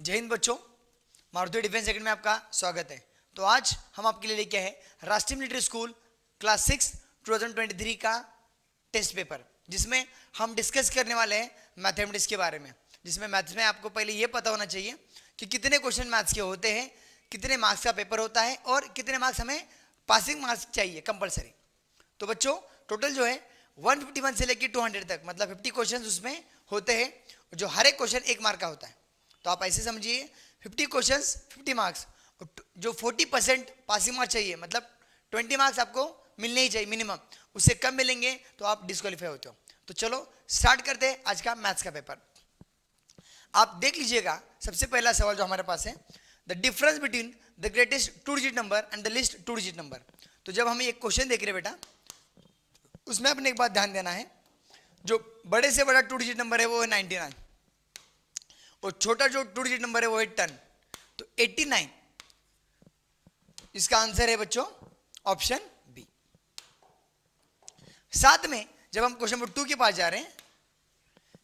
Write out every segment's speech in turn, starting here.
जय हिंद बच्चों, Maruti defence academy में आपका स्वागत है। तो आज हम आपके लिए लेके आए राष्ट्रीय मिलिट्री स्कूल क्लास 6 2023 का टेस्ट पेपर, जिसमें हम डिस्कस करने वाले हैं मैथमेटिक्स के बारे में। जिसमें मैथ्स में आपको पहले ये पता होना चाहिए कि कितने क्वेश्चन मैथ्स के होते हैं, कितने मार्क्स का पेपर होता है और कितने मार्क्स हमें पासिंग मार्क्स चाहिए कंपलसरी। तो बच्चों टोटल जो है 151 से लेकर 200 तक, मतलब 50 क्वेश्चन उसमें होते हैं, जो हर एक क्वेश्चन 1 मार्क का होता है। तो आप ऐसे समझिए 50 क्वेश्चंस 50 मार्क्स, जो 40% पासिंग मार्क्स चाहिए, मतलब 20 मार्क्स आपको मिलने ही चाहिए मिनिमम। उससे कम मिलेंगे तो आप डिस्क्वालीफाई होते हो। तो चलो स्टार्ट करते हैं आज का मैथ्स का पेपर। आप देख लीजिएगा, सबसे पहला सवाल जो हमारे पास है, the difference between the greatest 2 digit number and the list 2 digit number. तो जब हम एक क्वेश्चन देख रहे हैं बेटा, उसमें अपने एक बात ध्यान देना है, जो बड़े से बड़ा 2 डिजिट नंबर है वो है 99 और छोटा जो 2 डिजिट नंबर है वो है 10। तो 89 इसका आंसर है बच्चों ऑप्शन बी। साथ में जब हम क्वेश्चन नंबर 2 के पास जा रहे हैं,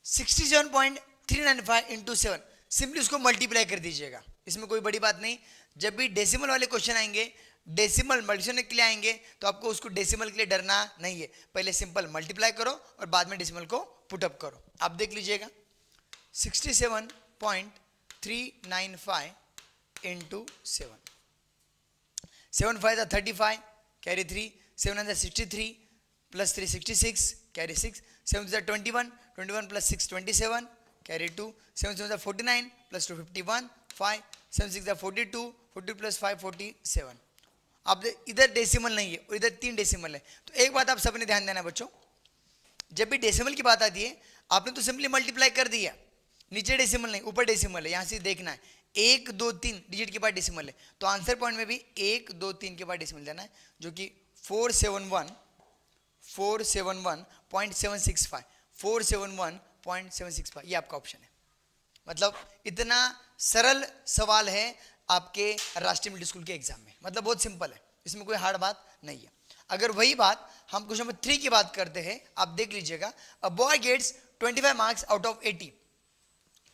67.395 इंटू 7, सिंपली उसको मल्टीप्लाई कर दीजिएगा। इसमें कोई बड़ी बात नहीं। जब भी डेसिमल वाले क्वेश्चन आएंगे, डेसिमल मल्टीप्लिकेशन के लिए आएंगे, तो आपको उसको डेसिमल के लिए डरना नहीं है। पहले सिंपल मल्टीप्लाई करो और बाद में डेसिमल को पुटअप करो। आप देख लीजिएगा 67.395 into 7, 7 5 35 carry 3, 7 63 plus 3 66 carry 6, 7 21 21 plus 6 27 carry 2, 7 7 49 plus 2 51 5, 7 6 42 40 plus 5 47। आप इधर डेसिमल नहीं है और इधर 3 डेसिमल है। तो एक बात आप सबने ध्यान देना बच्चों, जब भी डेसिमल की बात आती है, आपने तो सिंपली मल्टीप्लाई कर दिया, नीचे डेसिमल नहीं ऊपर डेसिमल है, यहाँ से देखना है 1 2 3 डिजिट के बाद डेसिमल है। तो आंसर पॉइंट में भी 1 2 3 के बाद डेसिमल देना है, जो कि 471.765, 471.765 ये आपका ऑप्शन है। मतलब इतना सरल सवाल है आपके राष्ट्रीय मिलिट्री स्कूल के एग्जाम में, मतलब बहुत सिंपल है, इसमें कोई हार्ड बात नहीं है। अगर वही बात हम क्वेश्चन नंबर 3 की बात करते हैं, आप देख लीजिएगा, a boy gets 25 marks out of 80।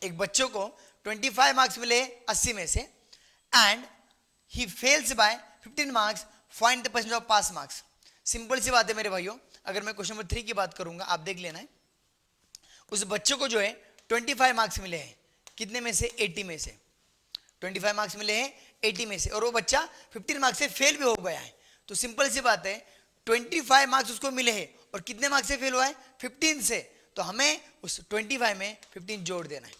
एक बच्चों को 25 मार्क्स मिले 80 में से, and he fails by 15 marks, find the percentage of pass marks. Simple सी बात है मेरे भाइयों, अगर मैं क्वेश्चन नंबर 3 की बात करूंगा, आप देख लेना है, उस बच्चों को जो है 25 मार्क्स मिले हैं, कितने में से 80 में से 25 मार्क्स मिले हैं 80 में से, और वो बच्चा 15 मार्क्स से फेल भी हो गया है। तो सिंपल सी बात है, 25 मार्क्स उसको मिले हैं और कितने मार्क्स से फेल हुआ है 15 से, तो हमें उस 25 में 15 जोड़ देना है।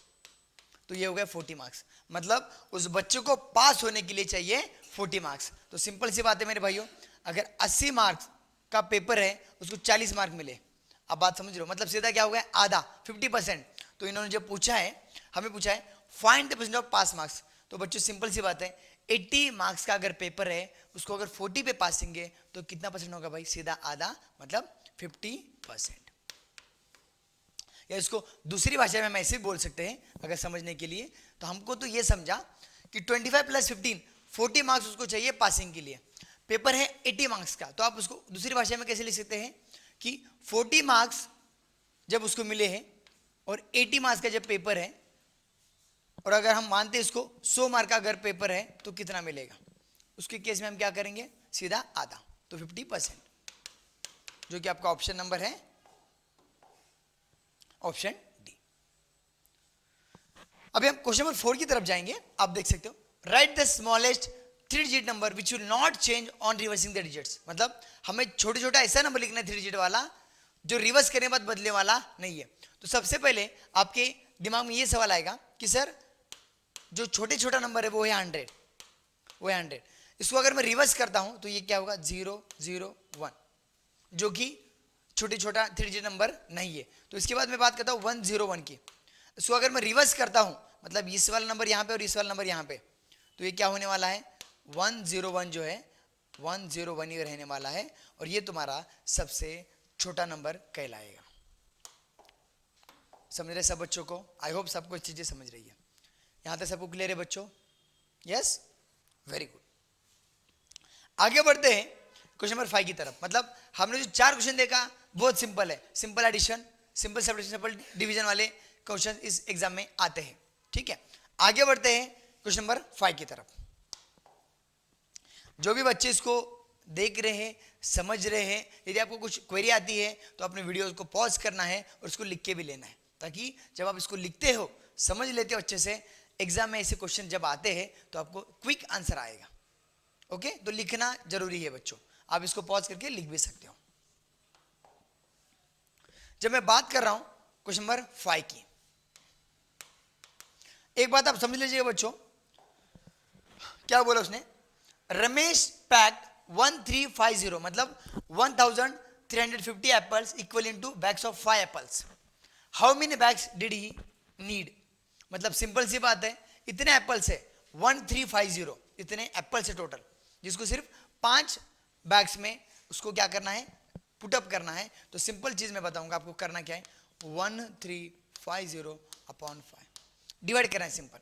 तो ये हो गया 40 मार्क्स, मतलब उस बच्चे को पास होने के लिए चाहिए 40 मार्क्स। तो सिंपल सी बात है मेरे भाइयों, अगर 80 मार्क्स का पेपर है, उसको 40 मार्क मिले, अब बात समझ रहे हो, मतलब सीधा क्या हो गया, आधा 50%। तो इन्होंने जो पूछा है, हमें पूछा है find the percentage of pass marks. तो बच्चों सिंपल सी बात है, 80 मार्क्स का अगर पेपर है, उसको अगर 40 पे पासिंग है, तो कितना परसेंट होगा भाई, सीधा आधा, मतलब 50%। या इसको दूसरी भाषा में हम ऐसे भी बोल सकते हैं अगर समझने के लिए, तो हमको तो ये समझा कि 25 प्लस 15 40 मार्क्स उसको चाहिए पासिंग के लिए। पेपर है 80 मार्क्स का, तो आप उसको दूसरी भाषा में कैसे लिख सकते हैं कि 40 मार्क्स जब उसको मिले हैं और 80 मार्क्स का जब पेपर है, और अगर हम मानते हैं इसको 100 मार्क का अगर पेपर है, तो कितना मिलेगा, उसके केस में हम क्या करेंगे, सीधा आधा, तो 50%, जो कि आपका ऑप्शन नंबर है ऑप्शन डी। अभी हम क्वेश्चन नंबर 4 की तरफ जाएंगे। आप देख सकते हो, right the smallest 3 digit number which will not change on reversing the digits. मतलब हमें छोटे छोटा ऐसा नंबर लिखना है 3 डिजिट वाला, जो रिवर्स करने के बाद बदलने वाला नहीं है। तो सबसे पहले आपके दिमाग में ये सवाल आएगा कि सर जो छोटे छोटा नंबर है वो है 100, वो है 100, इसको अगर मैं रिवर्स करता हूं तो ये क्या होगा 0 0 1, जो कि छोटे छोटा 3 डिजिट नंबर नहीं है। तो इसके बाद मैं बात करता हूँ 101 की, इसको अगर मैं रिवर्स करता हूँ, मतलब इस वाला नंबर यहाँ पे और इस वाला नंबर यहाँ पे, तो ये क्या होने वाला है 101, जो है 101 ही रहने वाला है, और ये तुम्हारा सबसे छोटा नंबर कहलाएगा। समझ रहे सब बच्चों को? आई होप सबको चीजें समझ रही है, यहाँ तक सबको क्लियर है बच्चों? Yes, very good. आगे बढ़ते हैं क्वेश्चन नंबर 5 की तरफ। मतलब हमने जो 4 क्वेश्चन देखा बहुत सिंपल है, simple addition, simple subtraction, simple division वाले क्वेश्चन इस एग्जाम में आते हैं, ठीक है। आगे बढ़ते हैं क्वेश्चन नंबर 5 की तरफ। जो भी बच्चे इसको देख रहे हैं, समझ रहे हैं, यदि आपको कुछ क्वेरी आती है तो अपने वीडियो को पॉज करना है और उसको लिख के भी लेना है, ताकि जब आप इसको लिखते हो, समझ लेते हो अच्छे से, एग्जाम में ऐसे क्वेश्चन जब आते हैं तो आपको क्विक आंसर आएगा। ओके, तो लिखना जरूरी है बच्चों। आप इसको पॉज करके लिख भी सकते हो। जब मैं बात कर रहा हूं क्वेश्चन नंबर 5 की, एक बात आप समझ लीजिएगा बच्चों, क्या बोला उसने, रमेश पैक्ड 1350 मतलब 1350 apples equal into bags of 5 apples. How many bags did he need, मतलब सिंपल सी बात है, इतने एप्पल्स है 1350, इतने एप्पल्स है टोटल, जिसको सिर्फ 5 बैग्स में उसको क्या करना है, पुटअप करना है। तो सिंपल चीज मैं बताऊंगा आपको करना क्या है, 1350 अपॉन 5 डिवाइड करना है सिंपल।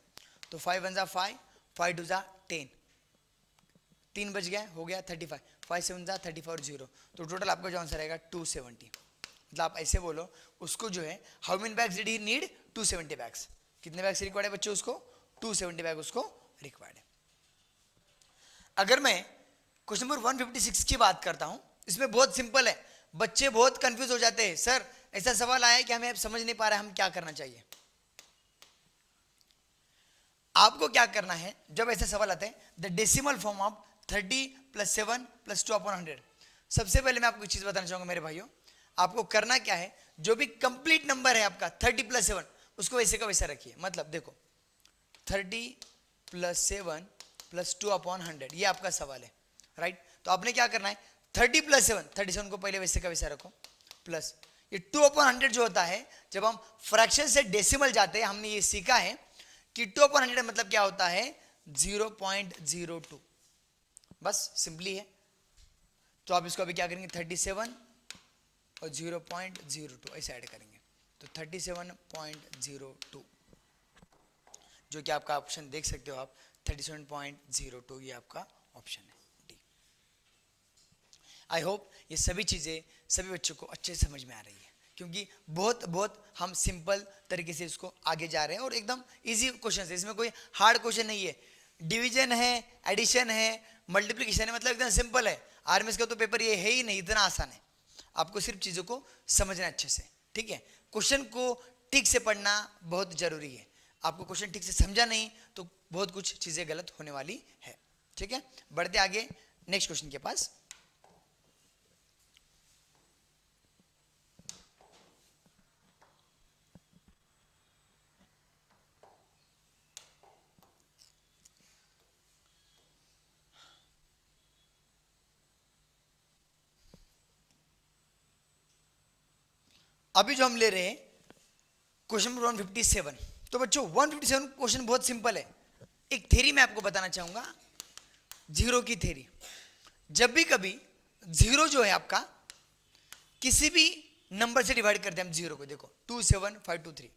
तो 5 1 जा 5, 5 2 जा 10, 3 बच गया, हो गया 35, 5 7 जा 34 और 0, तो टोटल आपका जो आंसर आएगा 270। मतलब आप ऐसे बोलो उसको जो है, how many bags did he need, 270 bags. कितने बैग्स रिक्वायर्ड है बच्चों उसको, 270 बैग उसको रिक्वायर्ड है। अगर मैं क्वेश्चन नंबर 156 की बात करता हूं, इसमें बहुत सिंपल है, बच्चे बहुत कंफ्यूज हो जाते हैं, सर ऐसा सवाल आया है कि हमें समझ नहीं पा रहा है, हम क्या करना चाहिए। आपको क्या करना है, जब ऐसा सवाल आता है, the decimal form of 30 + 7 + 2 upon 100। सबसे पहले मैं आपको एक चीज बताना चाहूंगा मेरे भाइयों, आपको करना क्या है, जो भी कंप्लीट नंबर है आपका 30 + 7 उसको वैसे का वैसा रखिए। मतलब देखो 30 + 7 + 2 अपॉन 100, ये आपका सवाल है, राइट। तो आपने क्या करना है, 30 + 7, 37 को पहले वैसे का वैसा रखो, प्लस ये 2 अपॉन 100 जो होता है, जब हम फ्रैक्शन से डेसिमल जाते हैं, हमने ये सीखा है कि 2 अपॉन 100 मतलब क्या होता है, 0.02, बस सिंपली है। तो आप इसको अभी क्या करेंगे, 37 और 0.02 ऐसे ऐड करेंगे, तो 37.02, जो कि आपका ऑप्शन देख सकते हो आप, 37.02 ये आपका ऑप्शन है डी। आई होप ये सभी चीजें सभी बच्चों को अच्छे से समझ में आ रही है, क्योंकि बहुत हम सिंपल तरीके से इसको आगे जा रहे हैं और एकदम इजी क्वेश्चन है, इसमें कोई हार्ड क्वेश्चन नहीं है। डिवीजन है, एडिशन है, मल्टीप्लिकेशन है, मतलब एकदम सिंपल है। आर्मीज का तो पेपर ये है ही नहीं, इतना आसान है। आपको सिर्फ चीजों को समझना अच्छे से, ठीक है। क्वेश्चन को ठीक से पढ़ना बहुत जरूरी है। आपको क्वेश्चन ठीक से समझा नहीं तो बहुत कुछ चीजें गलत होने वाली है, ठीक है। बढ़ते आगे नेक्स्ट क्वेश्चन के पास। अभी जो हम ले रहे हैं क्वेश्चन नंबर 157। तो बच्चों 157 क्वेश्चन बहुत सिंपल है। एक थ्योरी मैं आपको बताना चाहूंगा, जीरो की थ्योरी। जब भी कभी जीरो जो है आपका किसी भी नंबर से डिवाइड करते हैं हम जीरो को, देखो 27523,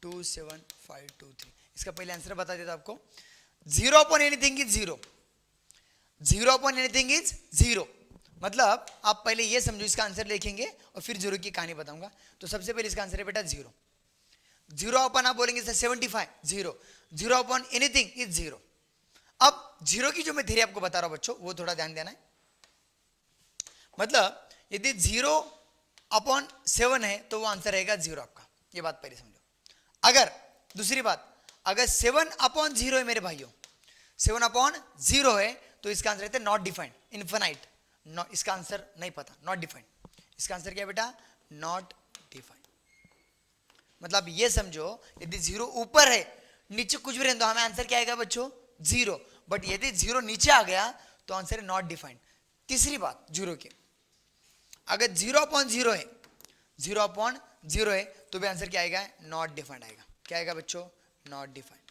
27523, इसका पहले आंसर बता देता आपको। Zero upon anything is zero, zero upon anything is zero. मतलब आप पहले ये समझो, इसका आंसर लिखेंगे और फिर जीरो की कहानी बताऊंगा। तो सबसे पहले इसका आंसर है बेटा जीरो। जीरो अपॉन आप बोलेंगे 75, zero, zero upon anything is zero. अब जीरो की जो मैं थ्योरी आपको बता रहा हूं बच्चों, वो थोड़ा ध्यान देना है। मतलब यदि जीरो अपॉन 7 है तो वो आंसर रहेगा जीरो आपका, ये बात पहले समझो। अगर दूसरी बात, अगर 7 अपॉन जीरो है मेरे भाइयों, 7 अपॉन जीरो है तो इसका आंसर रहता है नॉट डिफाइंड, इनफाइनाइट। इसका आंसर नहीं पता, नॉट डिफाइंड। इसका आंसर क्या है बेटा, नॉट डिफाइंड। मतलब ये समझो यदि जीरो ऊपर है, नीचे कुछ भी रहने दो, हमें आंसर क्या आएगा बच्चों, जीरो। बट यदि जीरो नीचे आ गया तो आंसर है नॉट डिफाइंड। तीसरी बात जीरो की, अगर जीरो अपॉन जीरो है, जीरो अपॉन जीरो है तो भी आंसर क्या आएगा, नॉट डिफाइंड आएगा। क्या आएगा बच्चों, नॉट डिफाइंड।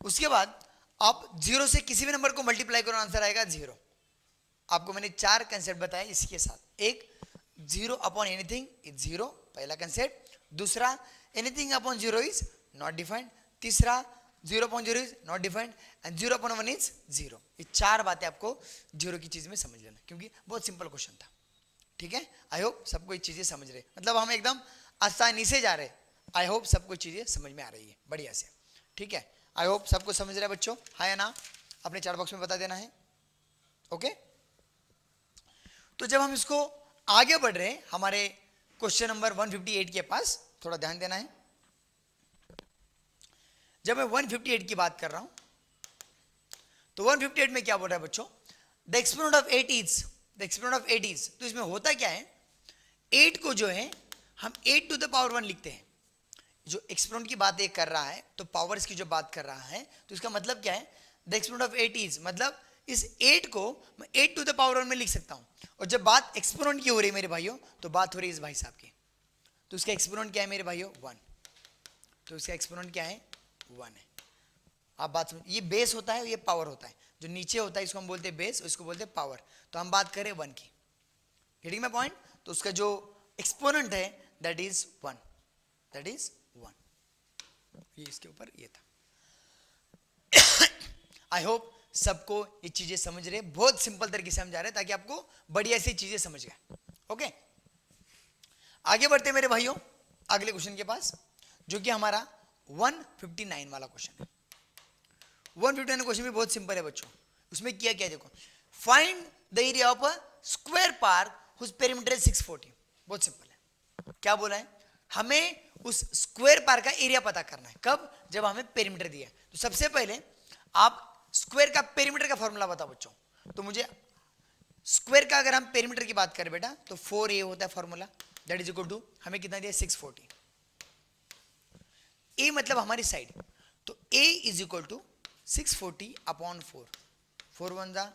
उसके बाद आप जीरो से किसी भी नंबर को मल्टीप्लाई करो, आंसर आएगा जीरो। आपको मैंने 4 कंसेप्ट बताए इसके साथ। एक, zero upon anything is zero, पहला कंसेप्ट। दूसरा, anything upon zero is not defined. तीसरा, zero upon zero is not defined and zero upon 1 is zero. ये 4 बातें आपको जीरो की चीज में समझ लेना, क्योंकि बहुत सिंपल क्वेश्चन था, ठीक है। आई होप सबको ये चीजें समझ रहे, मतलब हम एकदम आसानी से जा रहे। आई होप सबको चीजें समझ में आ रही है बढ़िया से। ठीक है, आई होप सबको समझ रहा है बच्चों, हाँ या ना, अपने चैट बॉक्स में बता देना है। ओके, तो जब हम इसको आगे बढ़ रहे हैं हमारे क्वेश्चन नंबर 158 के पास, थोड़ा ध्यान देना है। जब मैं 158 की बात कर रहा हूं तो 158 में क्या बोल रहा है बच्चों, the exponent of 8 is, the exponent of 8 is, तो इसमें होता क्या है, 8 को जो है हम 8 टू द पावर 1 लिखते हैं। जो एक्सपोनेंट की बात एक कर रहा है तो पावर्स की जो बात कर रहा है, तो इसका मतलब क्या है, द एक्सपोनेंट ऑफ 8 इज, मतलब इस 8 को मैं 8 टू द पावर 1 में लिख सकता हूं। और जब बात एक्सपोनेंट की हो रही है मेरे भाइयों, तो बात हो रही है इस भाई साहब की, तो इसका एक्सपोनेंट क्या है मेरे भाइयों, 1, तो इसका एक्सपोनेंट क्या है, 1 है। आप बात समझ, ये बेस होता है, ये पावर होता है, जो नीचे होता है इसको हम बोलते हैं बेस, इसको बोलते हैं पावर। तो हम बात करें 1 की, गेटिंग माय पॉइंट, तो उसका जो एक्सपोनेंट है दैट इज 1, दैट इज 1, ये इसके ऊपर ये था। आई होप सबको ये चीजें समझ रहे, बहुत सिंपल तरीके से समझा रहे ताकि आपको बढ़िया सी चीजें समझ गए। ओके, आगे बढ़ते मेरे भाइयों अगले क्वेश्चन के पास, जो कि हमारा 159 वाला क्वेश्चन है। 159 क्वेश्चन भी बहुत सिंपल है बच्चों। उसमें किया क्या देखो, find the area of a square park whose perimeter 640। बहुत सिंपल है, क्या बोला है, हमें उस स्क्वायर पार्क का एरिया पता करना है। कब, जब हमें पेरीमीटर दिया है। तो सबसे पहले आप स्क्वायर का पेरीमीटर का फॉर्मूला बताओ बच्चों। तो मुझे स्क्वायर का अगर हम पेरीमीटर की बात करें बेटा, तो 4a होता है formula, that is equal to, हमें कितना दिया, 640। a मतलब हमारी साइड, तो a is equal to 640 upon 4, 4 1 जा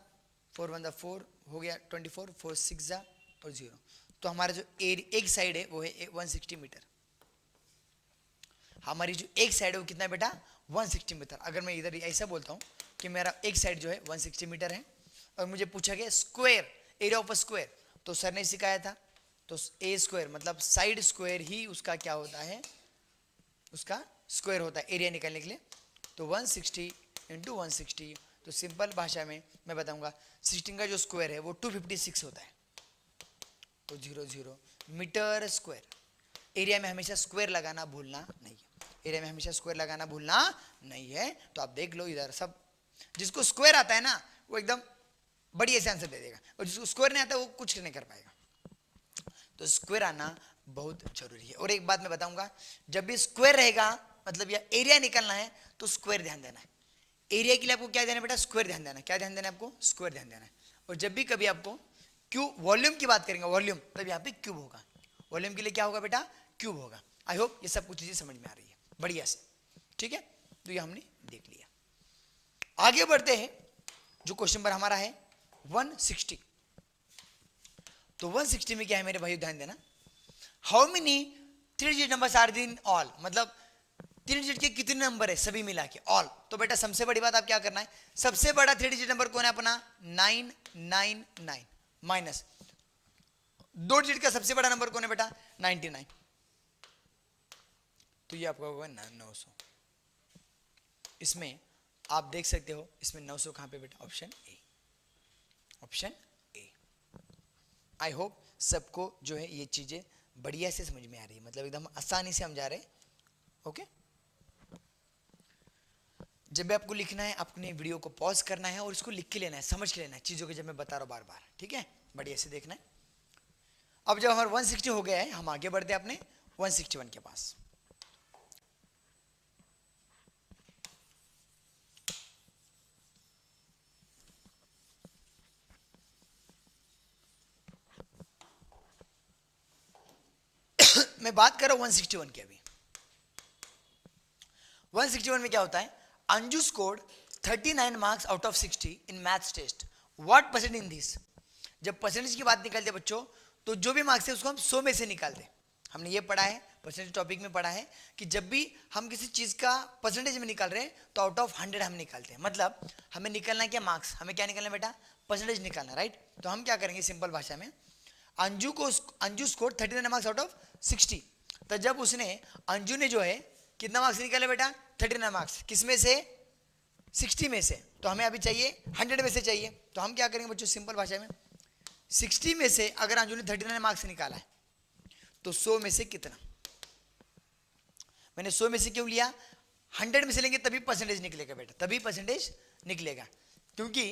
4 हो गया 24, 4 6 जा और 0। तो हमारा जो एक साइड है वो है 160 मीटर। हमारी जो एक साइड है वो कितना है बेटा, 160 मीटर। अगर मैं इधर ऐसा बोलता हूँ कि मेरा एक साइड जो है 160 मीटर है, और मुझे पूछा गया square, area of a square, तो सर ने सिखाया था, तो ए स्क्वायर मतलब साइड स्क्वायर ही उसका क्या होता है, उसका स्क्वायर होता है एरिया निकालने के लिए। तो 160 इंटू 160, तो सिंपल भाषा में मैं बताऊंगा 16 का जो स्क्वायर है वो 256 होता है, तो 00 मीटर स्क्वायर। एरिया में हमेशा स्क्वायर लगाना भूलना नहीं है, एरिया में हमेशा स्क्वायर लगाना भूलना नहीं है। तो आप देख लो इधर, सब जिसको स्क्वायर आता है ना वो एकदम बढ़िया से आंसर दे देगा, और जिसको स्क्वायर नहीं आता वो कुछ नहीं कर पाएगा। तो स्क्वायर आना बहुत जरूरी है। और एक बात मैं बताऊंगा, जब भी स्क्वायर रहेगा मतलब या एरिया निकलना है तो स्क्वायर ध्यान देना है। एरिया के लिए आपको क्या देना है बेटा, स्क्वायर ध्यान देना है। क्या ध्यान देना है आपको, स्क्वायर ध्यान देना है। और जब भी कभी आपको क्यूब वॉल्यूम की बात करेंगे, वॉल्यूम, तब यहाँ पे क्यूब होगा। वॉल्यूम के लिए क्या होगा बेटा, क्यूब होगा। आई होप ये सब कुछ चीजें समझ में आ रही है बढ़िया से, ठीक है। तो ये हमने देख लिया। आगे बढ़ते हैं, जो क्वेश्चन पर हमारा है 160। तो 160 में क्या है मेरे भाई, ध्यान देना, how many 3 digit numbers are in all, मतलब 3 डिजिट के कितने नंबर है सभी मिला के, ऑल। तो बेटा सबसे बड़ी बात आप क्या करना है, सबसे बड़ा 3 डिजिट नंबर कौन है अपना, 999 माइनस 2 डिजिट का सबसे बड़ा नंबर कौन है बेटा, 99। तो ये आपका होगा 900। इसमें आप देख सकते हो, इसमें 900 कहां पे बेटा, option A, option A. I hope सबको जो है ये चीजें बढ़िया से समझ में आ रही है, मतलब एकदम आसानी से हम जा रहे हैं। ओके, जब भी आपको लिखना है अपने वीडियो को पॉज करना है और इसको लिख के लेना है, समझ के लेना है चीजों के, जब मैं बता रहा हूं बार बार, ठीक है, बढ़िया से देखना है। अब जब हमारा 160 हो गया है, हम आगे बढ़ते हैं अपने 161 के पास। मैं बात कर रहा हूं 161 की। अभी 161 में क्या होता है, Anju scored 39 marks out of 60 in maths test, what percent in this. जब परसेंटेज की बात निकलते बच्चों, तो जो भी मार्क्स है उसको हम 100 में से निकालते हैं। हमने ये पढ़ा है, परसेंटेज टॉपिक में पढ़ा है कि जब भी हम किसी चीज का परसेंटेज में निकाल रहे हैं तो आउट ऑफ 100 हम निकालते हैं। मतलब हमें निकलना क्या, मार्क्स, हमें क्या निकलना बेटा, परसेंटेज निकालना, राइट। तो हम क्या करेंगे सिंपल भाषा में, Anju score 39 marks out of 60। तो जब उसने, अंजू ने जो है कितना मार्क्स निकाले बेटा, 39 मार्क्स, किस में से, 60 में से। तो हमें अभी चाहिए 100 में से चाहिए। तो हम क्या करेंगे बच्चों, सिंपल भाषा में, 60 में से अगर अंजू ने 39 मार्क्स निकाला है तो 100 में से कितना। मैंने 100 में से क्यों लिया, 100 में से लेंगे तभी परसेंटेज निकलेगा बेटा, तभी परसेंटेज निकलेगा। क्योंकि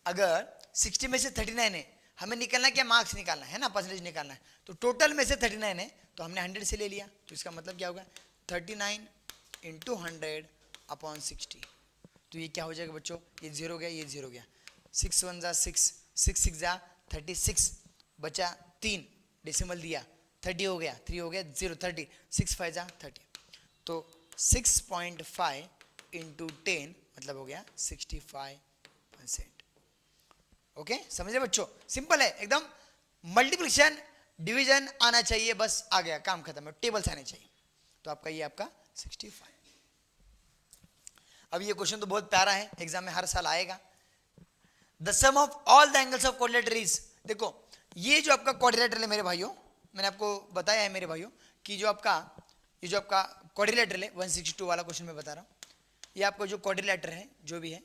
अगर 60 में से 39 है, हमें निकालना क्या, मार्क्स निकालना है ना, परसेंटेज निकालना है। तो टोटल में से 39 है तो हमने 100 से ले लिया, तो इसका मतलब क्या होगा 39 इंटू 100 अपॉन 60। तो ये क्या हो जाएगा बच्चों, ये 0 गया, ये 0 गया, 6 1 जा 6, 6 6 जा 36, बचा 3, डेसिमल दिया 30 हो गया, 3 हो गया 0, 30, 6 5 जा 30। तो 6.5 इंटू 10 मतलब हो गया 65%। ओके, समझे बच्चों, सिंपल है एकदम। मल्टीप्लिकेशन डिवीजन आना चाहिए, बस आ गया, काम खत्म है, टेबल्स आने चाहिए। तो आपका ये आपका 65। अब ये क्वेश्चन तो बहुत प्यारा है, एग्जाम में हर साल आएगा। The sum of all the angles of quadrilateral is, देखो ये जो आपका क्वाड्रिलेटरल है मेरे भाइयों, मैंने आपको बताया है मेरे भाइयों कि जो आपका ये जो आपका क्वाड्रिलेटरल है 162 वाला क्वेश्चन मैं बता रहा हूँ, ये आपका जो क्वाड्रिलेटर है जो भी है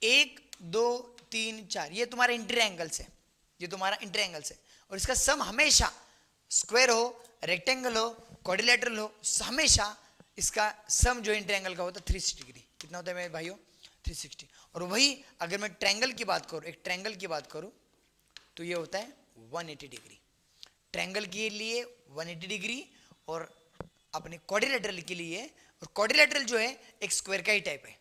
1 2 3 4 ये तुम्हारा इंटर एंगल्स है, ये तुम्हारा इंटर एंगल्स है। और इसका सम हमेशा स्क्वायर हो, रेक्टेंगल हो, क्वाड्रिलेटरल हो, हमेशा इसका सम जो इंटर एंगल का होता है 360 डिग्री। कितना होता है मेरे भाइयों 360। और वही अगर मैं ट्रायंगल की बात करूँ, एक ट्रायंगल की बात करूँ तो ये होता है 180 डिग्री। ट्रायंगल के लिए 180 डिग्री और अपने क्वाड्रिलेटरल के लिए, और क्वाड्रिलेटरल जो है एक स्क्वायर का ही टाइप है,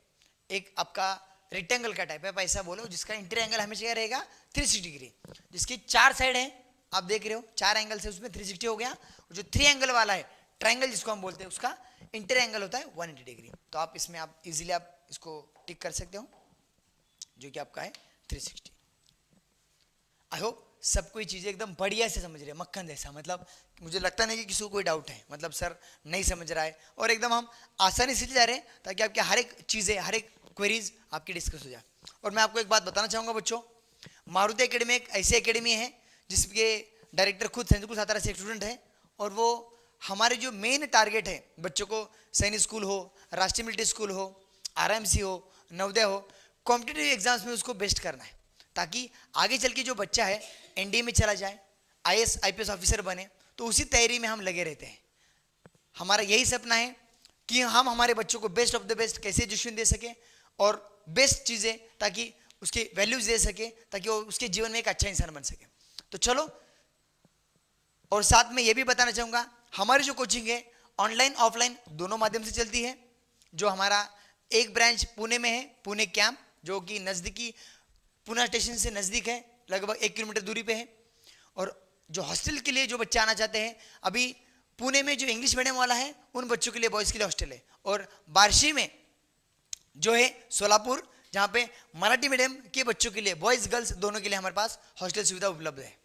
एक आपका रेक्टेंगल का टाइप है, ऐसा बोलो, जिसका इंटर एंगल हमेशा क्या रहेगा 360 डिग्री। जिसकी 4 साइड है, आप देख रहे हो 4 एंगल से उसमें 360 हो गया। और जो 3 एंगल वाला है ट्रायंगल जिसको हम बोलते हैं उसका इंटर एंगल होता है 180 डिग्री। तो आप इसमें आप इजीली आप इसको टिक कर सकते हो, जो कि आपका है 360। आई होप सबको ये चीज़ें एकदम बढ़िया से समझ रहे हैं, मक्खन जैसा। मतलब मुझे लगता नहीं कि किसी को कोई डाउट है, मतलब सर नहीं समझ रहा है, और एकदम हम आसानी से जा रहे हैं ताकि आपके हर एक चीज़ें, हर एक क्वेरीज आपकी डिस्कस हो जाए। और मैं आपको एक बात बताना चाहूँगा बच्चों, मारुति एकेडमी एक ऐसी एकेडमी है जिसके डायरेक्टर खुद सेंट कुल सातारा से एक स्टूडेंट है, और वो हमारे जो मेन टारगेट है बच्चों को, सैनिक स्कूल हो, राष्ट्रीय मिलिट्री स्कूल हो, आरएमसी हो, नवोदय हो, कॉम्पिटिटिव एग्जाम्स में उसको बेस्ट करना है, ताकि आगे चल के जो बच्चा है एनडीए में चला जाए, आईएएस आईपीएस ऑफिसर बने। तो उसी तैयारी में हम लगे रहते हैं। हमारा यही सपना है कि हम हमारे बच्चों को बेस्ट ऑफ द बेस्ट कैसे एजुकेशन दे सके, और बेस्ट चीज़ें ताकि उसके वैल्यूज दे सके, ताकि वो उसके जीवन में एक अच्छा इंसान बन सके। तो चलो, और साथ में ये भी बताना चाहूँगा हमारी जो कोचिंग है ऑनलाइन ऑफलाइन दोनों माध्यम से चलती है। जो हमारा एक ब्रांच पुणे में है, पुणे कैंप, जो कि नज़दीकी पुणे स्टेशन से नज़दीक है, लगभग 1 किलोमीटर दूरी पे है। और जो हॉस्टल के लिए जो बच्चे आना चाहते हैं, अभी पुणे में जो इंग्लिश मीडियम वाला है उन बच्चों के लिए बॉयज़ के लिए हॉस्टल है, और बार्शी में जो है सोलापुर, जहाँ पे मराठी मीडियम के बच्चों के लिए बॉयज़ गर्ल्स दोनों के लिए हमारे पास हॉस्टल सुविधा उपलब्ध है।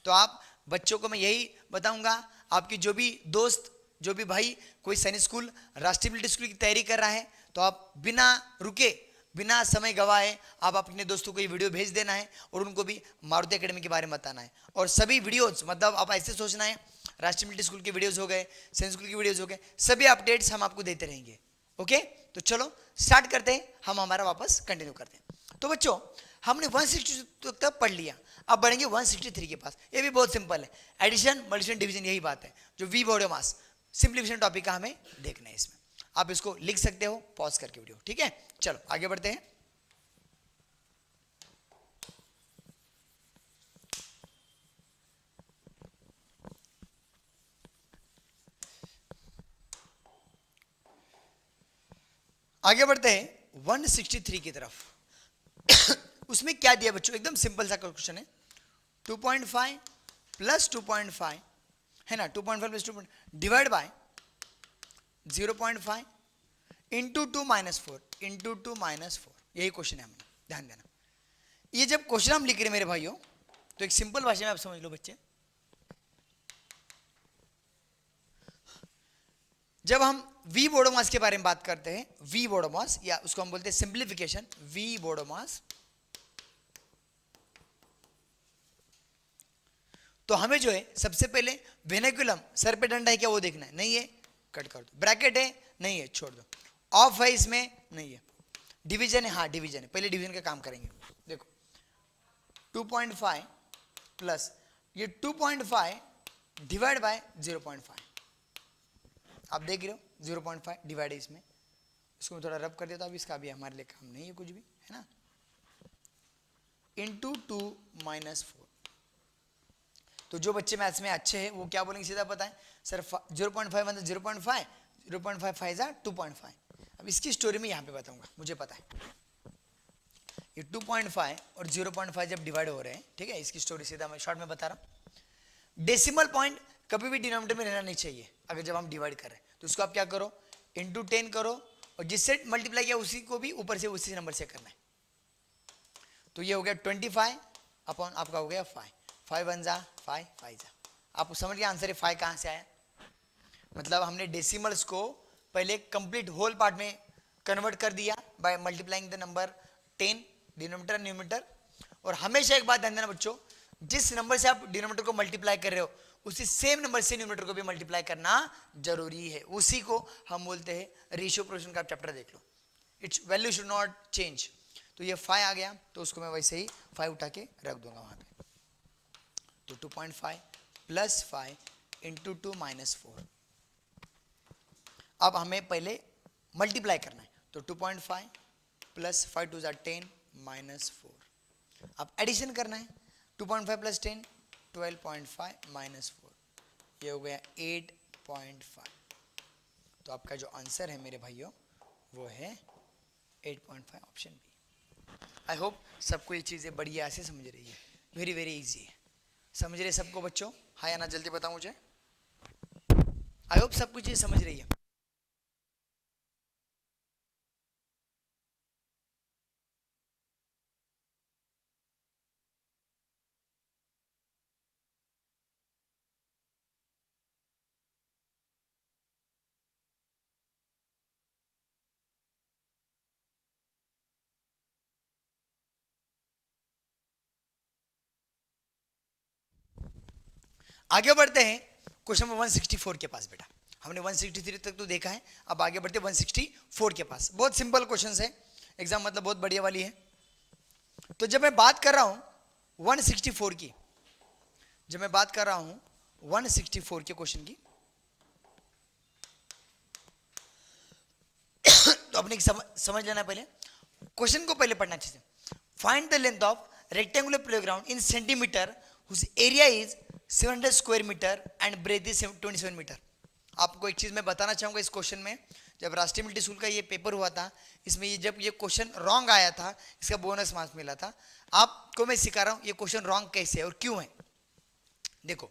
तो आप बच्चों को मैं यही बताऊंगा, आपकी जो भी दोस्त, जो भी भाई कोई सैनिक स्कूल, राष्ट्रीय मिलिट्री स्कूल की तैयारी कर रहा है, तो आप बिना रुके, बिना समय गवाए आप अपने दोस्तों को ये वीडियो भेज देना है, और उनको भी मारुति एकेडमी के बारे में बताना है। और सभी वीडियोज़, मतलब आप ऐसे सोचना है, राष्ट्रीय मिलिट्री स्कूल के वीडियोज़ हो गए, सैनिक स्कूल के वीडियोज़ हो गए, सभी अपडेट्स हम आपको देते रहेंगे। ओके, तो चलो स्टार्ट करते हैं, हम हमारा वापस कंटिन्यू करते हैं। तो बच्चों हमने 162 तक पढ़ लिया, अब बढ़ेंगे 163 के पास। ये भी बहुत सिंपल है, एडिशन मल्टीप्लिकेशन डिवीजन, यही बात है जो we BODMAS simplification topic का हमें देखना है। इसमें आप इसको लिख सकते हो पॉज करके वीडियो, ठीक है। चलो आगे बढ़ते हैं। आगे बढ़ते हैं 163 की तरफ। उसमें क्या दिया बच्चों, एकदम सिंपल सा क्वेश्चन है, 2.5 प्लस 2.5 है ना, 2.5 plus 2 divide by 0.5 into 2 minus 4 into 2 minus 4, यही क्वेश्चन है। हमने ध्यान देना, ये जब क्वेश्चन हम लिख रहे हैं मेरे भाइयों, तो एक सिंपल भाषा में आप समझ लो बच्चे, जब हम वी बोडोमास के बारे में बात करते हैं, वी बोडोमास या उसको हम बोलते हैं सिंप्लीफिकेशन, वी बोडोमास, तो हमें जो है सबसे पहले वेनेकुलम, सर पे डंडा है क्या वो देखना है, नहीं है कट कर दो, ब्रैकेट है नहीं है छोड़ दो, ऑफ है इसमें नहीं है, डिवीजन है हाँ डिवीजन है, पहले डिवीजन का काम करेंगे। देखो 2.5 प्लस ये 2.5 डिवाइड बाय 0.5, आप देख रहे हो 0.5 डिवाइड है इसमें, इसको मैं थोड़ा रब कर देता हूँ, इसका भी हमारे लिए काम नहीं है कुछ भी, है ना। Into 2 minus 4। तो जो बच्चे मैथ्स में अच्छे हैं वो क्या बोलेंगे, सीधा पता है सर 0.5 मतलब 0.5, 0.55 जा 2.5। अब इसकी स्टोरी में यहाँ पे बताऊंगा, मुझे पता है ये 2.5 और 0.5 जब डिवाइड हो रहे हैं, ठीक है, इसकी स्टोरी सीधा मैं शॉर्ट में बता रहा हूँ। डेसिमल पॉइंट कभी भी डिनोमिनेटर में रहना नहीं चाहिए अगर जब हम डिवाइड कर रहे हैं, तो उसको आप क्या करो, इंटू 10 करो, और जिससे मल्टीप्लाई किया उसी को भी ऊपर से उसी नंबर से करना है। तो ये हो गया 25 अपॉन आपका हो गया 5, 5 1 जा 5, 5 जा। आप समझ गए आंसर है 5 कहाँ से आया। मतलब हमने डेसिमल्स को पहले कंप्लीट होल पार्ट में कन्वर्ट कर दिया by multiplying the number 10 denominator numerator. और हमेशा एक बात ध्यान देना बच्चों, जिस नंबर से आप डिनोमिनेटर को मल्टीप्लाई कर रहे हो उसी सेम नंबर से न्यूमरेटर को भी मल्टीप्लाई करना जरूरी है। उसी को हम बोलते हैं रेशियो प्रोपोर्शन का। आप चैप्टर देख लो, it's value should not change. तो ये 5 आ गया, तो उसको मैं वैसे ही 5 उठा के रख दूंगा वहां पे। तो 2.5 प्लस 5 इंटू 2 माइनस 4। अब हमें पहले मल्टीप्लाई करना है, तो 2.5 प्लस 5 2 जा 10 माइनस 4। अब एडिशन करना है, 2.5 प्लस 10 12.5 माइनस 4, ये हो गया 8.5। तो आपका जो आंसर है मेरे भाइयों वो है 8.5 ऑप्शन बी। आई होप सबको ये चीज़ें बढ़िया से समझ रही है, वेरी वेरी इजी है। समझ रहे सबको बच्चों? हाँ या ना जल्दी बताओ मुझे। आई होप सब कुछ ये समझ रही है। आगे बढ़ते हैं क्वेश्चन नंबर 164 के पास। बेटा हमने 163 तक तो देखा है, अब आगे बढ़ते 164 के पास। बहुत सिंपल क्वेश्चन है, एग्जाम मतलब बहुत बढ़िया वाली है। तो जब मैं बात कर रहा हूं 164 की, जब मैं बात कर रहा हूं 164 के क्वेश्चन की, तो अपने समझ लेना पहले क्वेश्चन को, पहले पढ़ना अच्छे से। Find the length of rectangular playground in centimetre whose area is 700 square metre and breadth is 27 metre. आपको एक चीज मैं बताना चाहूंगा इस क्वेश्चन में, जब राष्ट्रीय मिलिट्री स्कूल का ये पेपर हुआ था, इसमें ये जब ये क्वेश्चन रॉन्ग आया था इसका बोनस मार्क्स मिला था। आपको मैं सिखा रहा हूं ये क्वेश्चन रॉन्ग कैसे है और क्यों है। देखो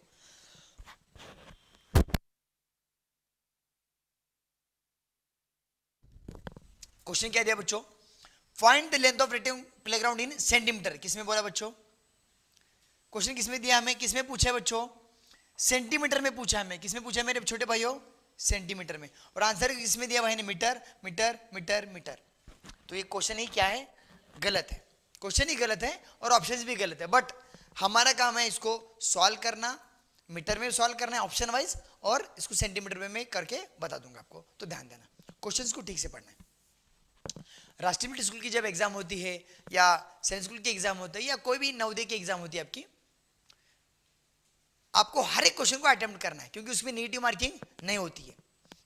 क्वेश्चन क्या दिया बच्चों, find the length of rectangular playground in centimetre. किसमें बोला बच्चों? क्वेश्चन किसमें दिया हमें, किसमें पूछा है बच्चों? सेंटीमीटर में पूछा है हमें। किसमें पूछा है मेरे छोटे भाइयों? सेंटीमीटर में। और आंसर किसमें दिया भाई ने? Metre metre metre metre. तो ये क्वेश्चन ही क्या है? गलत है। क्वेश्चन ही गलत है और ऑप्शन भी गलत है, बट हमारा काम है इसको सॉल्व करना, मीटर में सॉल्व करना है ऑप्शन वाइज, और इसको सेंटीमीटर में मैं करके बता दूंगा आपको। तो ध्यान देना, क्वेश्चंस को ठीक से पढ़ना है। राष्ट्रीय मिलिट्री स्कूल की जब एग्जाम होती है या सैनिक स्कूल की एग्जाम होता है या कोई भी नवोदय की एग्जाम होती है आपकी, आपको हर एक क्वेश्चन को अटेम्प्ट करना है, क्योंकि उसमें नेगेटिव मार्किंग नहीं होती है।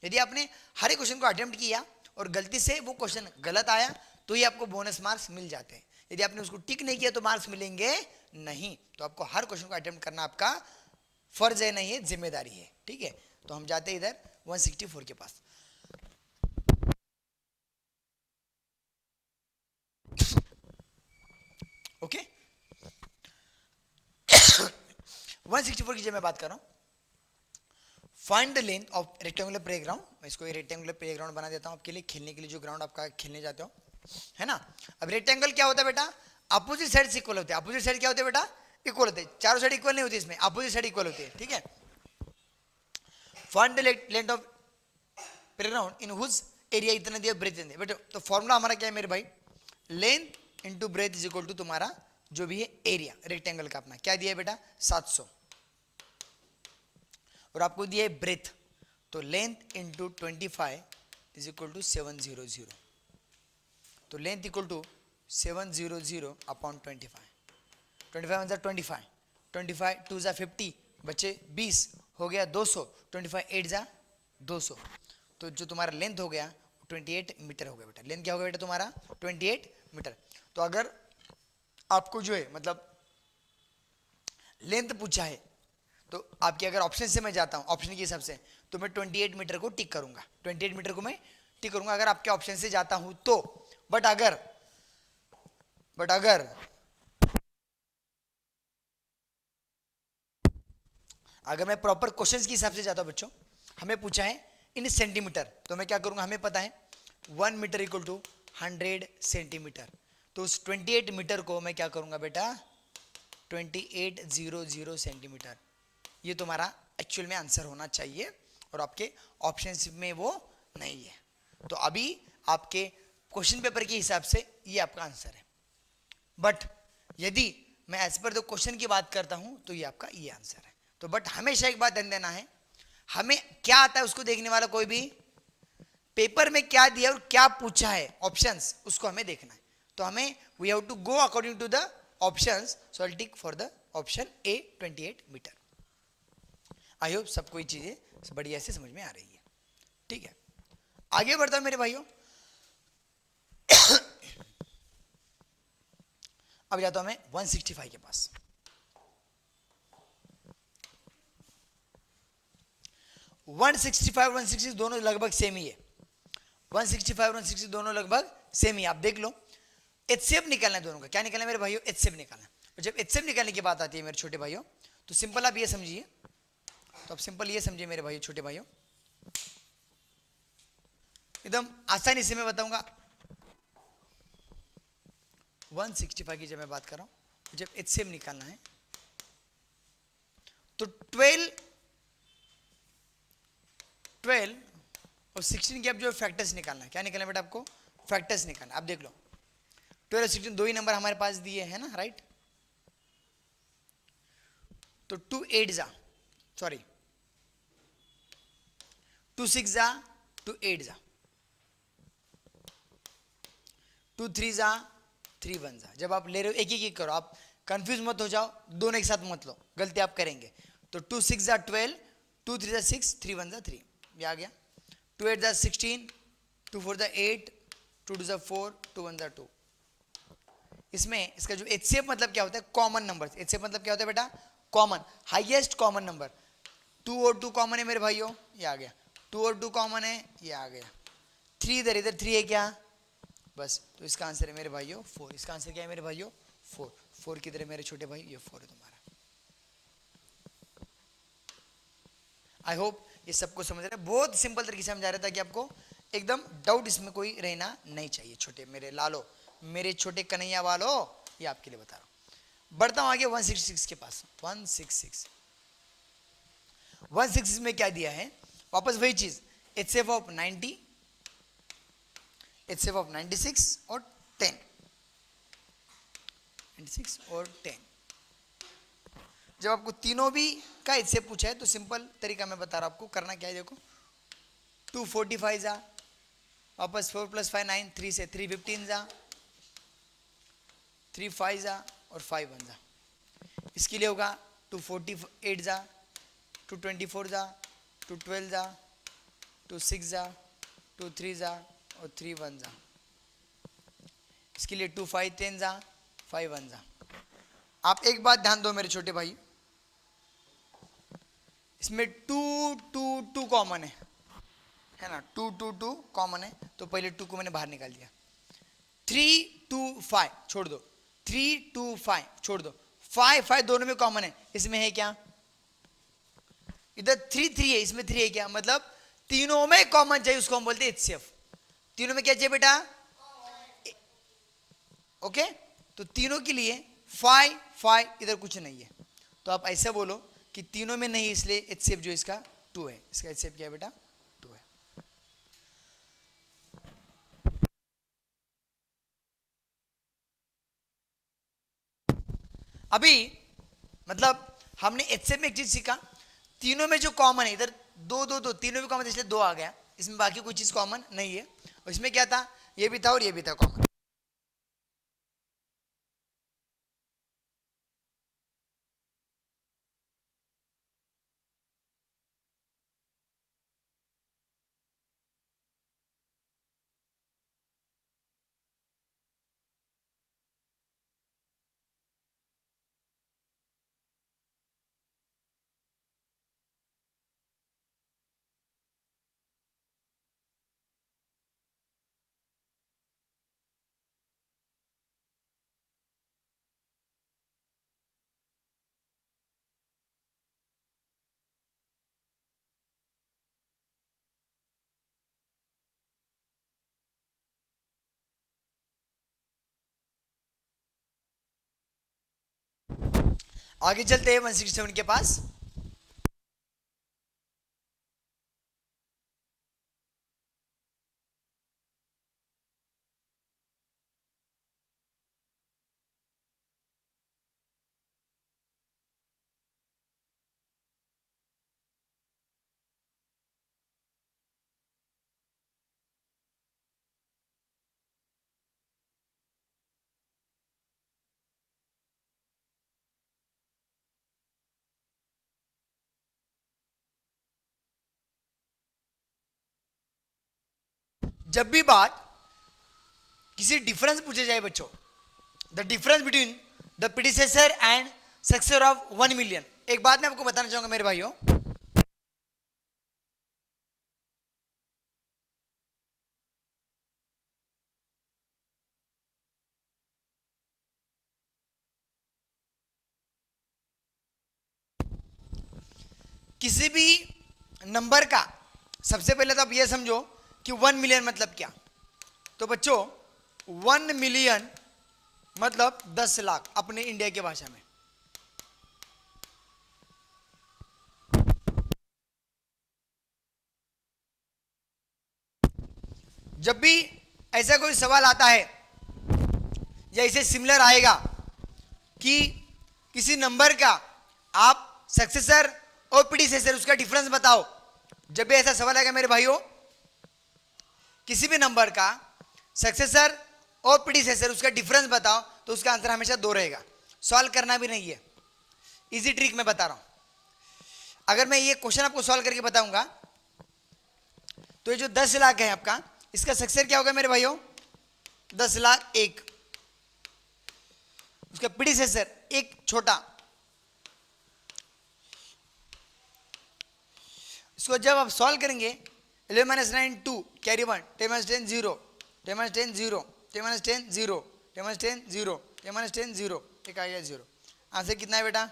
यदि आपने हर एक क्वेश्चन को अटेम्प्ट किया और गलती से वो क्वेश्चन गलत आया तो ही आपको बोनस मार्क्स मिल जाते हैं। यदि आपने उसको टिक नहीं किया तो मार्क्स मिलेंगे नहीं। तो आपको हर क्वेश्चन को अटेम्प्ट करना आपका फर्ज है, नहीं है, जिम्मेदारी है। ठीक है, तो हम जाते हैं इधर 164 के पास। ओके 164 की जब मैं बात कर रहा हूं, find the length of rectangular playground. मैं इसको रेक्टेंगुलर प्लेग्राउंड बना देता हूं आपके लिए, खेलने के लिए जो ग्राउंड आपका खेलने जाते हो, है ना। अब रेक्टेंगल क्या होता है बेटा? अपोजिट साइड इक्वल होते हैं। अपोजिट साइड क्या होते हैं बेटा? इक्वल होते हैं। चारों साइड इक्वल नहीं होती, इसमें अपोजिट साइड इक्वल होती है। ठीक है, find the length of playground in whose area इतना दिया, ब्रेथ दिया बेटा। तो फॉर्मूला हमारा क्या है मेरे भाई? Length into breadth is equal to तुम्हारा जो भी है एरिया रेक्टेंगल का अपना क्या दिया है बेटा? 700। और आपको दिया है ब्रेथ, तो length into 25 is equal to 700। तो length equal to 700 upon 25। 25 one 25, 25 two जा 50, बच्चे 20 हो गया 200, 25 8 जा 200। तो जो तुम्हारा लेंथ हो गया 28 मीटर हो गया बेटा। लेंथ क्या होगा बेटा तुम्हारा 28 मीटर। तो अगर आपको जो है मतलब लेंथ पूछा है तो आपके अगर ऑप्शन से मैं जाता हूं ऑप्शन के हिसाब से तो मैं 28 मीटर को टिक करूंगा, 28 मीटर को मैं टिक करूंगा अगर आपके ऑप्शन से जाता हूं तो। बट अगर अगर मैं प्रॉपर क्वेश्चंस के हिसाब से जाता हूं बच्चों, हमें पूछा है इन सेंटीमीटर, तो मैं क्या करूंगा, हमें पता है 1 मीटर इक्वल टू 100 सेंटीमीटर। तो उस 28 मीटर को मैं क्या करूंगा बेटा 2800 सेंटीमीटर। ये तुम्हारा एक्चुअल में आंसर होना चाहिए और आपके ऑप्शंस में वो नहीं है। तो अभी आपके क्वेश्चन पेपर के हिसाब से ये आपका आंसर है। बट यदि मैं एज पर द क्वेश्चन की बात करता हूं तो ये आपका ये आंसर है। तो बट हमेशा एक बात ध्यान देना है, हमें क्या आता है उसको देखने वाला कोई भी पेपर में क्या दिया और क्या पूछा है ऑप्शंस उसको हमें देखना है। तो हमें we have to go according to the options. So I tick for the option A 28 metre. I hope सबको ये चीजें बढ़िया से समझ में आ रही है। ठीक है, आगे बढ़ता हूं मेरे भाइयों। अब जाता हूं मैं 165 के पास। 165 160 दोनों लगभग सेम ही है। 165 160 दोनों लगभग सेम ही, आप देख लो। एचसीएफ निकालना है दोनों का। क्या निकालना है मेरे भाइयों, एचसीएफ निकालना है। और जब एचसीएफ निकालने की बात आती है मेरे छोटे भाइयों तो सिंपल आप ये समझिए, तो आप सिंपल ये समझिए मेरे भाइयों छोटे भाइयों, एकदम आसानी से मैं बताऊंगा। 165 की जब मैं बात कर रहा हूं, जब एचसीएफ निकालना है तो 12 और 16 के आप जो फैक्टर्स निकालना है। क्या निकालना है बेटा आपको, फैक्टर्स निकालना है। आप देख लो 12 और 16 दो ही नंबर हमारे पास दिए है ना, राइट। तो 2 8 जा, सॉरी 2 6 जा, 2 8 जा, 2 3 जा, 3 1 जा। जब आप ले रहे हो एक एक करो, आप कंफ्यूज मत हो जाओ, दोनों एक साथ मत लो, गलती आप करेंगे। तो 2 6 जा 12, 2 3 जा 6, 3 1 जा 3, ये आ गया। 2 8 जा 16, 2 4 जा 8, 2 2 जा 4, 2 1 जा 2। इसमें इसका जो एचसीएफ मतलब क्या होता है, कॉमन नंबर। एचसीएफ मतलब क्या होता है बेटा, कॉमन, हाईएस्ट कॉमन नंबर। 2 और 2 कॉमन है मेरे भाइयों, ये आ गया। 2 और 2 कॉमन है, ये आ गया। 3 इधर, इधर 3 है क्या, बस। तो इसका आंसर है मेरे भाइयों 4। इसका आंसर क्या है मेरे भाइयों 4। 4 किधर है मेरे छोटे भाई, ये 4 है तुम्हारा। आई होप ये सबको समझ रहा है, बहुत सिंपल तरीके से समझा रहा था कि आपको एकदम डाउट इसमें कोई रहना नहीं चाहिए। छोटे मेरे लालो, मेरे छोटे कन्हैया वालों, ये आपके लिए बता रहा हूं। बढ़ता हूं आगे 166 के पास। 166 में क्या दिया है, वापस वही चीज, एचसीएफ ऑफ 90, एचसीएफ ऑफ 96 और 10, 96 और 10। जब आपको तीनों भी का एचसीएफ पूछा है तो सिंपल तरीका मैं बता रहा हूं आपको, करना क्या है देखो। 245 जा, वापस 4 + 5 9, 3 से 3 15 जा, 3 5 जा और 5 1 जा। इसके लिए होगा 248 जा, 224 जा, 212 जा, 26 जा, 23 जा और 3 1 जा। इसके लिए 2 5 10 जा, 5 1 जा। आप एक बात ध्यान दो मेरे छोटे भाई, इसमें 2 2 2 कॉमन है ना, 2 2 2 कॉमन है, तो पहले 2 को मैंने बाहर निकाल दिया। 3 2 5 छोड़ दो, 3 2 5 छोड़ दो, 5 5 दोनों में कॉमन है। इसमें है क्या, इधर 3 3 है, इसमें 3 है क्या, मतलब तीनों में कॉमन चाहिए, उसको हम बोलते हैं एचसीएफ। तीनों में क्या चाहिए बेटा, ओके। तो तीनों के लिए 5 5 इधर कुछ नहीं है, तो आप ऐसे बोलो कि तीनों में नहीं, इसलिए एचसीएफ जो इसका 2 है। इसका एचसीएफ क्या है बेटा, 2 है। अभी मतलब हमने एचसीएफ में एक चीज सीखा, तीनों में जो कॉमन है, इधर 2 2 2 तीनों में कॉमन, इसलिए 2 आ गया। इसमें बाकी कोई चीज कॉमन नहीं है। और इसमें क्या था, ये भी था और ये भी था कॉमन। आगे चलते हैं 167 के पास। जब भी बात किसी डिफरेंस पूछे जाए बच्चों, the difference between the predecessor and successor of 1 million, एक बात मैं आपको बताना चाहूंगा मेरे भाइयों, किसी भी नंबर का सबसे पहले तो आप ये समझो कि 1 मिलियन मतलब क्या। तो बच्चों 1 मिलियन मतलब 10 लाख अपने इंडिया की भाषा में। जब भी ऐसा कोई सवाल आता है या इसे सिमिलर आएगा कि किसी नंबर का आप सक्सेसर और प्रीडिसेसर उसका डिफरेंस बताओ, जब भी ऐसा सवाल आएगा मेरे भाइयों, किसी भी नंबर का सक्सेसर और प्रीडिसेसर उसका डिफरेंस बताओ, तो उसका आंसर हमेशा 2 रहेगा। सॉल्व करना भी नहीं है, इजी ट्रिक मैं बता रहा हूं। अगर मैं ये क्वेश्चन आपको सॉल्व करके बताऊंगा तो ये जो 10 लाख है आपका, इसका सक्सेसर क्या होगा मेरे भाइयों? 10 लाख 1। उसका प्रीडिसेसर एक छोटा, इसको जब आप सॉल्व करेंगे 11 - 9 2 कैरी 1 10 - 10 0 10 - 10 0 10 - 10 0 10 - 10 0 10 - 10 0, एक आ गया 0। आंसर कितना है बेटा?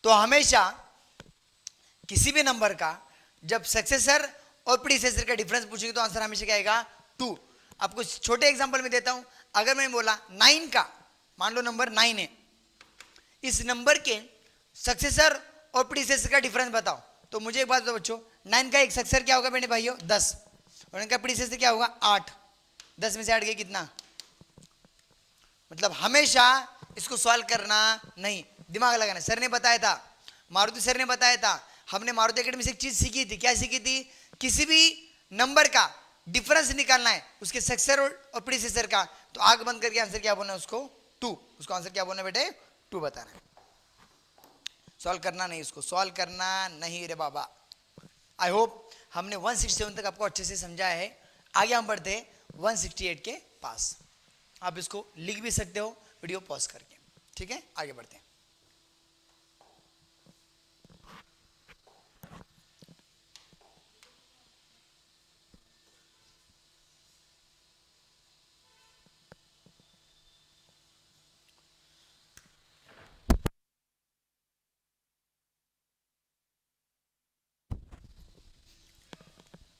तो हमेशा किसी भी नंबर का जब सक्सेसर और प्रीडिसेसर का डिफरेंस पूछेंगे तो आंसर हमेशा क्या आएगा? 2। आपको छोटे एग्जांपल में देता हूं। अगर मैं बोला 9 का, मान लो नंबर 9 है, इस नंबर के सक्सेसर और प्रीडिसेसर का डिफरेंस बताओ, तो मुझे एक बात बताओ बच्चों, 9 का एक सक्सेसर क्या होगा मेरे भाइयों? 10, और इनका प्रीडिसेसर क्या होगा? 8। 10 में से 8 गए कितना? मतलब हमेशा इसको सॉल्व करना नहीं, दिमाग लगाना। सर ने बताया था, मारुति सर ने बताया था, हमने मारुति एकेडमी से एक चीज सीखी थी। क्या सीखी थी? किसी भी नंबर का डिफरेंस निकालना है उसके सक्सेसर और प्रीडिसेसर का, तो आंख बंद करके आंसर क्या बोलना है उसको? 2। उसको आंसर क्या बोलना है बेटे? 2 बताना है। सॉल्व करना नहीं, उसको सॉल्व करना नहीं रे बाबा। आई होप हमने 167 तक आपको अच्छे से समझाया है। आगे हम बढ़ते हैं 168 के पास। आप इसको लिख भी सकते हो वीडियो पॉज करके, ठीक है? आगे बढ़ते हैं।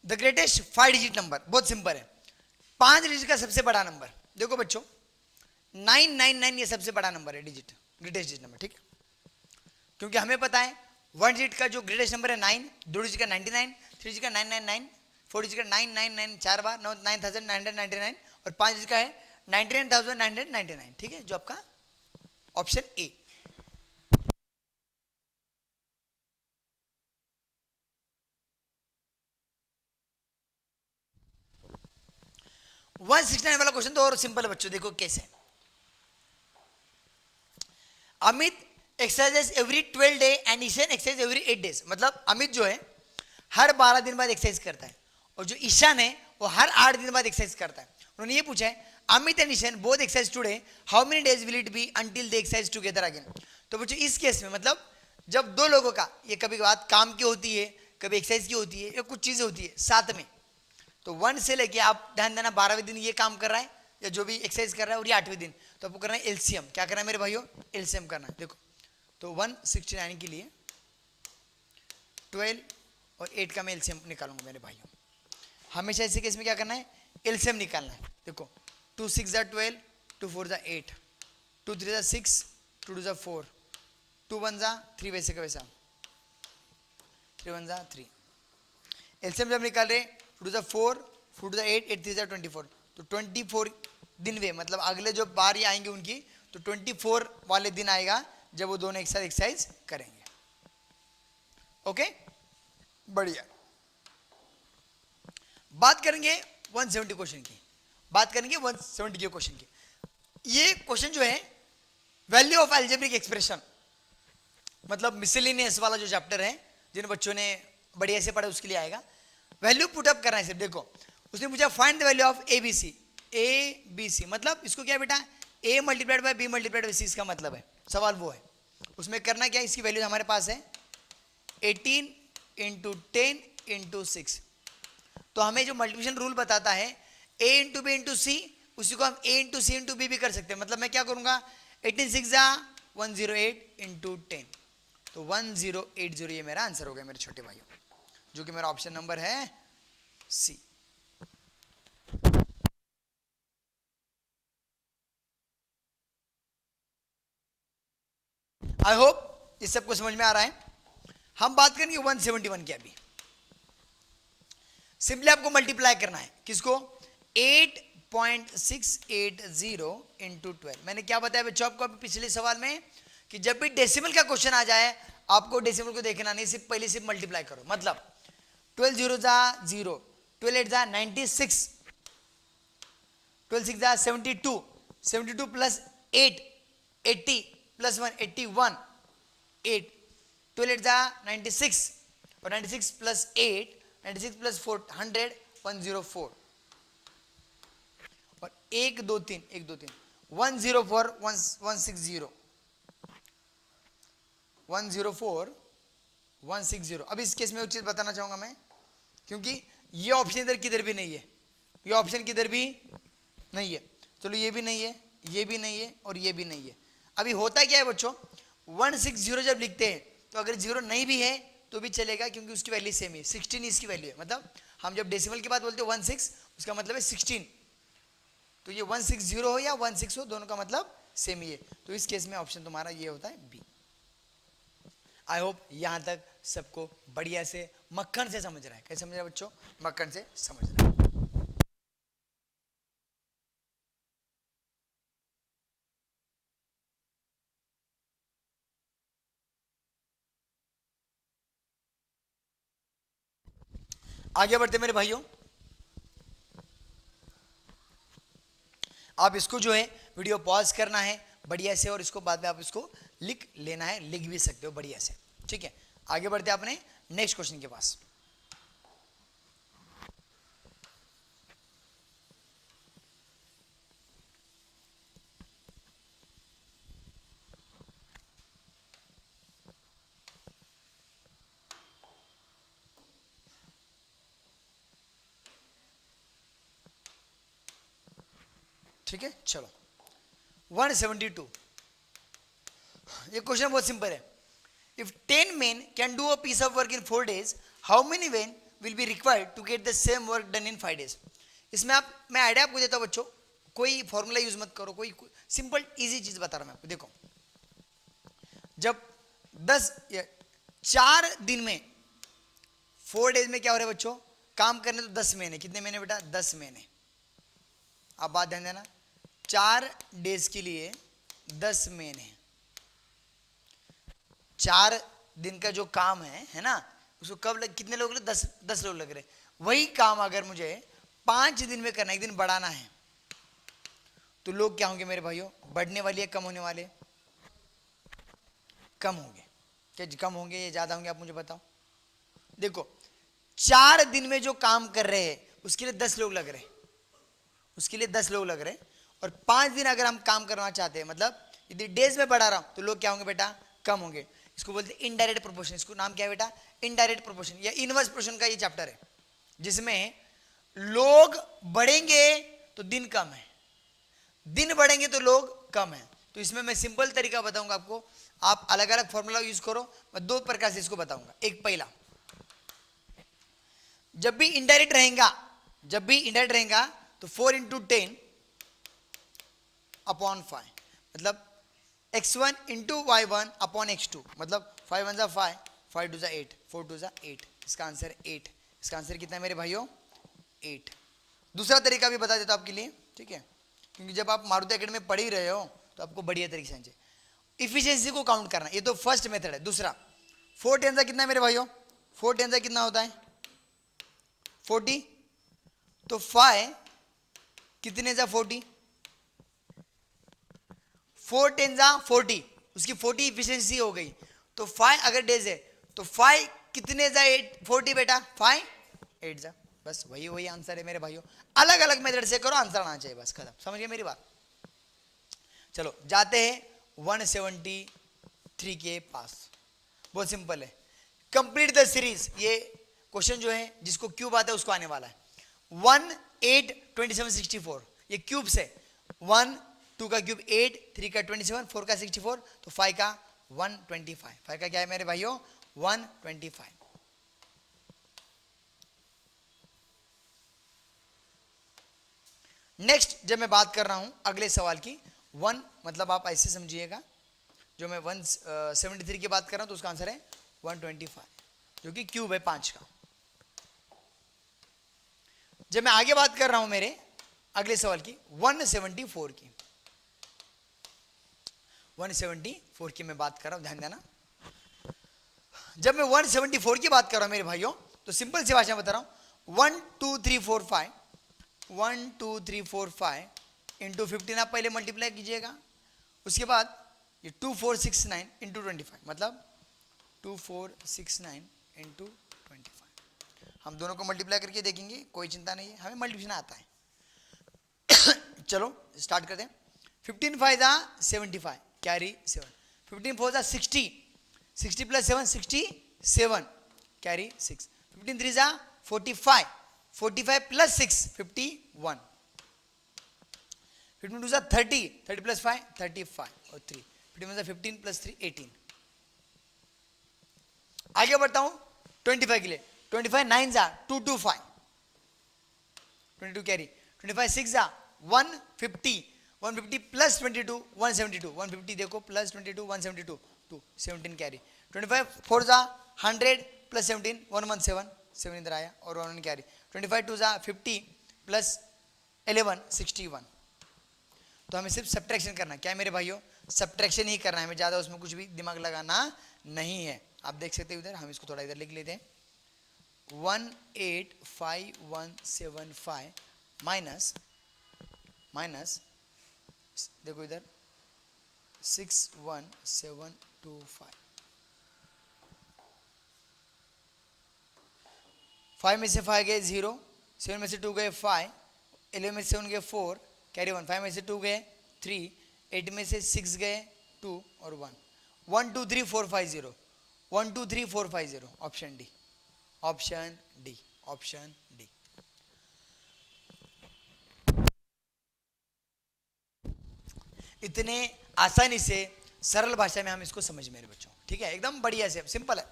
द ग्रेटेस्ट 5 डिजिट नंबर बहुत सिंपल है। 5 डिजिट का सबसे बड़ा नंबर देखो बच्चों, 999 ये सबसे बड़ा नंबर है, डिजिट, ग्रेटेस्ट डिजिट नंबर, ठीक है? क्योंकि हमें पता है 1 डिजिट का जो ग्रेटेस्ट नंबर है 9, 2 डिजिट का 99, 3 डिजिट का 999, 4 डिजिट का 999 4 बार 9999, और 5 डिजिट का है 99,999, ठीक है? जो आपका ऑप्शन ए। 169 वाला क्वेश्चन तो और सिंपल है बच्चों, देखो कैसे। Amit exercises every 12 day and Ishan exercise every 8 days. मतलब अमित जो है हर 12 दिन बाद एक्सरसाइज करता है, और जो ईशान है वो हर 8 दिन बाद एक्सरसाइज करता है। उन्होंने ये पूछा है Amit and Ishan both exercise today, how many days will it be until they exercise together again. तो बच्चों इस केस में मतलब जब दो लोगों का, ये कभी बात काम की होती है, कभी एक्सरसाइज की होती है, या कुछ चीजें होती है साथ में, तो 1 से लेके आप ध्यान देना 12वें दिन ये काम कर रहा है या जो भी एक्सरसाइज कर रहा है, और ये 8वें दिन, तो आपको करना है एलसीएम। क्या करना है मेरे भाइयों? एलसीएम करना है। देखो तो 169 के लिए 12 और 8 का मैं एलसीएम निकालूंगा मेरे भाइयों। हमेशा ऐसे केस में क्या करना है? एलसीएम निकालना है। देखो 2 6 12, 2 4 8, 2 3 6, 2 2 4, 2 1 जा 3 वैसे का वैसा, 3 1 जा 3। एलसीएम जब निकाल रहे 2 जा 4 4 जा 8 8 3 जा 24, तो 24 दिन वे मतलब अगले जो बार ये आएंगे उनकी, तो 24 वाले दिन आएगा जब वो दोनों एक साथ एक्सरसाइज करेंगे। ओके बढ़िया। बात करेंगे 170 क्वेश्चन की, बात करेंगे 170 के क्वेश्चन की। ये क्वेश्चन जो है वैल्यू ऑफ अलजेब्रिक एक्सप्रेशन, मतलब मिसलेनियस वाला जो चैप्टर है जिन बच्चों ने बढ़िया से पढ़ा उसके लिए आएगा। वैल्यू पुटअप करना है सिर्फ। देखो उसने पूछा find the value of ABC, ABC मतलब इसको क्या बेटा, A multiplied by B multiplied by C, इसका मतलब है सवाल वो है। उसमें करना क्या है, इसकी वैल्यू हमारे पास है 18 इंटू 10 इंटू 6। तो हमें जो मल्टीप्लिकेशन रूल बताता है A into B into C, उसी को हम A into C into B भी कर सकते हैं। मतलब मैं क्या करूंगा, 18 6 जा 108 इंटू 10, तो 1080 ये मेरा आंसर हो गया मेरे छोटे भाइयों, जो कि मेरा ऑप्शन नंबर है सी। आई होप इस सबको समझ में आ रहा है। हम बात करेंगे 171 की। अभी सिंपली आपको मल्टीप्लाई करना है किसको, 8.680 इंटू 12। मैंने क्या बताया बच्चों आपको अभी पिछले सवाल में कि जब भी डेसिमल का क्वेश्चन आ जाए आपको डेसिमल को देखना नहीं, सिर्फ पहले सिर्फ मल्टीप्लाई करो। मतलब 12 0 जा 0, 12 8 जा 96, 12 6 जा 72, 72 प्लस 8 80 प्लस 1 81 8, 12 8 जा 96 और 96 प्लस 8 96 प्लस 4 100 104 और 1 2 3 1 2 3 104 160 104 160। अब इस केस में एक चीज बताना चाहूंगा मैं, क्योंकि ये ऑप्शन इधर किधर भी नहीं है, ये ऑप्शन किधर भी नहीं है, चलो ये भी नहीं है, ये भी नहीं है और ये भी नहीं है। अभी होता क्या है बच्चों, 160 जब लिखते हैं तो अगर 0 नहीं भी है तो भी चलेगा, क्योंकि उसकी वैल्यू सेम है, 16 इसकी वैल्यू है। मतलब हम जब डेसिमल की बात बोलते हैं 16, उसका मतलब है 16, तो ये 160 हो या 16 हो, दोनों का मतलब सेम ही है। तो इस केस में ऑप्शन तुम्हारा ये होता है बी। आई होप यहां तक सबको बढ़िया से मक्खन से समझ रहा है। कैसे समझ रहा है बच्चों, मक्खन से समझ रहा है। आगे बढ़ते मेरे भाइयों, आप इसको जो है वीडियो पॉज करना है बढ़िया से, और इसको बाद में आप इसको लिख लेना है, लिख भी सकते हो बढ़िया से, ठीक है। आगे बढ़ते हैं अपने नेक्स्ट क्वेश्चन के पास। ठीक है चलो 172। ये क्वेश्चन बहुत सिंपल है। If 10 men can do a piece of work in 4 days, how many men will be required to get the same work done in 5 days? इसमें आप, मैं आइडिया आपको देता हूं बच्चों, कोई फॉर्मूला यूज मत करो, कोई सिंपल इजी चीज बता रहा हूं मैं आपको। देखो जब 4 दिन में 4 डेज में क्या हो रहा है बच्चों, काम करने तो 10 महीने, कितने महीने बेटा 10 महीने। आप बात ध्यान देना, 4 डेज के लिए 10 महीने, 4 दिन का जो काम है ना, उसको कब कितने लोग लगे, 10 लोग लग रहे। वही काम अगर मुझे 5 दिन में करना, एक दिन बढ़ाना है, तो लोग क्या होंगे मेरे भाइयों, बढ़ने वाली है कम होने वाले, कम होंगे। क्या कम होंगे या ज्यादा होंगे, आप मुझे बताओ। देखो 4 दिन में जो काम कर रहे हैं उसके लिए 10 लोग लग रहे, उसके लिए 10 लोग लग रहे, और 5 दिन अगर हम काम करना चाहते हैं, मतलब यदि डेज में बढ़ा रहा हूं तो लोग क्या होंगे बेटा, कम होंगे। इसको बोलते हैं इनडायरेक्ट प्रोपोर्शन। इसको नाम क्या है बेटा, इनडायरेक्ट प्रोपोर्शन या इनवर्स प्रोपोर्शन का ये चैप्टर है, जिसमें लोग बढ़ेंगे तो दिन कम है, दिन बढ़ेंगे तो लोग कम है। तो इसमें मैं सिंपल तरीका बताऊंगा आपको, आप अलग अलग फॉर्मूला यूज करो, मैं 2 प्रकार से इसको बताऊंगा। एक पहला, जब भी इनडायरेक्ट रहेगा, जब भी इनडायरेक्ट रहेगा तो 4 × 10 अपॉन 5, मतलब x1 into y1 upon x2, मतलब 5 1 जा 5, 5 2 जा 8, 4 2 जा 8, इसका आंसर 8। इसका आंसर कितना है मेरे भाइयों? 8। दूसरा तरीका भी बता देता हूं आपके लिए, ठीक है, क्योंकि जब आप मारुति एकेडमी में पढ़ ही रहे हो तो आपको बढ़िया तरीके से समझे इफिशियंसी को काउंट करना। ये तो फर्स्ट मेथड है। दूसरा 4 10 जा कितना है मेरे भाइयों? 4 10 जा कितना होता है? 40। तो 5 कितने जा 40? 4 10 जा 40, उसकी 40 इफिशियंसी हो गई। तो 5 अगर डेज है तो 5 कितने जा 8 40 बेटा? 5 8 जा। बस वही आंसर है मेरे भाइयों। अलग अलग मेथड से करो, आंसर आना चाहिए, बस खत्म। समझ गए मेरी बात? चलो जाते हैं 173 के पास। बहुत सिंपल है। कंप्लीट द सीरीज, ये क्वेश्चन जो है जिसको क्यूब आता है उसको आने वाला है। 1 8 27 64, ये क्यूब से 1 2 का क्यूब 8, 3 का 27, 4 का 64, तो 5 का 125। 5 का क्या है मेरे भाइयों? 125। नेक्स्ट जब मैं बात कर रहा हूं अगले सवाल की, 1 मतलब आप ऐसे समझिएगा, जो मैं 173 की बात कर रहा हूं तो उसका आंसर है 125, जो कि क्यूब है 5 का। जब मैं आगे बात कर रहा हूं मेरे अगले सवाल की 174 की, 174 की मैं बात कर रहा हूं, ध्यान देना। जब मैं 174 की बात कर रहा हूं मेरे भाइयों, तो सिंपल सी भाषा में बता रहा हूं, 1 2 3 4 5, 1 2 3 4 5 इंटू 15 आप पहले मल्टीप्लाई कीजिएगा। उसके बाद ये 2 4 6 9 इंटू 25, मतलब 2 4 6 9 इंटू 25। हम दोनों को मल्टीप्लाई करके देखेंगे, कोई चिंता नहीं है, हमें मल्टीप्लिकेशन आता है। चलो स्टार्ट करते हैं। 15 5 जा 75, कैरी 7। 15 4 जा 60, 60 प्लस 7 67, कैरी 6। 15 3 जा 45, 45 प्लस 6 51। 15 2 जा 30, 30 प्लस 5 35 और 3। 15 जा 15 प्लस 3 18। आगे बढ़ता हूं 25 के लिए। 25 9 जा 225, 22 कैरी। 25 6 जा 150, 150 प्लस 22 172, 150 देखो प्लस 22 172 2 17 कैरी। 25 4 जा 100 प्लस 17 117, 7 इधर आया और 1 कैरी। 25 2 जा 50 प्लस 11 61। तो हमें सिर्फ सब्ट्रैक्शन करना है। क्या है मेरे भाइयों? सब्ट्रैक्शन ही करना है, हमें ज़्यादा उसमें कुछ भी दिमाग लगाना नहीं है। आप देख सकते हैं उधर, हम इसको थोड़ा इधर लिख लेते हैं। 185 माइनस माइनस देखो इधर 61725। 5 में से 5 गए 0, 7 में से 2 गए 5, 11 में से 7 गए 4, कैरी 1। 5 में से 2 गए 3, 8 में से 6 गए 2 और 1। 1 2 3 4 5 0, 1 2 3 4 5 0, option D, option D, option D. इतने आसानी से सरल भाषा में हम इसको समझ मेरे बच्चों, ठीक है, एकदम बढ़िया से सिंपल है,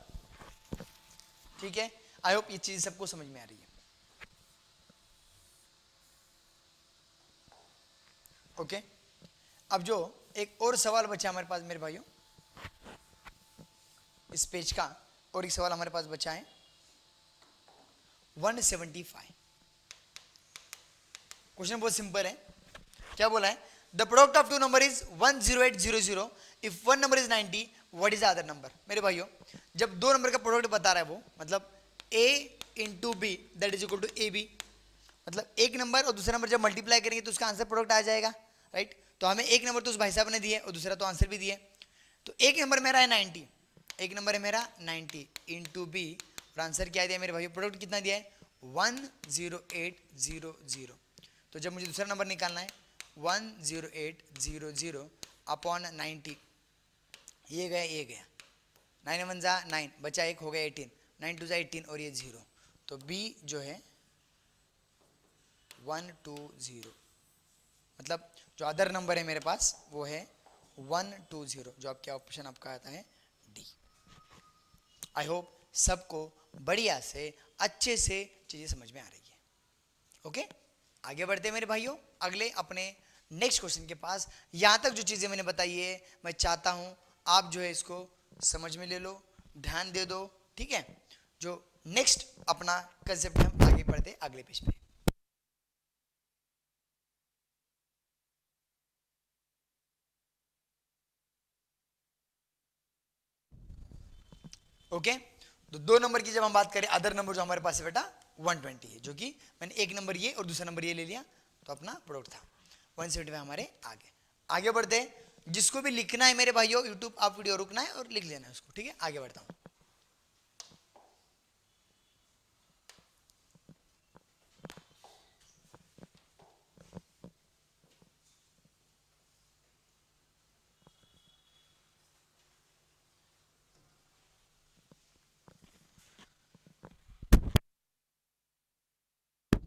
ठीक है। आई होप ये चीज सबको समझ में आ रही है। ओके, अब जो एक और सवाल बचा हमारे पास मेरे भाइयों, इस पेज का और एक सवाल हमारे पास बचा है 175। क्वेश्चन बहुत सिंपल है। क्या बोला है? The product of two number is 10800, if one number is 90, what is the other number. मेरे भाइयों, जब दो नंबर का प्रोडक्ट बता रहा है वो, मतलब a into B that is equal to A B, मतलब एक नंबर और दूसरा नंबर जब मल्टीप्लाई करेंगे तो उसका आंसर प्रोडक्ट आ जाएगा, राइट। तो हमें एक नंबर तो उस भाई साहब ने दिए और दूसरा तो आंसर भी दिए। तो एक नंबर मेरा है 90, एक नंबर है मेरा 90 इंटू बी, और आंसर क्या दिया मेरे भाई? प्रोडक्ट कितना दिया है? 10800। तो जब मुझे दूसरा नंबर निकालना है 10800 अपॉन 90, ये गया ये गया, 9 1 जा 9, बचा एक हो गया 18, 9 2 जा 18 और ये 0, तो बी जो है 120, मतलब जो अदर नंबर है मेरे पास वो है 120, जो आपके ऑप्शन आपका आता है डी। आई होप सबको बढ़िया से अच्छे से चीजें समझ में आ रही है। ओके, आगे बढ़ते हैं मेरे भाइयों अगले अपने नेक्स्ट क्वेश्चन के पास। यहां तक जो चीजें मैंने बताई है मैं चाहता हूं आप जो है इसको समझ में ले लो, ध्यान दे दो, ठीक है। जो नेक्स्ट अपना कंसेप्ट है हम आगे बढ़ते अगले पेज पे। ओके, तो 2 नंबर की जब हम बात करें, अदर नंबर जो हमारे पास है बेटा 120 है, जो कि मैंने एक नंबर ये और दूसरा नंबर ये ले लिया, तो अपना प्रोडक्ट था 175 हमारे आगे। आगे बढ़ते हैं। जिसको भी लिखना है मेरे भाइयों यूट्यूब आप वीडियो रुकना है और लिख लेना है उसको, ठीक है। आगे बढ़ता हूं।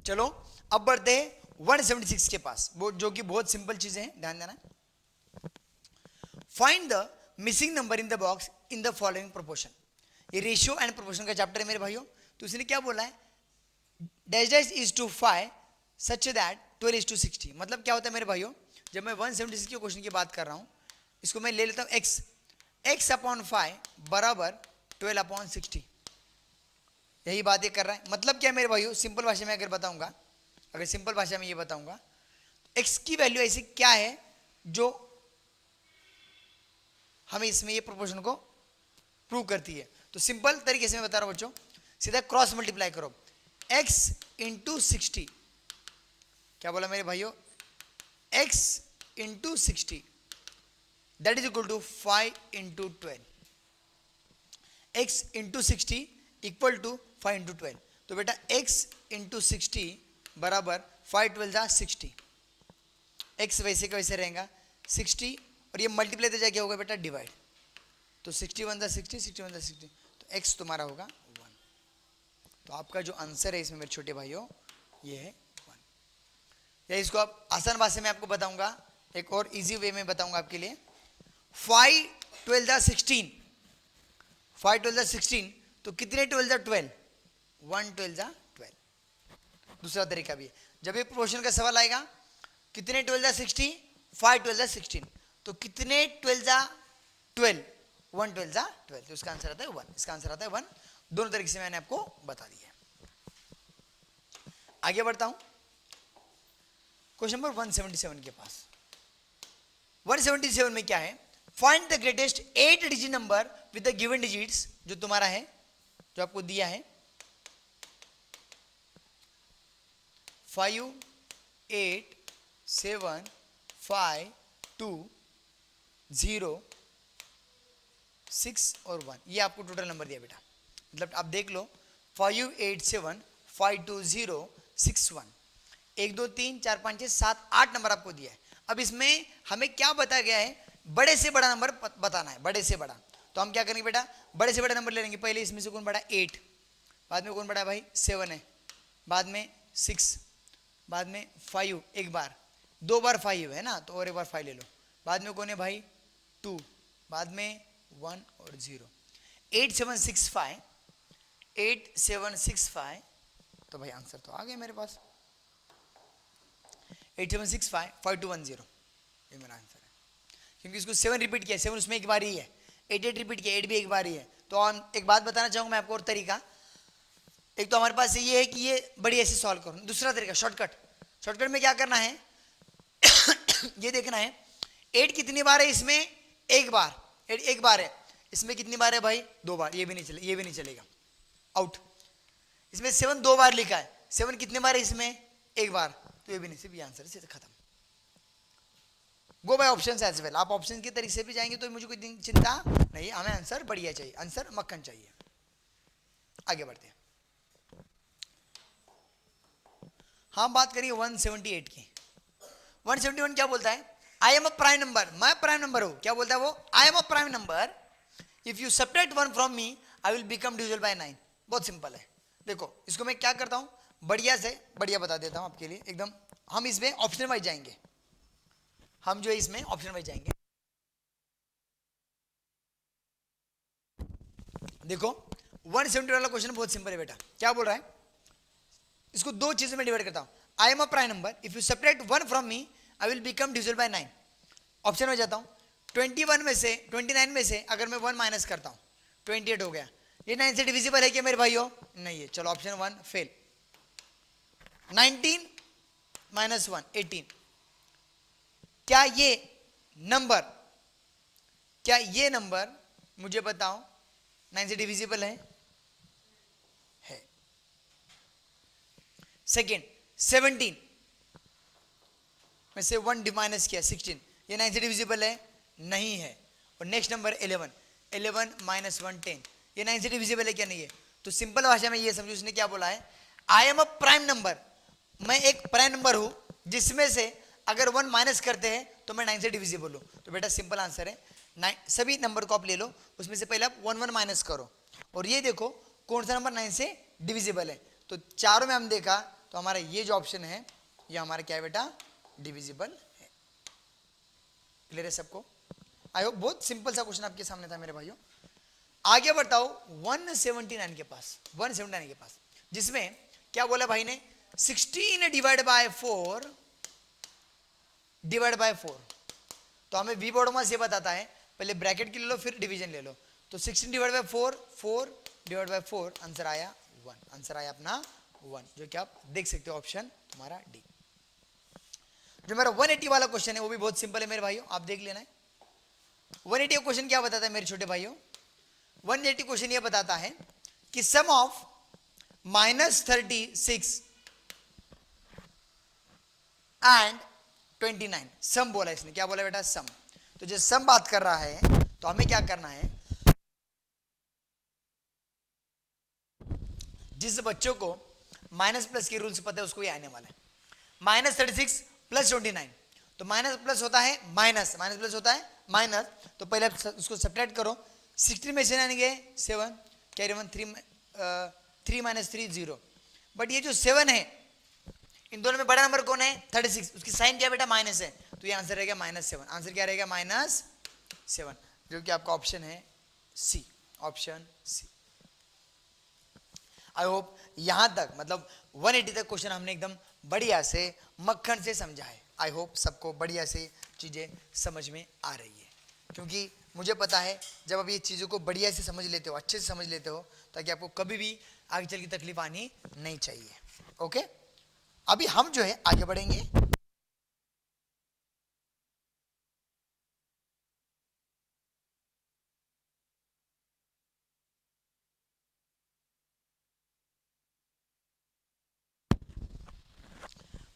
चलो अब बढ़ते हैं 176 के पास, वो जो कि बहुत सिंपल चीजें हैं, ध्यान देना। Find the missing number in the box in the following proportion. ये रेशियो एंड प्रोपोर्शन का चैप्टर है मेरे भाइयों। तो उसने क्या बोला है, dash dash is to 5 such that 12 is to 60। मतलब क्या होता है मेरे भाइयों, जब मैं 176 के क्वेश्चन की बात कर रहा हूं, इसको मैं ले लेता हूं x, x अपॉन 5 बराबर 12 अपॉन 60। यही बात ये कर रहा है। मतलब क्या मेरे भाइयों, सिंपल भाषा में अगर बताऊंगा, अगर सिंपल भाषा में ये बताऊंगा, x की वैल्यू ऐसी क्या है जो हमें इसमें ये प्रोपोर्शन को प्रूव करती है। तो सिंपल तरीके से मैं बता रहा हूं बच्चों, सीधा क्रॉस मल्टीप्लाई करो, x इंटू 60। क्या बोला मेरे भाइयों, x into 60 that is equal to 5 into 12। x into 60 equal to 5 into 12। तो बेटा x इंटू 60 बराबर 5 12 जा 60। x वैसे का वैसे रहेगा 60, और ये मल्टीप्लाई तो जाके होगा बेटा डिवाइड। तो 61 जा 60, 61 जा 60, तो x तुम्हारा होगा 1। तो आपका जो आंसर है इसमें मेरे छोटे भाइयों ये है 1। या इसको आप आसान भाषा में आपको बताऊंगा, एक और इजी वे में बताऊंगा आपके लिए। 5 12 जा 16, 5 12 जा 16, तो कितने 12 जा 12, 1 12 जा 12। दूसरा तरीका भी है, जब ये प्रोपोर्शन का सवाल आएगा, कितने 12 जा 60, 5 12 जा 16, तो कितने 12 जा 12, 1 12 जा 12, तो इसका आंसर आता है 1। इसका आंसर आता है 1। दोनों तरीके से मैंने आपको बता दिया है। आगे बढ़ता हूं क्वेश्चन नंबर 177 के पास। 177 में क्या है, find the greatest 8 digit number with the given digits, जो तुम्हारा है, जो आपको दिया है 5 8 7 5 2 0 6 और 1। ये आपको टोटल नंबर दिया बेटा। मतलब आप देख लो 5 8 7 5 2 0 6 1, 1 2 3 4 5 6 7 8 नंबर आपको दिया है। अब इसमें हमें क्या बताया गया है, बड़े से बड़ा नंबर बताना है, बड़े से बड़ा। तो हम क्या करेंगे बेटा, बड़े से बड़ा नंबर ले लेंगे। पहले इसमें से कौन बड़ा, 8, बाद में कौन बड़ा है भाई 7 है, बाद में 6, बाद में 5, एक बार 2 बार 5 है ना, तो और एक बार 5 ले लो। बाद में कौन है भाई 2, बाद में 1 और 0। 8 7 6 5, 8 7 6 5, तो भाई आंसर तो आ गया मेरे पास 8 7 6 5 5 2 1 0। ये मेरा आंसर है, क्योंकि इसको 7 रिपीट किया, 7 उसमें एक बार ही है, 8 8 रिपीट किया, 8 भी एक बार ही है। तो हम एक बात बताना चाहूंगा मैं आपको और तरीका, एक तो हमारे पास ये है कि ये बड़ी ऐसे सॉल्व करो। दूसरा तरीका शॉर्टकट में क्या करना है ये देखना है 8 कितनी बार है इसमें, एक बार, 8 एक बार है, इसमें कितनी बार है भाई 2 बार, ये भी नहीं चले, ये भी नहीं चलेगा, आउट। इसमें 7 2 बार लिखा है, 7 कितने बार है इसमें, एक बार, तो ये भी नहीं, सिर्फ ये आंसर है, खत्म। गो बाय ऑप्शन एज वेल। आप ऑप्शन के तरीके से भी जाएंगे तो मुझे कोई चिंता नहीं, हमें आंसर बढ़िया चाहिए, आंसर मक्खन चाहिए। आगे बढ़ते हैं। हम बात करेंगे 178 की। 171 क्या बोलता है, I am a prime number, मैं प्राइम नंबर हूं। क्या बोलता है वो, I am a prime number, if you subtract 1 from me I will become divisible by 9। बहुत सिंपल है। देखो इसको मैं क्या करता हूं, बढ़िया से बढ़िया बता देता हूं आपके लिए एकदम। हम इसमें ऑप्शन वाइज जाएंगे, हम जो है इसमें ऑप्शन वाइज जाएंगे। देखो 170 वाला क्वेश्चन बहुत सिंपल है बेटा। क्या बोल रहा है, इसको दो चीजों में डिवाइड करता हूं। I am a prime number, if you subtract 1 from me I will become divisible by 9। Option में जाता हूँ, 21 में से 29 में से अगर मैं 1 माइनस करता हूँ 28 हो गया। ये 9 से डिविजिबल है क्या मेरे भाइयों? नहीं है, चलो ऑप्शन 1 फेल। 19 माइनस 1 18। क्या ये नंबर मुझे बताओ 9 से डिविजिबल है? सेकेंड 17 में से 1 माइनस किया 16, ये 9 से डिविजिबल है? नहीं है। और नेक्स्ट नंबर 11 माइनस 1 10, ये 9 से डिविजिबल है क्या? नहीं है। तो सिंपल भाषा में ये समझो उसने क्या बोला है, I am a prime number, मैं एक प्राइम नंबर हूं जिसमें से अगर 1 माइनस करते हैं तो मैं 9 से डिविजिबल हूं। तो बेटा सिंपल आंसर है 9। सभी नंबर को आप ले लो, उसमें से पहले आप 1 माइनस करो और ये देखो कौन सा नंबर 9 से डिविजिबल है। तो चारों में हम देखा तो हमारा ये जो ऑप्शन है ये हमारा क्या है बेटा? डिविजिबल है। क्लियर है सबको? आई होप बहुत सिंपल सा क्वेश्चन आपके सामने था मेरे भाइयों। आगे बढ़ाओ 179 के पास, 179 के पास, जिसमें क्या बोला भाई ने, 16 डिवाइड बाय 4 तो हमें वी बोर्ड में से बताता है, पहले ब्रैकेट की ले लो फिर डिवीजन ले लो। तो 16 divide by 4 divide by 4, answer आया 1, आंसर आया अपना 1, जो कि आप देख सकते हो ऑप्शन तुम्हारा डी। जो मेरा 180 वाला क्वेश्चन है वो भी बहुत सिंपल है मेरे भाइयों, आप देख लेना है। 180 क्वेश्चन क्या बताता है मेरे छोटे भाइयों? 180 क्वेश्चन ये बताता है कि सम ऑफ -36 एंड 29, सम बोला इसने, क्या बोला बेटा? सम। तो जो सम बात कर रहा है तो हमें क्या करना है, जिस बच्चों को माइनस प्लस के रूल्स पता है उसको ये आने वाला है। -36 प्लस 29, तो माइनस प्लस होता है माइनस, माइनस प्लस होता है माइनस, तो पहले उसको सब्ट्रैक्ट करो। 16 में से आएंगे 7, कैरी 1 3 माइनस 3 0। बट ये जो 7 है इन दोनों में बड़ा नंबर कौन है? 36, उसकी साइन क्या बेटा? माइनस है, तो ये आंसर रहेगा -7। आंसर क्या रहेगा? -7, जो कि आपका ऑप्शन है सी, ऑप्शन सी। आई होप यहां तक मतलब 180 तक क्वेश्चन हमने एकदम बढ़िया से मक्खन से समझा है। आई होप सबको बढ़िया से चीजें समझ में आ रही है, क्योंकि मुझे पता है जब आप ये चीज़ों को बढ़िया से समझ लेते हो, अच्छे से समझ लेते हो, ताकि आपको कभी भी आगे चल की तकलीफ आनी नहीं चाहिए। ओके, अभी हम जो है आगे बढ़ेंगे।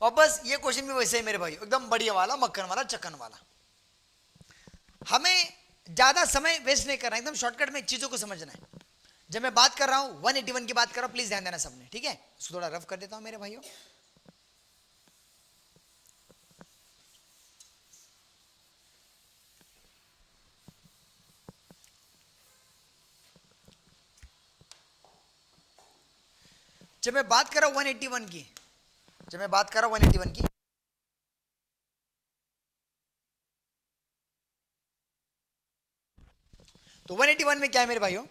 वापस ये क्वेश्चन भी वैसे ही मेरे भाई, एकदम बढ़िया वाला, मक्खन वाला, चक्कन वाला। हमें ज्यादा समय वेस्ट नहीं करना, एकदम शॉर्टकट में चीजों को समझना है। जब मैं बात कर रहा हूं 181 की बात कर रहा हूं, प्लीज ध्यान देना सबने, ठीक है? उसको थोड़ा रफ कर देता हूं मेरे भाइयों। जब मैं बात कर रहा हूं 181 की, जब मैं बात कर रहा हूं 181 की, तो 181 में क्या है मेरे भाइयों?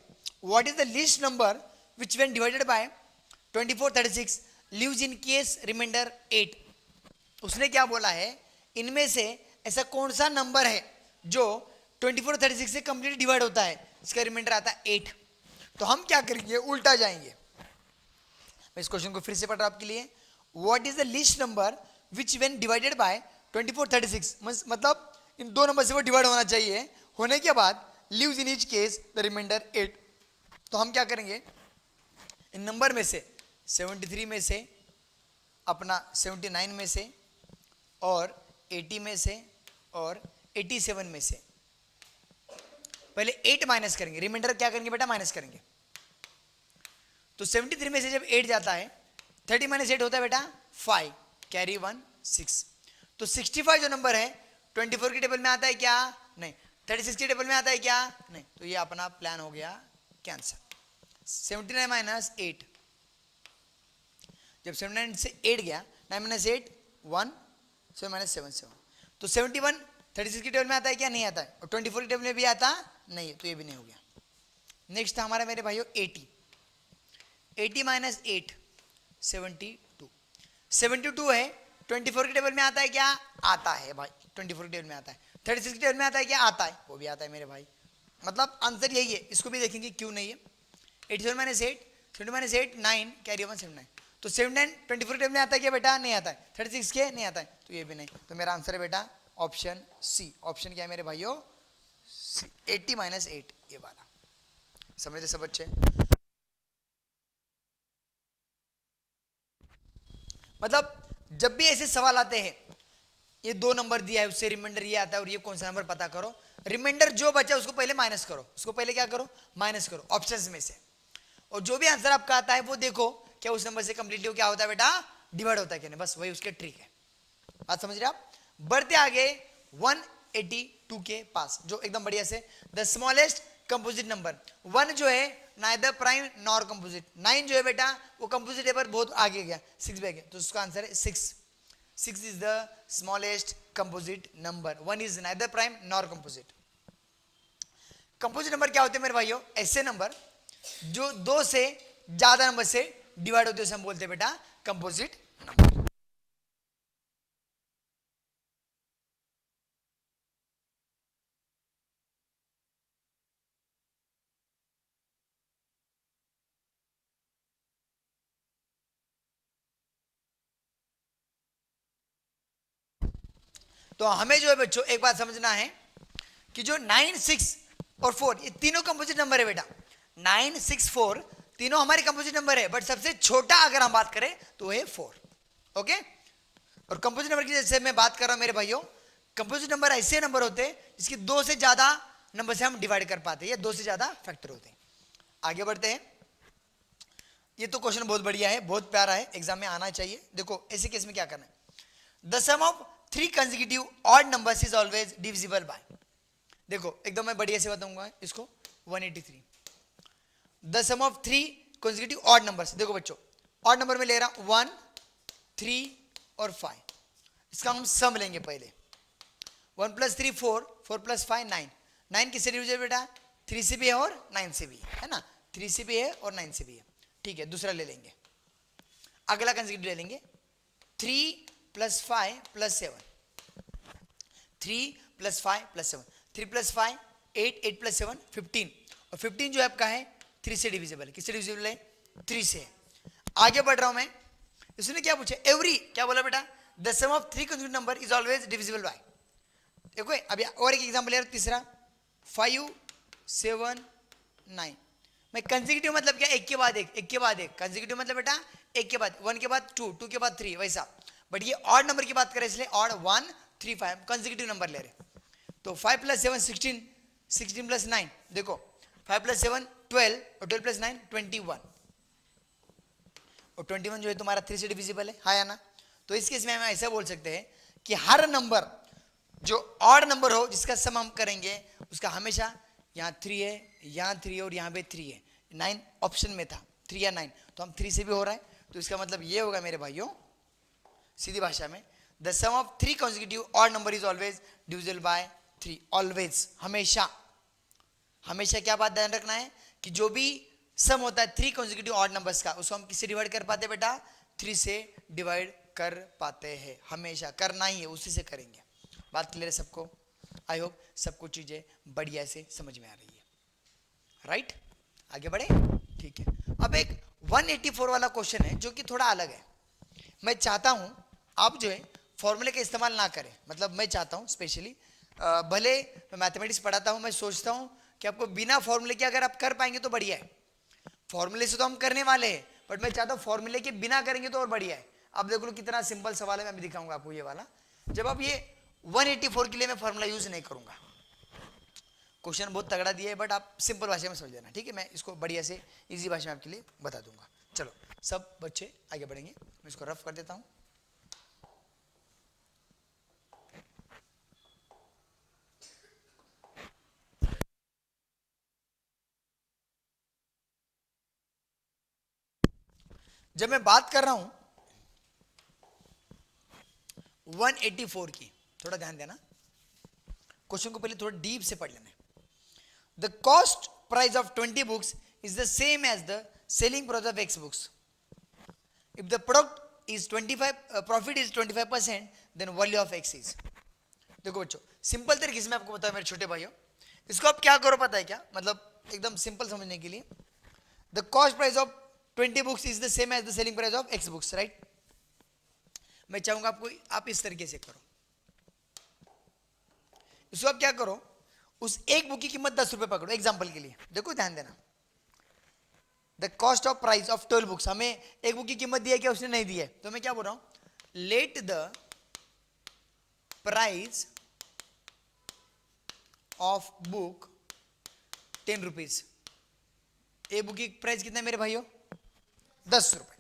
What is the least number which when divided by 24 36 leaves in case remainder 8। उसने क्या बोला है, इनमें से ऐसा कौन सा नंबर है जो 24 36 से कंप्लीट डिवाइड होता है, इसका रिमाइंडर आता है 8। तो हम क्या करेंगे, उल्टा जाएंगे। मैं इस क्वेश्चन को फिर से पढ़ रहा हूं आपके लिए। What is the least number which when divided by 24 36, मतलब इन दो नंबर से वो डिवाइड होना चाहिए, होने के बाद leaves in each case the remainder 8। तो हम क्या करेंगे, इन नंबर में से 73 में से, अपना 79 में से, और 80 में से, और 87 में से पहले 8 माइनस करेंगे, रिमाइंडर क्या करेंगे बेटा? माइनस करेंगे। तो 73 में से जब 8 जाता है, 30 माइनस 8 होता है बेटा 5, कैरी 1 6। तो 65 जो नंबर है 24 की टेबल में आता है क्या? नहीं। 36 की टेबल में आता है क्या? नहीं। तो ये अपना प्लान हो गया कैंसर। 79 माइनस 8, जब 79 से 8 गया, 9 माइनस 8 1, 7 माइनस 7 7। तो 71 36 की टेबल में आता है क्या? नहीं आता है। और 24 की टेबल में भी आता नहीं है, तो ये भी नहीं हो गया। नेक्स्ट था हमारा मेरे भाइयों 80 माइनस 8 72 है, 24 के टेबल में आता है क्या? आता है भाई, 24 के टेबल में आता है। 36 के टेबल में आता है क्या? आता है, वो भी आता है मेरे भाई। मतलब आंसर यही है। इसको भी देखेंगे क्यों नहीं है। 87 माइनस 8, 30 माइनस 8 9, कैरी ओवर 79। तो 79 24 टेबल में आता है क्या बेटा? नहीं आता है। 36 के नहीं आता है, तो ये भी नहीं। तो मेरा आंसर है बेटा ऑप्शन सी। ऑप्शन क्या है मेरे भाइयों? 80 माइनस 8, ये वाला। समझते सब बच्चे? मतलब जब भी ऐसे सवाल आते हैं, ये 2 नंबर दिया है, उससे रिमाइंडर ये आता है और ये कौन सा नंबर पता करो, रिमाइंडर जो बचा उसको पहले माइनस करो, उसको पहले क्या करो? माइनस करो ऑप्शंस में से। और जो भी आंसर आपका आता है वो देखो क्या उस नंबर से कंप्लीटली क्या होता है बेटा? डिवाइड होता है कि नहीं, बस वही उसके ट्रिक है। बात समझ रहे आप? बढ़ते आगे 182 के पास, जो एकदम बढ़िया से द स्मॉलेस्ट कंपोजिट नंबर। 1 जो है नाइदर प्राइम नॉर कंपोजिट। 9 जो है बेटा वो कंपोजिट है पर बहुत आगे गया, 6 पे गया, तो उसका आंसर है 6। 6 is the smallest composite number. 1 is neither prime nor composite. Composite number क्या होते हैं मेरे भाइयों? ऐसे नंबर जो 2 से ज्यादा नंबर से डिवाइड होते हैं, हम बोलते हैं बेटा कंपोजिट नंबर। तो हमें जो है बच्चों एक बात समझना है कि जो 9, 6 और 4 ये तीनों कंपोजिट नंबर है बेटा। 9, 6, 4 तीनों हमारे कंपोजिट नंबर है, बट सबसे छोटा अगर हम बात करें तो है 4। ओके? और कंपोजिट नंबर की जैसे मैं बात कर रहा हूं मेरे भाइयों, कंपोजिट नंबर ऐसे नंबर होते हैं जिसकी 2 से ज्यादा नंबर से हम डिवाइड कर पाते हैं, या 2 से ज्यादा फैक्टर होते हैं। आगे बढ़ते हैं। ये तो क्वेश्चन बहुत बढ़िया है, बहुत प्यारा है, एग्जाम में आना चाहिए। देखो ऐसे केस में क्या करना है। The sum of 3 consecutive odd numbers is always divisible by. देखो एकदम मैं बढ़िया से बताऊंगा इसको। 183 the sum of 3 consecutive odd numbers. देखो बच्चों ऑड नंबर में ले रहा हूं 1, 3 और 5। इसका हम सम लेंगे पहले। 1 + 3 4, 4 + 5 9। 9 किससे डिविजिबल बेटा? 3 से भी है और 9 से भी है ना? 3 से भी है और 9 से भी है। ठीक है, दूसरा ले लेंगे। अगला कंसेक्यूटिव ले लेंगे 3 + 5 + 7। 3 + 5 + 7। 3 + 5 8, 8 + 7 15। और 15 जो है आपका है 3 से डिविजिबल है। किससे डिविजिबल है? 3 से। आगे बढ़ रहा हूं मैं। इसने क्या पूछा? एवरी क्या बोला बेटा? The sum of 3 consecutive number is always divisible by. देखो अभी और एक एग्जांपल ले रहा हूं, तीसरा 5 7 9। मैं कंसेक्यूटिव मतलब क्या? एक के बाद एक, एक के बाद एक। कंसेक्यूटिव मतलब बेटा एक के बाद, 1 के बाद 2, 2 के बाद 3, वैसा। बट ये ऑड नंबर की बात करें इसलिए ऑड 1 3 5 कंसेक्यूटिव नंबर ले रहे। तो 5 + 7 16, 16 + 9 देखो 5 + 7 12 और 12 + 9 21। और 21 जो है तुम्हारा 3 से डिविजिबल है, हाँ या ना? तो इस केस में हम ऐसा बोल सकते हैं कि हर नंबर जो ऑड नंबर हो जिसका सम हम करेंगे उसका हमेशा यहाँ 3 है, यहाँ 3 है और यहाँ पे 3 है। 9 ऑप्शन में था, 3 या 9, तो हम 3 से भी हो रहा है। तो इसका मतलब ये होगा मेरे भाइयों सीधी भाषा में, the sum of 3 consecutive odd number is always divisible by 3। Always, हमेशा। हमेशा क्या बात ध्यान रखना है कि जो भी सम होता है 3 कंसेक्यूटिव ऑड नंबर्स का, उसको हम किससे डिवाइड कर पाते हैं बेटा? 3 से डिवाइड कर पाते हैं। हमेशा करना ही है, उसी से करेंगे। बात क्लियर है सबको? आई होप सबको चीजें बढ़िया से समझ में आ रही है। राइट? आगे बढ़े? ठीक है। अब एक 184 वाला क्वेश्चन है जो कि थोड़ा अलग है। मैं चाहता हूं आप जो है फॉर्मूले का इस्तेमाल ना करें। मतलब मैं चाहता हूं स्पेशली, भले मैं मैथमेटिक्स पढ़ाता हूं, मैं सोचता हूं कि आपको बिना फॉर्मूले के अगर आप कर पाएंगे तो बढ़िया है। फॉर्मूले से तो हम करने वाले हैं, बट मैं चाहता हूं फॉर्मूले के बिना करेंगे तो और बढ़िया है। अब देख लो कितना सिंपल सवाल है, मैं भी दिखाऊंगा आपको ये वाला। जब आप ये 184 के लिए मैं फॉर्मूला यूज नहीं करूंगा। क्वेश्चन बहुत तगड़ा दिया है, बट आप सिंपल भाषा में समझ लेना, ठीक है? मैं इसको बढ़िया से इजी भाषा में आपके लिए बता दूंगा। चलो सब बच्चे आगे बढ़ेंगे। मैं इसको रफ कर देता हूं। जब मैं बात कर रहा हूं 184 की, थोड़ा ध्यान देना। क्वेश्चन को पहले थोड़ा डीप से पढ़ लेना है। The cost price of 20 books is the same as the selling price of X books. If the product is 25, profit is 25%, then value of x is. देखो बच्चों, सिंपल तरीके से मैं आपको बताऊं मेरे छोटे भाइयों, इसको आप क्या करो पता है क्या, मतलब एकदम सिंपल समझने के लिए, the cost price of 20 books is the same as the selling price of x books, right? मैं चाहूंगा आपको आप इस तरीके से करो, इसको आप क्या करो, उस एक बुक की कीमत 10 रुपए पकड़ो एग्जांपल के लिए, देखो ध्यान देना, the cost of price of 12 books, हमें एक बुक की कीमत दी है क्या, उसने नहीं दी है, तो मैं क्या बोल रहा हूं, let the price of book 10 rupees, a book की प्राइस कितना है मेरे भाइयों, 10 रुपए,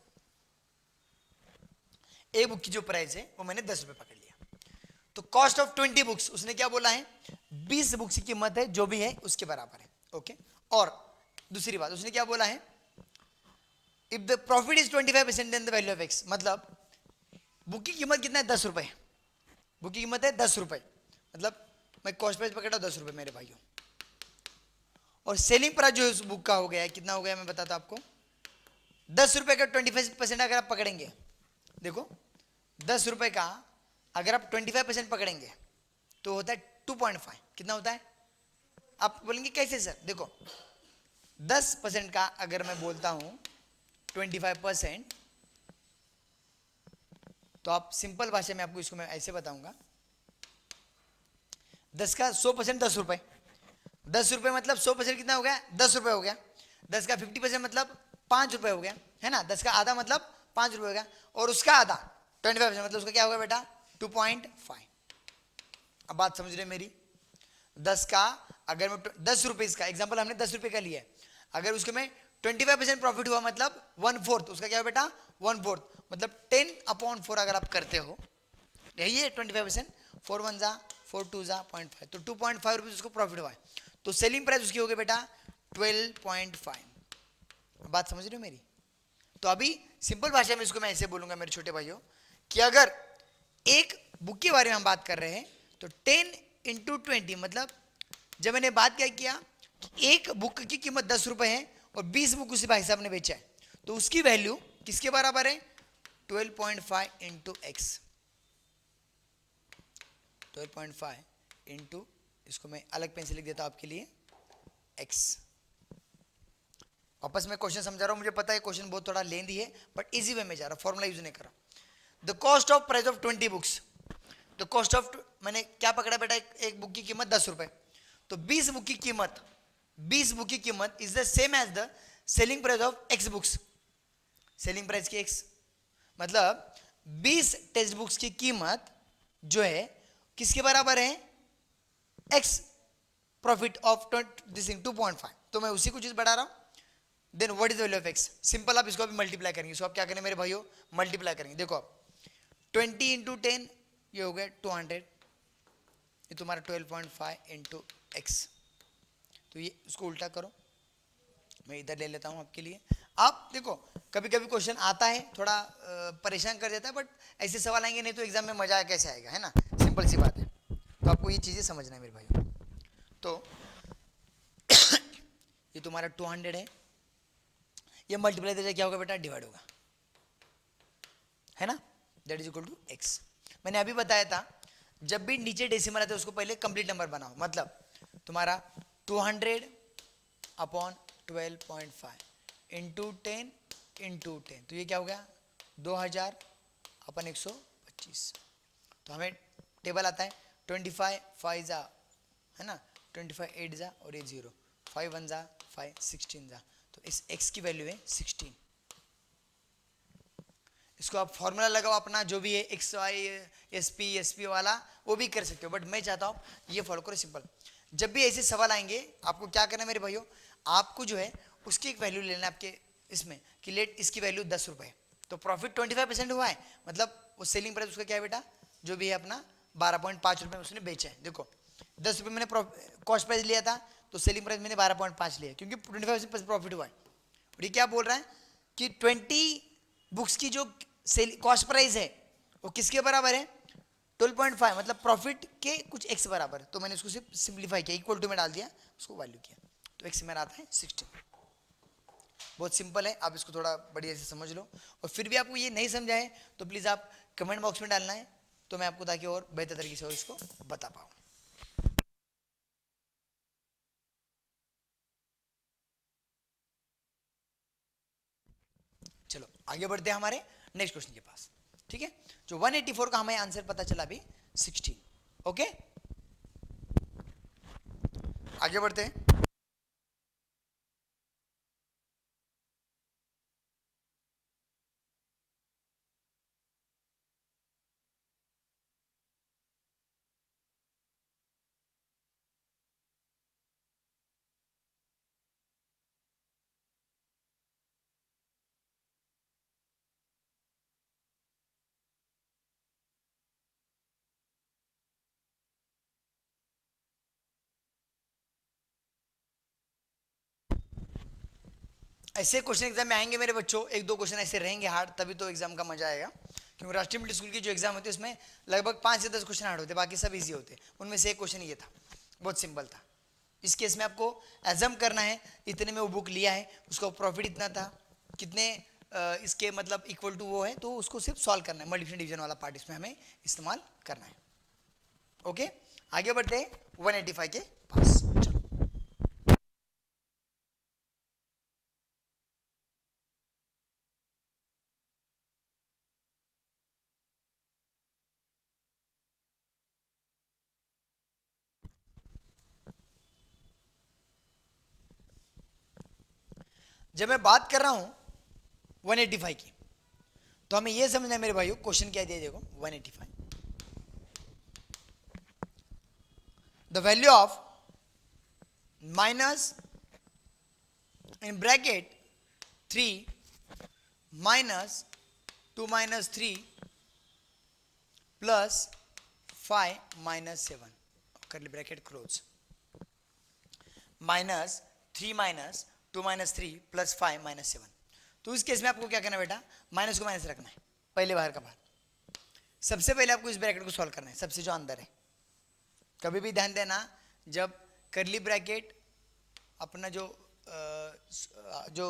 ए बुक की जो प्राइस है वो मैंने 10 रुपए पकड़ लिया, तो कॉस्ट ऑफ 20 बुक्स उसने क्या बोला है, 20 बुक्स की कीमत है जो भी है उसके बराबर है, ओके। और दूसरी बात उसने क्या बोला है, if the profit is 25% then the value of x, मतलब बुक की कीमत कितना है, 10 रुपए, बुक की कीमत है 10 रुपए, मतलब मैं कॉस्ट प्राइस पकड़ा 10 रुपए मेरे भाइयों, और सेलिंग प्राइस जो उस बुक का हो गया है कितना हो गया मैं बताता हूं आपको, 10 रुपए का 25% अगर आप पकड़ेंगे, देखो 10 रुपए का अगर आप 25% पकड़ेंगे तो होता है 2.5, कितना होता है, आप बोलेंगे कैसे सर, देखो 10% का अगर मैं बोलता हूं 25%, तो आप सिंपल भाषा में आपको इसको मैं ऐसे बताऊंगा, 10 का 100% 10 रुपए, 10 रुपए मतलब 100% कितना हो गया, 10 रुपए हो गया, 10 का 50% मतलब 5 रुपए हो गया, है ना, 10 का आधा मतलब 5 रुपए हो गया, और उसका आधा 25% मतलब उसका क्या होगा बेटा 2.5। अब बात समझ रहे मेरी, 10 का अगर मैं 10 रुपए का एग्जांपल हमने 10 रुपए का लिया है, अगर उसके में 25% प्रॉफिट हुआ मतलब 1/4, उसका क्या है बेटा 1/4, मतलब 10/4 अगर आप करते हो, यही है 25%, 4 1 जा 4 2 जा 0.5, तो 2.5 रुपीज उसको प्रॉफिट हुआ है, तो सेलिंग प्राइस उसकी हो गई बेटा 12.5। बात समझ रहे हो मेरी, तो अभी सिंपल भाषा में इसको मैं ऐसे बोलूंगा मेरे छोटे भाइयों, कि अगर एक बुक के बारे में हम बात कर रहे हैं तो 10 × 20, मतलब जब मैंने बात क्या किया कि एक बुक की कीमत 10 रुपए है और 20 बुक उसी भाई साहब ने बेचा है, तो उसकी वैल्यू किसके बराबर है, 12.5 × x, 12.5 × इसको मैं अलग पेन से लिख देता हूं आपके लिए x। वापस मैं क्वेश्चन समझा रहा हूं, मुझे पता है क्वेश्चन बहुत थोड़ा लेंदी है, बट इजी वे में जा रहा हूं, फॉर्मूला यूज नहीं कर रहा। The cost of price of 20 books, the cost of, मैंने क्या पकड़ा बेटा, एक बुक की कीमत 10 रुपए, तो 20 बुक की कीमत, 20 बुक की कीमत is the same as the selling price of x books, selling price की x, मतलब 20 टेक्स्ट बुक्स की कीमत जो है किसके बराबर है, x प्रॉफिट ऑफ 2.5, तो मैं उसी को चीज बढ़ा रहा हूं, then what is the value of x, simple आप इसको अभी मल्टीप्लाई करेंगे, इसको आप क्या करेंगे मेरे भाइयों, मल्टीप्लाई करेंगे, देखो आप 20 × 10 ये हो गया 200, ये तुम्हारा 12.5 × x, तो ये इसको उल्टा करो, मैं इधर ले लेता हूं आपके लिए। आप देखो कभी कभी क्वेश्चन आता है थोड़ा परेशान कर देता है, बट ऐसे सवाल आएंगे नहीं तो एग्जाम में मजा कैसे आएगा, है ना, सिंपल सी बात है, तो आपको ये चीजें समझना है मेरे भाइयों। तो ये तुम्हारा 200 है, ये मल्टीप्लाई दे क्या होगा बेटा, डिवाइड होगा, है ना, that is equal to x। मैंने अभी बताया था जब भी नीचे डेसिमल आता है उसको पहले कंप्लीट नंबर बनाओ, मतलब तुम्हारा 200/12.5 × 10 × 10, तो ये क्या हो गया 2000/125, तो हमें टेबल आता है 25 5 जा, है ना, 25 8 जा, और ये 0 5 1 जा 5 16 जा, तो इस x की वैल्यू है 16। इसको आप फॉर्मूला लगाओ अपना जो भी है एक्स वाई एस पी वाला, वो भी कर सकते हो, बट मैं चाहता हूँ ये फॉलो करो सिंपल। जब भी ऐसे सवाल आएंगे आपको क्या करना है मेरे भाइयों, आपको जो है उसकी एक वैल्यू लेना है आपके इसमें, कि लेट इसकी वैल्यू 10 रुपए, तो प्रॉफिट 25% हुआ है, मतलब वो सेलिंग प्राइस उसका क्या है बेटा, जो भी है अपना 12.5 रुपये उसने बेचा है। देखो 10 रुपये मैंने कॉस्ट प्राइस लिया था, तो सेलिंग प्राइस मैंने 12.5 लिया, क्योंकि 25% प्रॉफिट हुआ है। और ये क्या बोल रहा है कि 20 बुक्स की जो सेल कॉस्ट प्राइस है वो किसके बराबर है, 12.5, मतलब प्रॉफिट के कुछ x बराबर है, तो मैंने उसको सिंप्लीफाई किया, इक्वल टू में डाल दिया, उसको वैल्यू किया, तो x मेरा आता है 16। बहुत सिंपल है, आप इसको थोड़ा बढ़िया से समझ लो। और फिर भी आपको ये नहीं समझा है तो प्लीज़ आप कमेंट बॉक्स में डालना है, तो मैं आपको ताकि और बेहतर तरीके से और इसको बता पाऊँ। चलो आगे बढ़ते हैं हमारे नेक्स्ट क्वेश्चन के पास। ठीक है, जो 184 का हमें आंसर पता चला अभी 16। ओके, आगे बढ़ते हैं। ऐसे क्वेश्चन एग्जाम में आएंगे मेरे बच्चों, एक दो क्वेश्चन ऐसे रहेंगे हार्ड, तभी तो एग्जाम का मजा आएगा। क्योंकि राष्ट्रीय मिडिल स्कूल की जो एग्जाम होती है उसमें लगभग 5 से 10 क्वेश्चन हार्ड होते हैं, बाकी सब इजी होते हैं। उनमें से एक क्वेश्चन ये था, बहुत सिंपल था। इस केस में आपको एजम करना है इतने में वो बुक लिया है, उसका प्रॉफिट इतना था, कितने इसके मतलब इक्वल टू वो है, तो उसको सिर्फ सॉल्व करना है। मल्टीप्लिकेशन डिवीजन वाला पार्ट इसमें हमें इस्तेमाल करना है। ओके, आगे बढ़ते हैं 185 के पास। चलो, जब मैं बात कर रहा हूं 185 की, तो हमें यह समझना है मेरे भाइयों, क्वेश्चन क्या दिया, देखो 185, the value of minus in bracket 3 minus 2 minus 3 plus 5 minus 7, curly bracket close, minus 3 minus 2 minus 3 plus 5 minus 7। तो इस केस में आपको क्या करना है बेटा, माइनस को माइनस रखना है, पहले बाहर का बाहर। सबसे पहले आपको इस ब्रैकेट को सॉल्व करना है, सबसे जो अंदर है। कभी भी ध्यान देना, जब करली ब्रैकेट अपना जो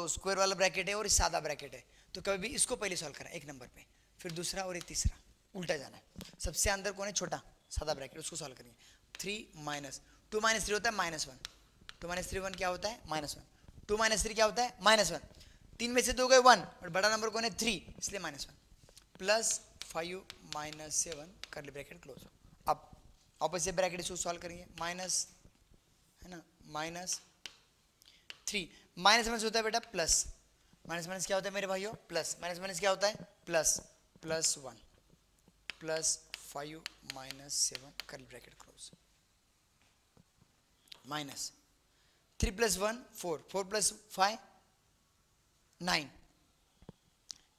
स्क्वायर वाला ब्रैकेट है और सादा ब्रैकेट है, तो कभी भी इसको पहले सॉल्व करना है एक नंबर पे, फिर दूसरा और एक तीसरा, उल्टा जाना है। सबसे अंदर कौन है, छोटा सादा ब्रैकेट, उसको सॉल्व करेंगे। 3 माइनस 2 माइनस 3 होता है -1, 2 माइनस 3 1 क्या होता है -1, 2 माइनस 3 क्या होता है -1, 3 में से 2 गए 1, और बड़ा नंबर कौन है 3, इसलिए -1, प्लस 5 माइनस 7 करली ब्रैकेट क्लोज। अब ऑपोजिट ब्रैकेट इसको सॉल्व करेंगे, माइनस है ना, -3, माइनस माइनस होता है बेटा प्लस, माइनस माइनस क्या होता है मेरे भाइयों, प्लस, माइनस माइनस क्या होता है plus, +1 plus 5 minus 7 curly bracket close, minus 3 + 1 4, 4 + 5 9,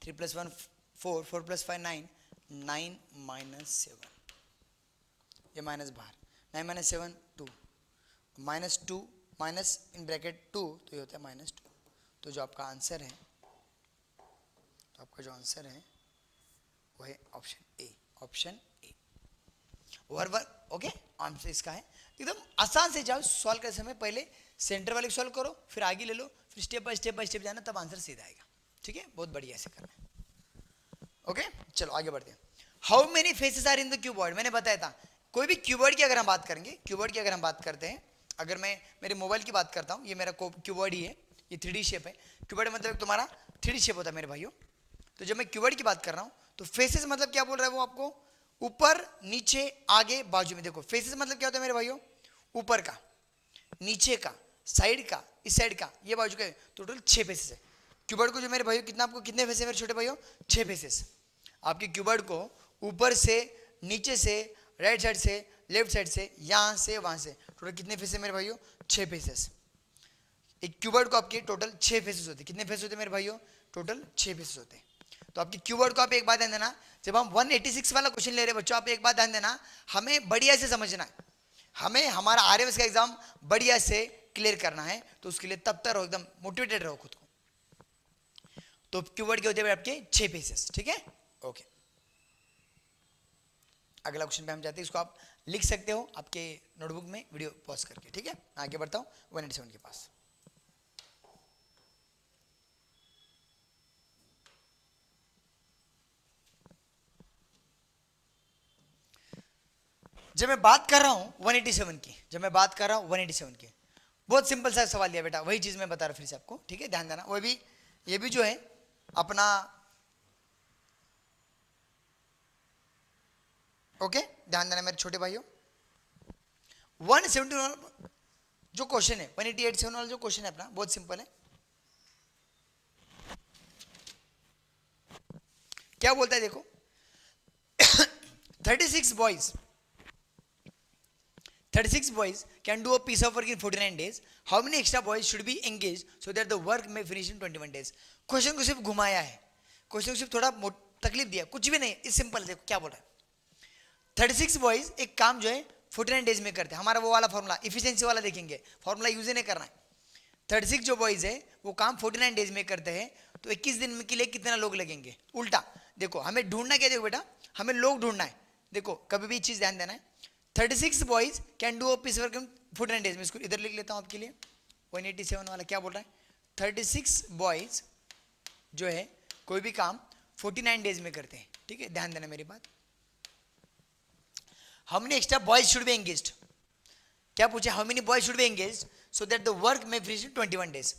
3 + 1 4, 4 + 5 9, 9 minus 7, ये माइनस बाहर, 9 माइनस 7 2, -2 माइनस इन ब्रैकेट 2, तो ये होता है -2। तो जो आपका आंसर है, तो आपका जो आंसर है वो है ऑप्शन ए, ऑप्शन ए, वर्बर। ओके, आंसर इसका है। एकदम आसान से जाओ, सॉल्व करते समय पहले सेंटर वाले सॉल्व करो, फिर आगे ले लो, फिर स्टेप बाय स्टेप जाना, तब आंसर सीधा आएगा। ठीक है, बहुत बढ़िया ऐसे करना है। ओके, चलो आगे बढ़ते हैं। How many faces are in the cuboid, मैंने बताया था, कोई भी क्यूबॉइड की अगर हम बात करेंगे, क्यूबॉइड की अगर हम बात करते हैं, अगर मैं मेरे मोबाइल की बात करता हूँ, ये मेरा क्यूबॉइड ही है, ये 3D शेप है। क्यूबॉइड मतलब तुम्हारा 3D शेप होता है मेरे भाइयों। तो जब मैं क्यूबॉइड की बात कर रहा हूँ, तो फेसेस मतलब क्या बोल रहा है वो आपको, ऊपर नीचे आगे बाजू में। देखो फेसेस मतलब क्या होता है मेरे भाइयों, ऊपर का, नीचे का, साइड का, इस साइड का, ये बाजू का, टोटल 6 फेसेस है क्यूबॉइड को। जो मेरे भाइयों कितना, आपको कितने फेसेस है मेरे छोटे भाइयों, 6 फेसेस। आपके क्यूबॉइड को ऊपर से, नीचे से, राइट साइड से, लेफ्ट साइड से, यहाँ से, वहाँ से, टोटल कितने फेस है मेरे भाइयों, 6 फेसेस। एक क्यूबॉइड को आपके टोटल 6 फेसेस होते हैं। कितने फेस होते हैं मेरे भाइयों, टोटल 6 फेसेस होते हैं। तो आपके क्यूबॉइड को आप एक बात ध्यान देना, जब हम 186 वाला क्वेश्चन ले रहे हैं बच्चों, आप एक बात ध्यान देना, हमें बढ़िया से समझना है, हमें हमारा आरएमएस का एग्जाम बढ़िया से क्लियर करना है। तो उसके लिए तब तक रहो, एकदम मोटिवेटेड रहो खुद को। तो क्यूबॉइड के होते हैं आपके 6 फेसेस। ठीक है, ओके, अगला क्वेश्चन पे हम जाते हैं, इसको आप लिख सकते हो आपके नोटबुक में वीडियो पॉज करके। ठीक है, आगे बढ़ता हूँ 187 के पास। जब मैं बात कर रहा हूँ 187 की, जब मैं बात कर रहा हूँ 187 की, बहुत सिंपल सा सवाल दिया बेटा, वही चीज मैं बता रहा फिर से आपको, ठीक है, ध्यान देना। वो भी, ये भी जो है अपना, ओके, ध्यान देना मेरे छोटे भाइयों। 171 जो क्वेश्चन है, 187 वाला जो क्वेश्चन है अपना, बहुत सिंपल है। क्या बोलता है देखो, 36 boys, 36 boys can do a piece of work in 49 days. How many extra boys should be engaged so that the work may finish in 21 days? Question को सिर्फ घुमाया है, क्वेश्चन को सिर्फ थोड़ा तकलीफ दिया, कुछ भी नहीं, इस सिंपल है। देखो क्या बोल रहा है, 36 बॉयज एक काम जो है 49 डेज में करते हैं। हमारा वो वाला फॉर्मूला, इफिशिएंसी वाला देखेंगे, फॉर्मूला यूज ही नहीं करना है। 36 जो बॉयज है वो काम 49 डेज में करते हैं, तो 21 दिन के लिए कितना लोग लगेंगे। उल्टा देखो, हमें ढूंढना क्या, देखो बेटा, हमें लोग ढूंढना है। देखो कभी भी चीज ध्यान देना है, 36 boys can do a piece work in 49 days में। इसको इधर लिख लेता हूं आपके लिए। 187 वाला क्या बोल रहा है, 36 बॉयज जो है कोई भी काम 49 डेज में करते हैं, ठीक है, ध्यान देना मेरी बात। How many extra boys should be engaged, क्या पूछा, how many boys should be engaged so that the work में फिनिश इन 21 डेज,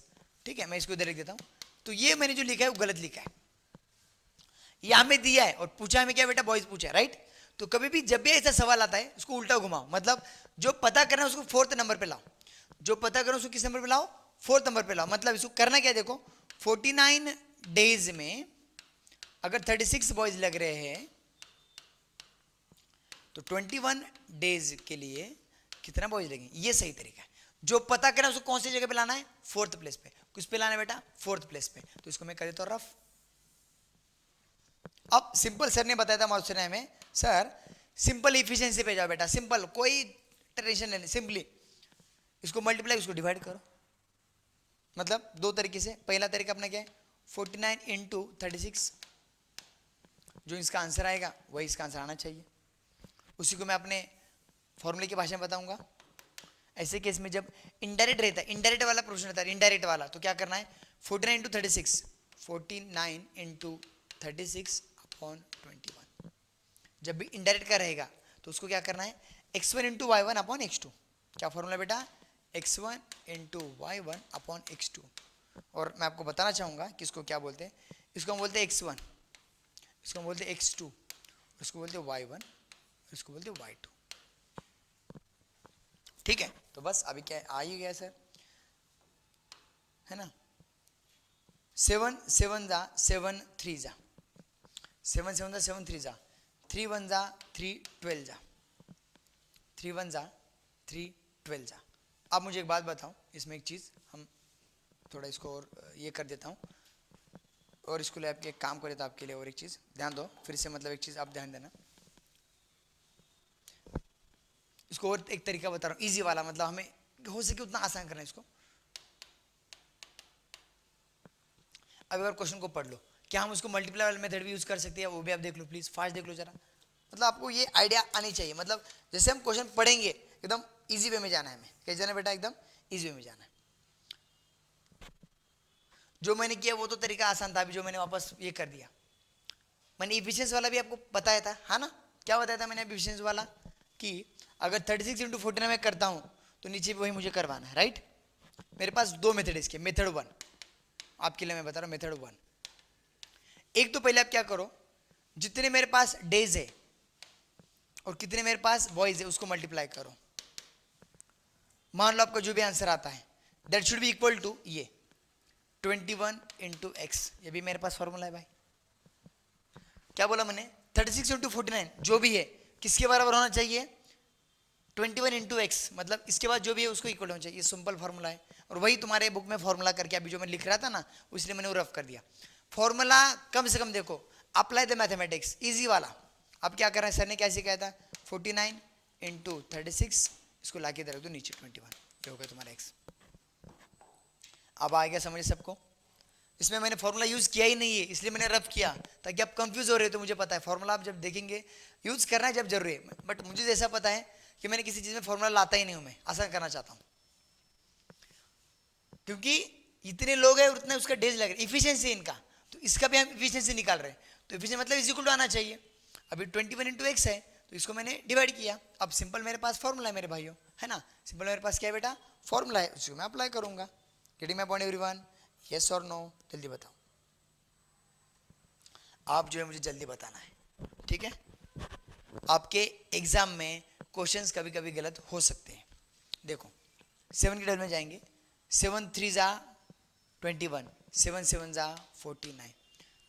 ठीक है। मैं इसको इधर लिख देता हूं। तो ये मैंने जो लिखा है वो गलत लिखा है, ये हमें दिया है और पूछा हमें क्या बेटा, बॉयज पूछा है, राइट। तो कभी भी जब भी ऐसा सवाल आता है उसको उल्टा घुमाओ, मतलब जो पता करना है उसको 4th नंबर पे लाओ, जो पता करो उसको किस नंबर पे लाओ, 4th नंबर पे लाओ। मतलब इसको करना क्या, देखो 49 डेज में अगर 36 बॉयज लग रहे हैं तो 21 डेज के लिए कितना बॉयज लगेंगे, ये सही तरीका है। जो पता करना है उसको कौन सी जगह पे लाना है, 4th प्लेस पे। किस पे लाना है बेटा, 4th प्लेस पे। तो इसको मैं कर देता हूं रफ। अब सिंपल सर ने बताया था मास्टर में, सर सिंपल इफिशिएंसी पे जाओ बेटा, सिंपल, कोई टेंशन नहीं, सिंपली इसको मल्टीप्लाई, इसको डिवाइड करो। मतलब दो तरीके से, पहला तरीका अपना क्या है, 49 इंटू 36, जो इसका आंसर आएगा वही इसका आंसर आना चाहिए। उसी को मैं अपने फॉर्मूले की भाषा में बताऊंगा। ऐसे केस में जब इनडायरेक्ट रहता है, इनडायरेक्ट वाला प्रश्न रहता है, इनडायरेक्ट वाला, तो क्या करना है, 49 इंटू 36, 49 इंटू 36 अपॉन 21। जब भी इनडायरेक्ट का रहेगा तो उसको क्या करना है, x1 into y1 upon x2। क्या फॉर्मूला बेटा, x1 into y1 upon x2। और मैं आपको बताना चाहूंगा कि इसको क्या बोलते हैं, इसको हम बोलते हैं x1, इसको हम बोलते हैं x2, इसको बोलते हैं y1, इसको बोलते हैं y2, ठीक है। तो बस अभी क्या आ ही गया सर, है ना। 7 7 जा 7 3 जा, 7 7 जा 7 3 जा, 3 1 जा 3 12 जा, 3 1 जा 3 12 जा। अब मुझे एक बात बताओ, इसमें एक चीज़ हम थोड़ा इसको और ये कर देता हूँ, और इसको ले आपके एक काम कर देता हूँ आपके लिए। और एक चीज़ ध्यान दो फिर से, मतलब एक चीज़ आप ध्यान देना, इसको और एक तरीका बता रहा हूँ, इजी वाला, मतलब हमें हो सके उतना आसान करना है इसको। अब अगर क्वेश्चन को पढ़ लो, क्या हम उसको मल्टीप्लाई वाला मेथड भी यूज कर सकते हैं, वो भी आप देख लो प्लीज, फास्ट देख लो जरा। मतलब आपको ये आइडिया आनी चाहिए, मतलब जैसे हम क्वेश्चन पढ़ेंगे एकदम इजी वे में जाना है हमें। कैसे जाना है बेटा, एकदम इजी वे में जाना है। जो मैंने किया वो तो तरीका आसान था, अभी जो मैंने वापस ये कर दिया, मैंने इफिशिएंसी वाला भी आपको बताया था, है ना। क्या बताया था मैंने इफिशिएंसी वाला, कि अगर 36 इंटू 49 में करता हूं तो नीचे भी वही मुझे करवाना है, राइट। मेरे पास दो मेथड इसके, मेथड 1 आपके लिए मैं बता रहा हूं, मेथड 1। एक तो पहले आप क्या करो, जितने मेरे पास डेज है और कितने मेरे पास बॉयज है उसको मल्टीप्लाई करो। मान लो आपका जो भी आंसर आता है that should be equal to ये 21 इंटू एक्स। ये भी मेरे पास फॉर्मूला है भाई। क्या बोला मैंने, 36 इंटू 49 जो भी है किसके बराबर होना चाहिए, 21 इंटू एक्स, मतलब इसके बाद जो भी है उसको इक्वल होना चाहिए। ये सिंपल फॉर्मूला है, और वही तुम्हारे बुक में फॉर्मूला करके अभी जो मैं लिख रहा था ना, इसलिए मैंने वो रफ कर दिया। फॉर्मूला कम से कम देखो, अप्लाई द मैथमेटिक्स, इजी वाला। अब क्या कर रहे हैं, सर ने क्या सिखाया था, 49 इंटू 36, इसको ला के दे रख दो नीचे 21, ये हो गया तुम्हारा एक्स। अब आ गया समझ सबको। इसमें मैंने फॉर्मूला यूज किया ही नहीं है, इसलिए मैंने रफ किया, ताकि आप कंफ्यूज हो रहे हो तो मुझे पता है फॉर्मूला आप जब देखेंगे यूज करना है जब जरूरी है। बट मुझे जैसा पता है कि मैंने किसी चीज में फॉर्मूला लाता ही नहीं हूं, मैं आसान करना चाहता हूं, क्योंकि इतने लोग हैं उतने उसका डेज लग रहा है, इफिशियंसी इनका, तो इसका भी हम इफिशियंसी निकाल रहे हैं। तो इफिशियंसी मतलब इज इक्वल टू आना चाहिए। अभी 21 इंटू एक्स है तो इसको मैंने डिवाइड किया। अब सिंपल मेरे पास फॉर्मूला है मेरे भाइयों, है ना, सिंपल मेरे पास क्या है बेटा, फॉर्मूला है, उसको मैं अप्लाई करूंगा। Getting my point everyone, yes और नो, जल्दी बताओ, आप जो है मुझे जल्दी बताना है, ठीक है। आपके एग्जाम में क्वेश्चंस कभी कभी गलत हो सकते हैं। देखो 7 के टेबल में जाएंगे, 7 3 जा 21, 7 7 जा 49,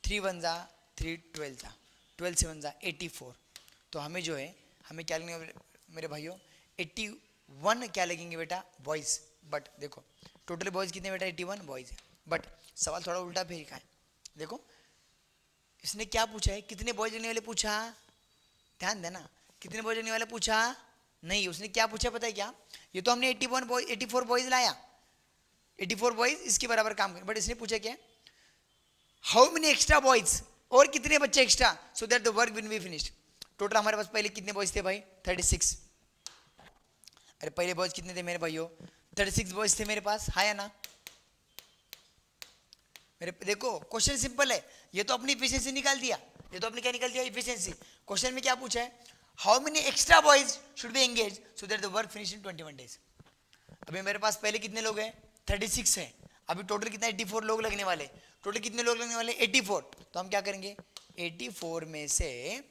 3 1 जा 3 12 जा 12 7 जा 84। तो हमें जो है, हमें क्या लगेंगे मेरे भाइयों, 81 क्या लगेंगे बेटा बॉयज़। बट देखो टोटल बॉयज़ कितने बेटा, 81 बॉयज़ है। बट सवाल थोड़ा उल्टा फिर का है। देखो इसने क्या पूछा है, कितने बॉयज लेने वाले पूछा, ध्यान देना, कितने बॉयज लेने वाले पूछा नहीं, उसने क्या पूछा पता है क्या, ये तो हमने 81 बॉय 84 बॉयज लाया, 84 बॉयज इसके बराबर काम करें, बट इसने पूछा क्या, हाउ मेनी एक्स्ट्रा बॉयज, और कितने बच्चे extra, so that the work will be finished. Total हमारे पास पहले कितने बॉयज थे भाई, 36। अरे पहले बॉयज कितने थे मेरे भाइयों, 36 बॉयज थे मेरे पास, हाँ या ना। मेरे देखो क्वेश्चन सिंपल है, ये तो अपनी इफिशिएंसी निकाल दिया, ये तो अपने क्या निकाल दिया, इफिशिएंसी। क्वेश्चन में क्या पूछा है, how many extra boys should be engage so that the work finish in 21 days. अभी मेरे पास पहले कितने लोग हैं, 36 है, अभी टोटल कितना 84 लोग लगने वाले, टोटल कितने लोग लगने वाले 84। तो हम क्या करेंगे, 84 में से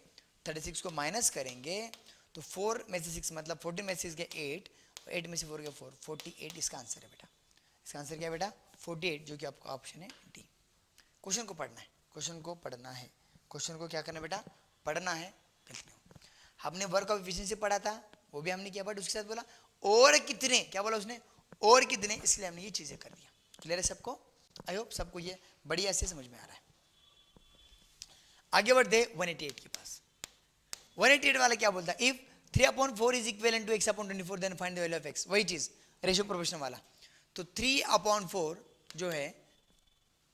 36 को माइनस करेंगे, तो 4 में से 6 मतलब 14 में से 8, 8 में से 4 गया 4, 48 इसका आंसर है बेटा। इसका आंसर क्या है बेटा 48, जो कि आपका ऑप्शन है डी। क्वेश्चन को पढ़ना है, क्वेश्चन को पढ़ना है, क्वेश्चन को क्या करना है बेटा, पढ़ना है। गलती हो, हमने वर्क ऑफ एफिशिएंसी पढ़ा था, वो भी हमने किया, बट उसके साथ बोला और कितने, क्या बोला उसने, और कितने, इसलिए हमने ये चीजें कर दिया। क्लियर है सबको, आई होप सबको ये बढ़िया से समझ में आ रहा है। आगे बढ़ते 188 के पास। 188 वाला क्या बोलता है, if 3/4 is equal to x/24 then find the value of x, वही चीज रेशियो प्रोपोर्शन वाला। तो 3/4 जो है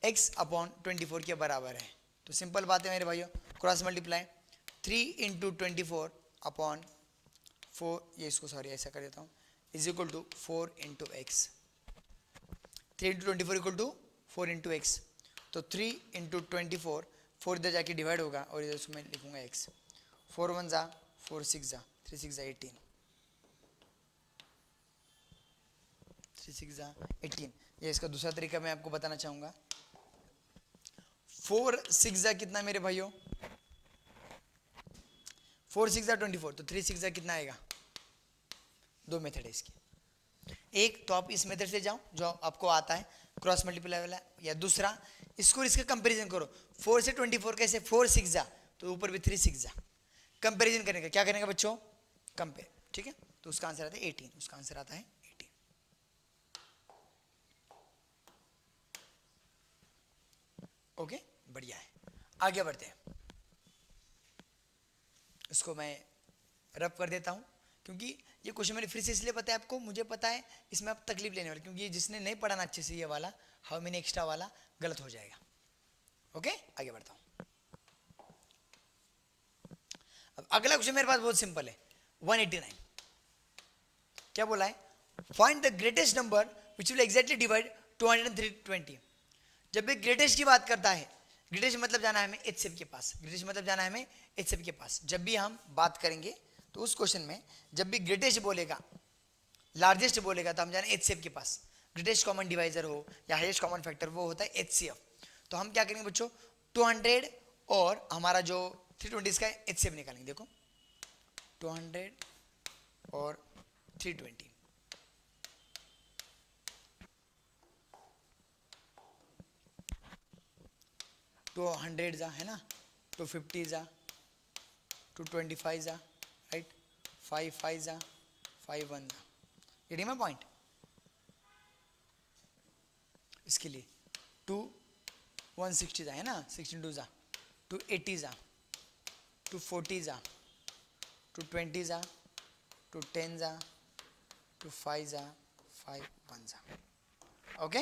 x/24 के बराबर है। तो सिंपल बात है मेरे भाइयों, क्रॉस मल्टीप्लाई 3 × 24/4, ये इसको सॉरी ऐसा कर देता हूँ, is equal to 4 × x। 3 × 24 equal to 4 × x। तो 3 × 24, 4 इधर जाके डिवाइड होगा और इधर उसमें लिखूंगा x। 4 1 जा 4 6 जा 3 6 जा 18, 3 6 जा 18। ये इसका दूसरा तरीका मैं आपको बताना चाहूंगा। 4 6 जा कितना मेरे भाइयों, 4 6 जा 24, तो 3 6 जा कितना आएगा। दो मेथड है इसकी, एक तो आप इस मेथड से जाओ जो आपको आता है क्रॉस मल्टीप्लाई वाला, या दूसरा इसको इसका कंपैरिजन करो। 4 से 24 कैसे, 4 6 जा तो ऊपर भी 3 6 जा, कंपैरिजन करने का क्या करेंगे बच्चों, कंपेयर, ठीक है। तो उसका आंसर आता है 18, उसका आंसर आता है 18। ओके बढ़िया है, आगे बढ़ते हैं। इसको मैं रब कर देता हूं, क्योंकि ये क्वेश्चन मैंने फिर से इसलिए बताया आपको, मुझे पता है इसमें आप तकलीफ लेने वाले, क्योंकि जिसने नहीं पढ़ा ना अच्छे से ये वाला हाउ मेनी एक्स्ट्रा वाला गलत हो जाएगा। ओके आगे बढ़ता हूं। अब अगला क्वेश्चन मेरे पास बहुत सिंपल है, 189। क्या बोला है, find the greatest number which will exactly divide 220। जब भी ग्रेटेस्ट की बात करता है, ग्रेटेस्ट मतलब जाना है हमें एचसीएफ के पास, ग्रेटेस्ट मतलब जाना है हमें एचसीएफ के पास। जब भी हम बात करेंगे तो उस क्वेश्चन में जब भी ग्रेटेस्ट बोलेगा, लार्जेस्ट बोलेगा, तो हम जाने एचसीएफ के पास। ग्रेटेस्ट कॉमन डिवाइजर हो या हाईएस्ट कॉमन फैक्टर, वो होता है एचसीएफ। तो हम क्या करेंगे बच्चों, 200 और हमारा जो 320 का एचसीएफ निकालेंगे। देखो 200 और 320, तो 100 जा है ना, 250 जा, 225 जा, राइट, 5 5 जा, 5 1 जा, गेटिंग माय पॉइंट। इसके लिए 2 160 जा है ना, 16 जा, 280 जा, 240 जा, 220 जा, 210 जा, 25 जा, 5 1 जा। ओके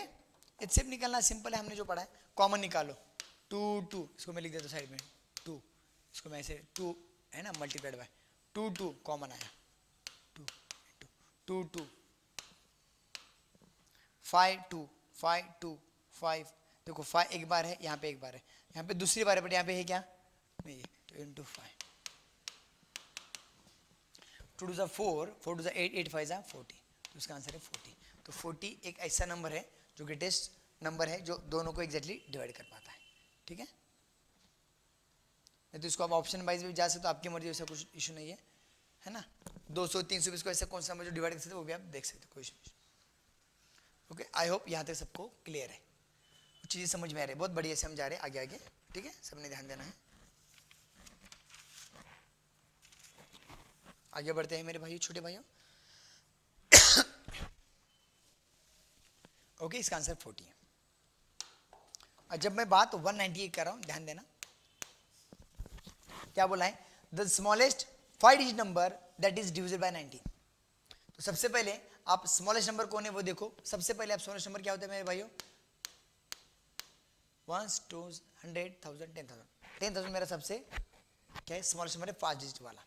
इससे निकालना सिंपल है, हमने जो पढ़ा है, कॉमन निकालो। 2 2, इसको मैं लिख देता हूँ साइड में 2, इसको मैं ऐसे 2 है ना मल्टीप्लाइड बाय 2 2 कॉमन आया, 2 2 2 5 2 5 2 5, देखो 5 एक बार है, यहाँ पे एक बार है, यहाँ पे दूसरी बार है, बट यहाँ पे है क्या नहीं, तो इंटू 5 2 टू 4, 4 टू 8, 8 5 40, तो इसका आंसर है 40। तो 40 एक ऐसा नंबर है जो ग्रेटेस्ट नंबर है जो दोनों को एग्जैक्टली डिवाइड कर पाता है, ठीक है। नहीं तो इसको आप ऑप्शन वाइज भी जा सकते हो, आपकी मर्जी, ऐसा कुछ इशू नहीं है ना। 200 320 को ऐसा कौन सा नंबर जो डिवाइड कर सकते हो वो भी आप देख सकते हो, कोई इशू नहीं। ओके, आई होप यहाँ तक सबको क्लियर है, कुछ चीज़ें समझ में आ रही है, बहुत बढ़िया से हम जा रहे हैं आगे आगे, ठीक है, सबने ध्यान देना है। आगे बढ़ते हैं मेरे भाइयों, छोटे भाइयों। ओके, इसका आंसर 40 है। और जब मैं बात 198 कर रहा हूं, ध्यान देना क्या बोला है, the smallest 5 digit number that is divisible by 19। तो सबसे पहले आप स्मॉलेस्ट नंबर कौन है वो देखो। सबसे पहले आप स्मॉलेस्ट नंबर क्या होता है मेरे भाइयों, 1 2 100 1000 10,000। 10,000 मेरा सबसे क्या है, स्मॉलेस्ट नंबर है, 5 डिजिट वाला।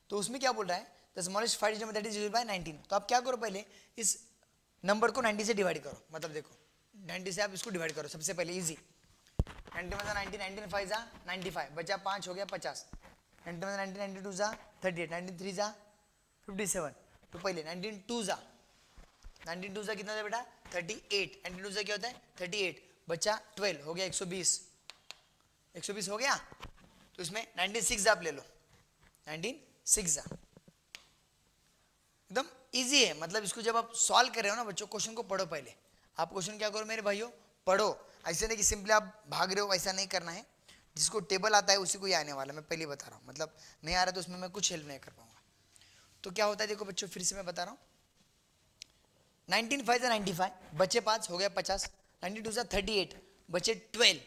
तो उसमें क्या बोल रहा है, the smallest 5 digit number that is divisible by 19। तो आप क्या करो, पहले इस नंबर को 90 से डिवाइड करो। मतलब देखो 90 से आप इसको डिवाइड करो सबसे पहले, इजी। 90 में 90, 19 5 जा 95, बचा 5 हो गया 50। 90 में 90, 92 जा 38, 93 जा 57। तो पहले 19 2 जा, 19 2 जा कितना था बेटा 38, 19 2 जा क्या होता है 38, बचा 12 हो गया 120, 120 हो गया। तो इसमें 96 आप ले लो, 96 जा, एकदम इजी है। मतलब इसको जब आप सॉल्व कर रहे हो ना बच्चों, क्वेश्चन को पढ़ो पहले। आप क्वेश्चन क्या करो मेरे भाइयों, पढ़ो। ऐसे नहीं कि सिंपली आप भाग रहे हो, ऐसा नहीं करना है। जिसको टेबल आता है उसी को ही आने वाला, मैं पहले बता रहा हूँ। मतलब नहीं आ रहा तो उसमें मैं कुछ हेल्प नहीं कर पाऊंगा। तो क्या होता है देखो बच्चों, फिर से मैं बता रहा हूँ। 19 5 95, बचे 5 हो गया 50। 92 जा 38, बचे 12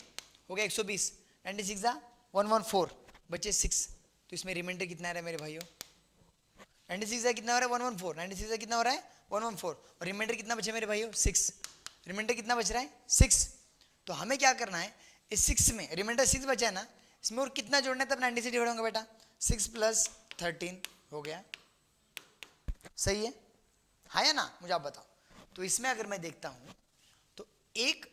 हो गया 120। 96 जा 114, बचे 6। तो इसमें रिमाइंडर कितना आ रहा है मेरे भाइयों, 96 से कितना हो रहा है 114, 96 से कितना हो रहा है 114, और रिमाइंडर कितना बचे मेरे भाइयों 6। रिमाइंडर कितना बच रहा है 6। तो हमें क्या करना है, इस 6 में रिमाइंडर 6 बचा है ना, इसमें और कितना जोड़ना है तब 90 से डिवाइड होगा बेटा, 6 + 13 हो गया, सही है, हाँ या ना, मुझे आप बताओ। तो इसमें अगर मैं देखता हूँ तो एक,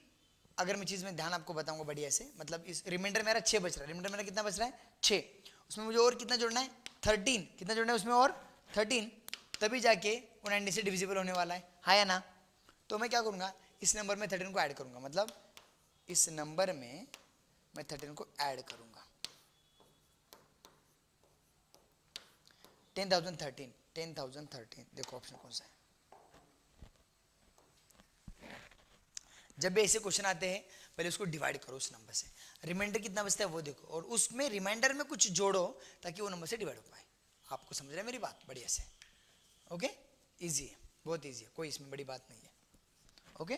अगर मैं चीज़ में ध्यान आपको बताऊंगा बढ़िया से, मतलब इस रिमाइंडर मेरा 6 बच रहा है, रिमाइंडर मेरा कितना बच रहा है 6, उसमें मुझे और कितना जोड़ना है 13, कितना जोड़ना है उसमें और 13, तभी जाके वो 90 से डिविजिबल होने वाला है, हाँ या ना। तो मैं क्या करूँगा, इस नंबर में 13 को ऐड करूँगा, मतलब इस नंबर में मैं 13 को ऐड करूँगा। 10,013, 10,013, देखो ऑप्शन कौन सा है। जब भी ऐसे क्वेश्चन आते हैं पहले उसको डिवाइड करो उस नंबर से, रिमाइंडर कितना बचता है वो देखो, और उसमें रिमाइंडर में कुछ जोड़ो ताकि वो नंबर से डिवाइड हो पाए। आपको समझ रहा है मेरी बात बढ़िया से, ओके, इजी है, बहुत इजी है, कोई इसमें बड़ी बात नहीं है, ओके।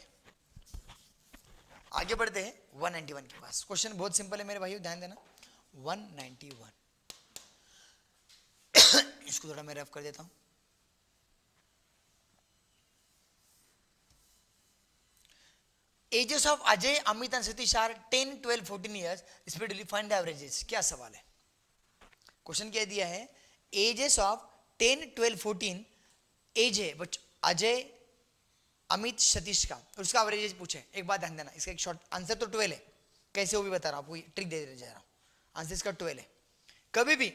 आगे बढ़ते हैं 191 के पास। क्वेश्चन बहुत सिंपल है मेरे भाइयों, ध्यान देना। 191 इसको थोड़ा मैं रफ कर देता हूं। Ages of Ajay, Amit and Satish are 10 12 14 years, speedly find the averages. क्या सवाल है, क्वेश्चन क्या दिया है, एजेस ऑफ 10 12 14 एज है बच्चों अजय अमित सतीश का, और उसका एवरेज पूछे। एक बात ध्यान देना, इसका एक शॉर्ट आंसर तो 12 है, कैसे वो भी बता रहा हूं, आपको ट्रिक दे जा रहा हूं। आंसर इसका 12 है। कभी भी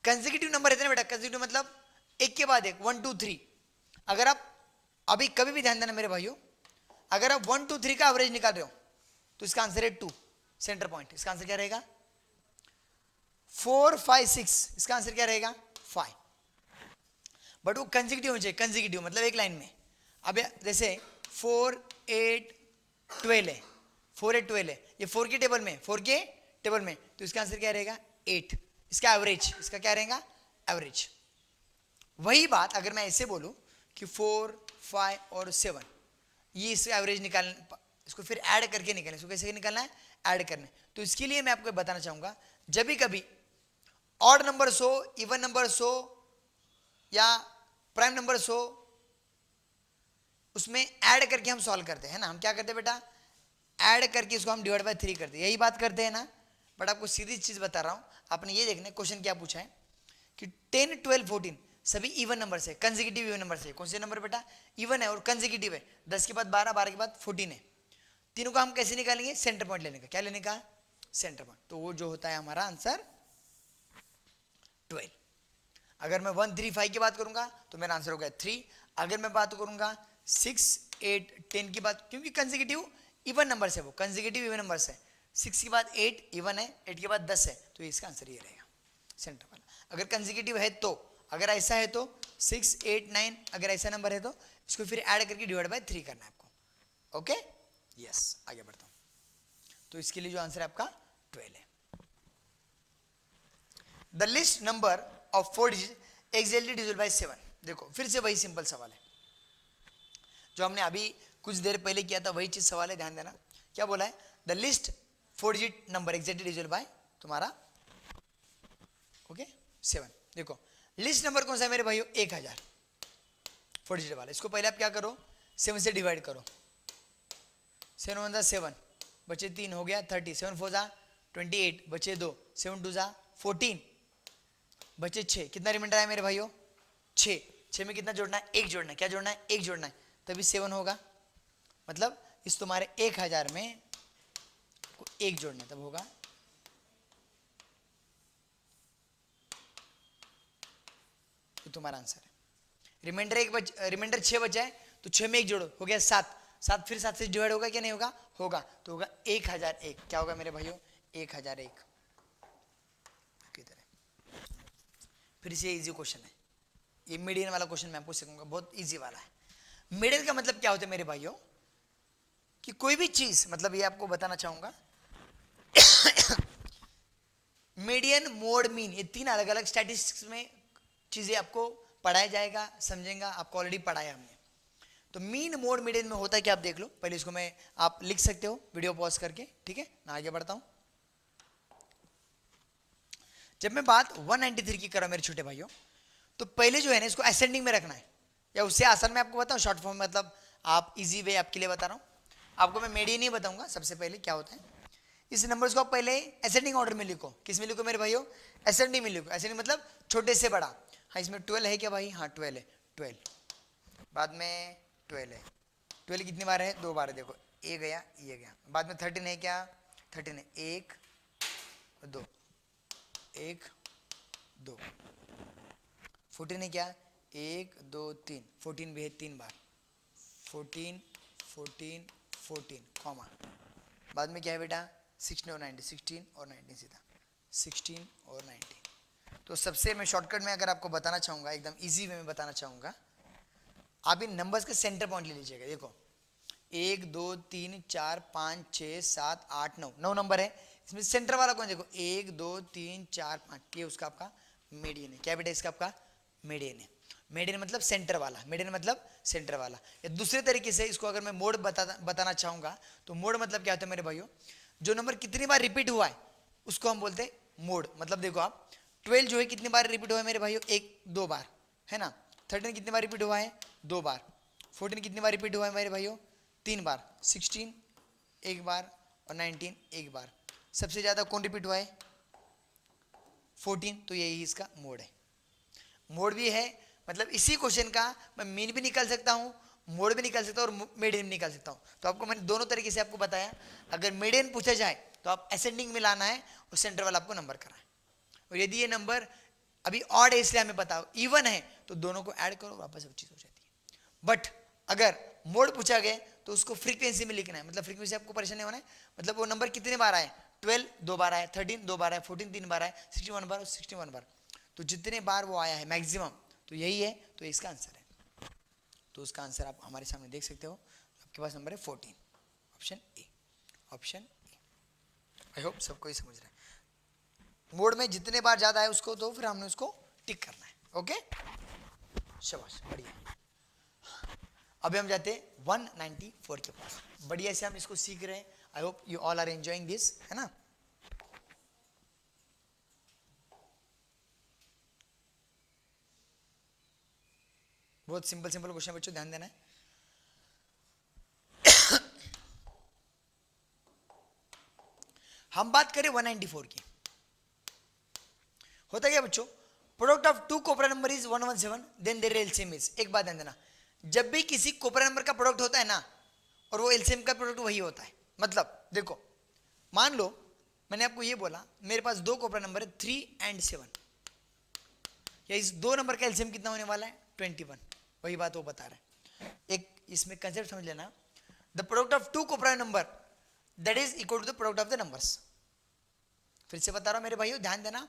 कंसेक्यूटिव नंबर रहते हैं ना बेटा, कंसेक्यूटिव मतलब एक के बाद एक, 1 2 3। अगर आप अभी कभी भी ध्यान देना मेरे भाइयों, अगर आप 1 2 3 का एवरेज निकाल रहे हो तो इसका आंसर है 2, सेंटर पॉइंट। इसका आंसर क्या रहेगा 4 5 6, इसका आंसर क्या रहेगा 5। बट वो कंसेक्यूटिव हो जाए, कंसेक्यूटिव मतलब एक लाइन में। अब जैसे 4 8 12 है, 4 8 12 है, ये 4 के टेबल में, 4 के टेबल में, तो इसका आंसर क्या रहेगा 8। इसका एवरेज, इसका क्या रहेगा एवरेज। वही बात अगर मैं ऐसे बोलूं कि 4 5 और 7, ये इसका एवरेज निकाल, इसको फिर ऐड करके निकालना। इसको कैसे निकालना है, ऐड करना है। तो इसके लिए मैं आपको बताना चाहूंगा, जब भी कभी ऑड नंबर्स हो, इवन नंबर्स हो या प्राइम नंबर्स हो, उसमें ऐड करके हम सॉल्व करते हैं ना। हम क्या करते हैं बेटा, ऐड करके इसको हम डिवाइड बाय 3 करते हैं, यही बात करते हैं ना। बट आपको सीधी चीज बता रहा हूं, आपने ये देखना क्वेश्चन क्या पूछा है कि 10 12 14 सभी इवन नंबर से, कंसेक्यूटिव इवन नंबर से। कौन से नंबर बेटा, इवन है और कंसेक्यूटिव है। 10 के बाद 12, 12 के बाद 14 है। तीनों को हम कैसे निकालेंगे, सेंटर पॉइंट लेने का। क्या लेने का, सेंटर पॉइंट। तो वो जो होता है हमारा आंसर 12। अगर मैं 1 3 5 की बात करूंगा तो मेरा आंसर हो गया 3। अगर मैं बात करूंगा 6 8 10 की बात, क्योंकि कंसेक्यूटिव इवन नंबर है, वो कंसेक्यूटिव इवन नंबर है। 6 के बाद 8 इवन है, 8 के बाद 10 है, तो इसका आंसर ये रहेगा सेंटर वाला। अगर कंसेक्यूटिव है तो, अगर ऐसा है तो 6 8 9, अगर ऐसा नंबर है तो इसको फिर ऐड करके डिवाइड बाय 3 करना है आपको। ओके यस, आगे बढ़ता हूं। तो इसके लिए जो आंसर है आपका 12 है। The list number of 4 digit exactly divisible by 7। देखो फिर से वही सिंपल सवाल है जो हमने अभी कुछ देर पहले किया था, वही चीज सवाल है, ध्यान देना। क्या बोला है? The list 4 digit number exactly divisible by तुम्हारा ओके 7। देखो लिस्ट नंबर कौन सा है मेरे भाइयों? 1000 4 डिजिट वाला। इसको पहले आप क्या करो, 7 से डिवाइड करो। 7 1 7 बचे 3 हो गया 30, 7 4 जा 28 बचे 2, 7 2 जा 14 बचे 6, कितना रिमाइंडर है मेरे भाइयों? 6। 6 में कितना जोड़ना है? 1 जोड़ना है। क्या जोड़ना है? 1 जोड़ना है, तभी 7 होगा। मतलब इस तुम्हारे 1000 में 1 जोड़ना है, तब होगा तो तुम्हारा आंसर है। रिमाइंडर 6 बचा है, तो 6 में 1 जोड़ो, हो गया 7। 7 फिर 7 से डिवाइड होगा क्या? नहीं होगा, होगा। तो होगा 1001। क्या होगा मेरे भाइयों? 1001। फिर से इजी क्वेश्चन है ये, मीडियन वाला क्वेश्चन मैं पूछ सकूंगा, बहुत इजी वाला है। मीडियन का मतलब क्या होता है मेरे भाइयों? कि कोई भी चीज, मतलब ये आपको बताना चाहूंगा मीडियन, मोड, मीन, ये 3 अलग अलग स्टैटिस्टिक्स में चीजें आपको पढ़ाया जाएगा, समझेगा, आपको ऑलरेडी पढ़ाया हमने। तो मीन, मोड, मीडियन में होता है क्या आप देख लो पहले। इसको मैं, आप लिख सकते हो वीडियो पॉज करके, ठीक है ना। आगे बढ़ता हूं। जब मैं बात 193 की कर रहा हूं मेरे छोटे भाइयों, तो पहले जो है ना इसको असेंडिंग में रखना है, या उससे आसान मैं आपको बताऊं शॉर्ट फॉर्म, मतलब आप इजी वे आपके लिए बता रहा हूं। आपको मैं मीडियन ही बताऊंगा सबसे पहले क्या होता है। इस नंबर्स को आप पहले असेंडिंग ऑर्डर में लिखो। किस में लिखो मेरे भाइयों? असेंडिंग में लिखो। असेंडिंग मतलब छोटे से बड़ा। हाँ इसमें 12 है क्या भाई? हाँ 12 है, 12 बाद में 12 है। 12 कितनी बार है? 2 बार है। देखो ये गया, ये गया। बाद में 13 है क्या? 13 है, 1 2 1 2। 14 है क्या? 1 2 3। 14 भी है 3 बार। 14 14 14 कॉमा। बाद में क्या है बेटा? 16 और 19, 16 और 19 सीधा 16 और 19। तो सबसे मैं शॉर्टकट में अगर आपको बताना चाहूंगा, एकदम इजी वे में बताना चाहूंगा, आप इन नंबर्स के सेंटर पॉइंट ले लीजिएगा। देखो 1 2 3 4 5 6 7 8 9, 9 नंबर है। इसमें सेंटर वाला कौन? देखो 1 2 3 4 5, ये उसका आपका मीडियन है। क्या बेटा? इसका आपका मीडियन है। मीडियन मतलब सेंटर वाला, मीडियन मतलब सेंटर वाला। या दूसरे तरीके से इसको अगर मैं मोड बताना चाहूंगा, तो मोड मतलब क्या होता है मेरे भाइयों? जो नंबर कितनी बार रिपीट हुआ है उसको हम बोलते हैं मोड। मतलब देखो आप 12 जो है कितनी बार रिपीट हुआ है मेरे भाइयों? 1 2 बार है ना। 13 कितनी बार रिपीट हुआ है? 2 बार। 14 कितनी बार रिपीट हुआ है मेरे भाइयों? 3 बार। 16 1 बार और 19 1 बार। सबसे ज्यादा कौन रिपीट हुआ है? 14। तो यही इसका मोड है। मोड भी है, मतलब इसी क्वेश्चन का मैं मीन भी निकाल सकता हूं, मोड भी निकाल सकता हूं और मीडियन निकाल सकता हूं। तो आपको मैंने दोनों तरीके से आपको बताया। अगर मीडियन पूछा जाए तो आप असेंडिंग में लाना है और सेंटर वाला आपको नंबर करना है। और यदि ये नंबर अभी ऑड है इसलिए हमें बताओ, इवन है तो दोनों को ऐड करो, वापस सब चीज हो जाती है। बट अगर मोड पूछा गया तो उसको फ्रीक्वेंसी में लिखना है। मतलब फ्रीक्वेंसी आपको परेशान नहीं होना है, मतलब वो नंबर कितने बार आए? 12 2 बार आए, 13 2 बार आए, 14 3 बार आए, 61 बार और 61 बार। तो जितने बार वो आया है मैक्सिमम, तो यही है, तो इसका आंसर है। तो उसका आंसर आप हमारे सामने देख सकते हो। आपके पास नंबर है 14, option A, option A. I hope सबको ही समझ रहा है। मोड में जितने बार ज्यादा है उसको, तो फिर हमने उसको टिक करना है। ओके शाबाश, बढ़िया। अभी हम जाते हैं 194 के पास। बढ़िया से हम इसको सीख रहे हैं। I hope you all are enjoying this, है ना। बहुत सिंपल सिंपल क्वेश्चन बच्चों, ध्यान देना है। हम बात करें 194 की। होता क्या बच्चों? Product of two coprime number is 117, then their LCM is. एक बात ध्यान देना, जब भी किसी कोपरा नंबर का प्रोडक्ट होता है ना, और वो एलसीएम का प्रोडक्ट वही होता है। मतलब देखो, मान लो मैंने आपको ये बोला मेरे पास 2 कोपरा नंबर है 3 and 7। या इस दो नंबर का एलसीएम कितना होने वाला है 21, वही बात वो बता रहे हैं। एक इसमें कंसेप्ट समझ लेना, the product of two coprime number that is equal to the product of the numbers. फिर से बता रहा हूं मेरे भाइयों, ध्यान देना,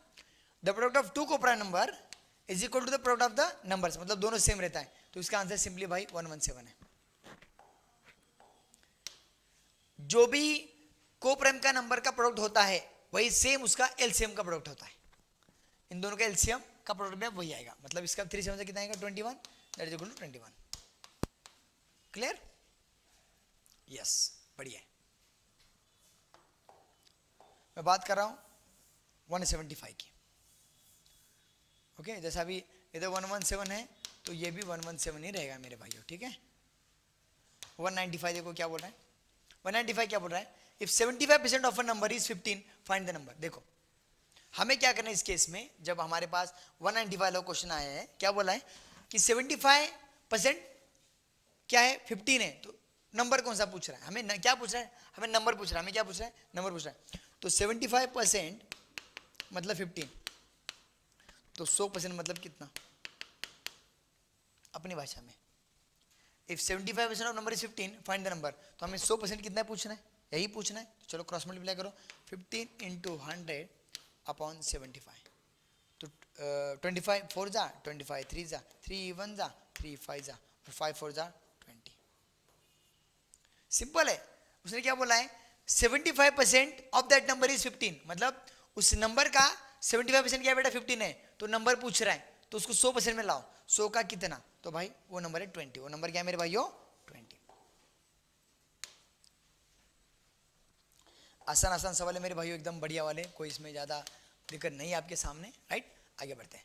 the product of two coprime number is equal to the product of the numbers, मतलब दोनों सेम रहता है, तो इसका आंसर सिंपली भाई 117 है। जो भी कोप्राइम का नंबर का प्रोडक्ट होता है वही सेम उसका एलसीएम का प्रोडक्ट होता है, इन दोनों का एलसीएम का प्रोडक्ट में वही आएगा, मतलब इसका 3 से कितना आएगा 21, that is equal to 21। Clear? Yes, बढ़िया। मैं बात कर रहा हूं 175 की। ओके, जैसा अभी इधर 117 है तो ये भी 117 ही रहेगा मेरे भाइयों, ठीक है। 195 देखो क्या बोल रहा है, 195 क्या बोल रहा है, if 75% of a number is 15 find the number. देखो हमें क्या करना है इस केस में, जब हमारे पास 195 वाला क्वेश्चन आया है, क्या बोला है कि 75% क्या है 15 है, तो नंबर कौन सा पूछ रहा है हमें, क्या पूछ रहा है हमें, नंबर पूछ रहा है, हमें क्या पूछ रहा है, नंबर पूछ रहा है। तो 75% मतलब 15, तो 100% मतलब कितना अपनी भाषा में, if 75% of number is 15 find the number, तो हमें 100% कितना पूछना है, यही पूछना है। तो चलो क्रॉस मल्टीप्लाई करो, 15 इंटू 100 अपॉन 75, तो 25 4 जा 25, 3 जा 3 1 जा 3 5 जा और 5 4 जा 20। सिंपल है, उसने क्या बोला है 75% ऑफ दैट नंबर इज 15, मतलब उस नंबर का 75% क्या बेटा 15 है, तो नंबर पूछ रहा है तो उसको 100% में लाओ, 100 का कितना, तो भाई वो नंबर है 20, वो नंबर क्या है मेरे भाइयों 20। आसान आसान सवाल है मेरे भाइयों, एकदम बढ़िया वाले, कोई इसमें ज्यादा दिक्कत नहीं है आपके सामने, राइट। आगे बढ़ते हैं।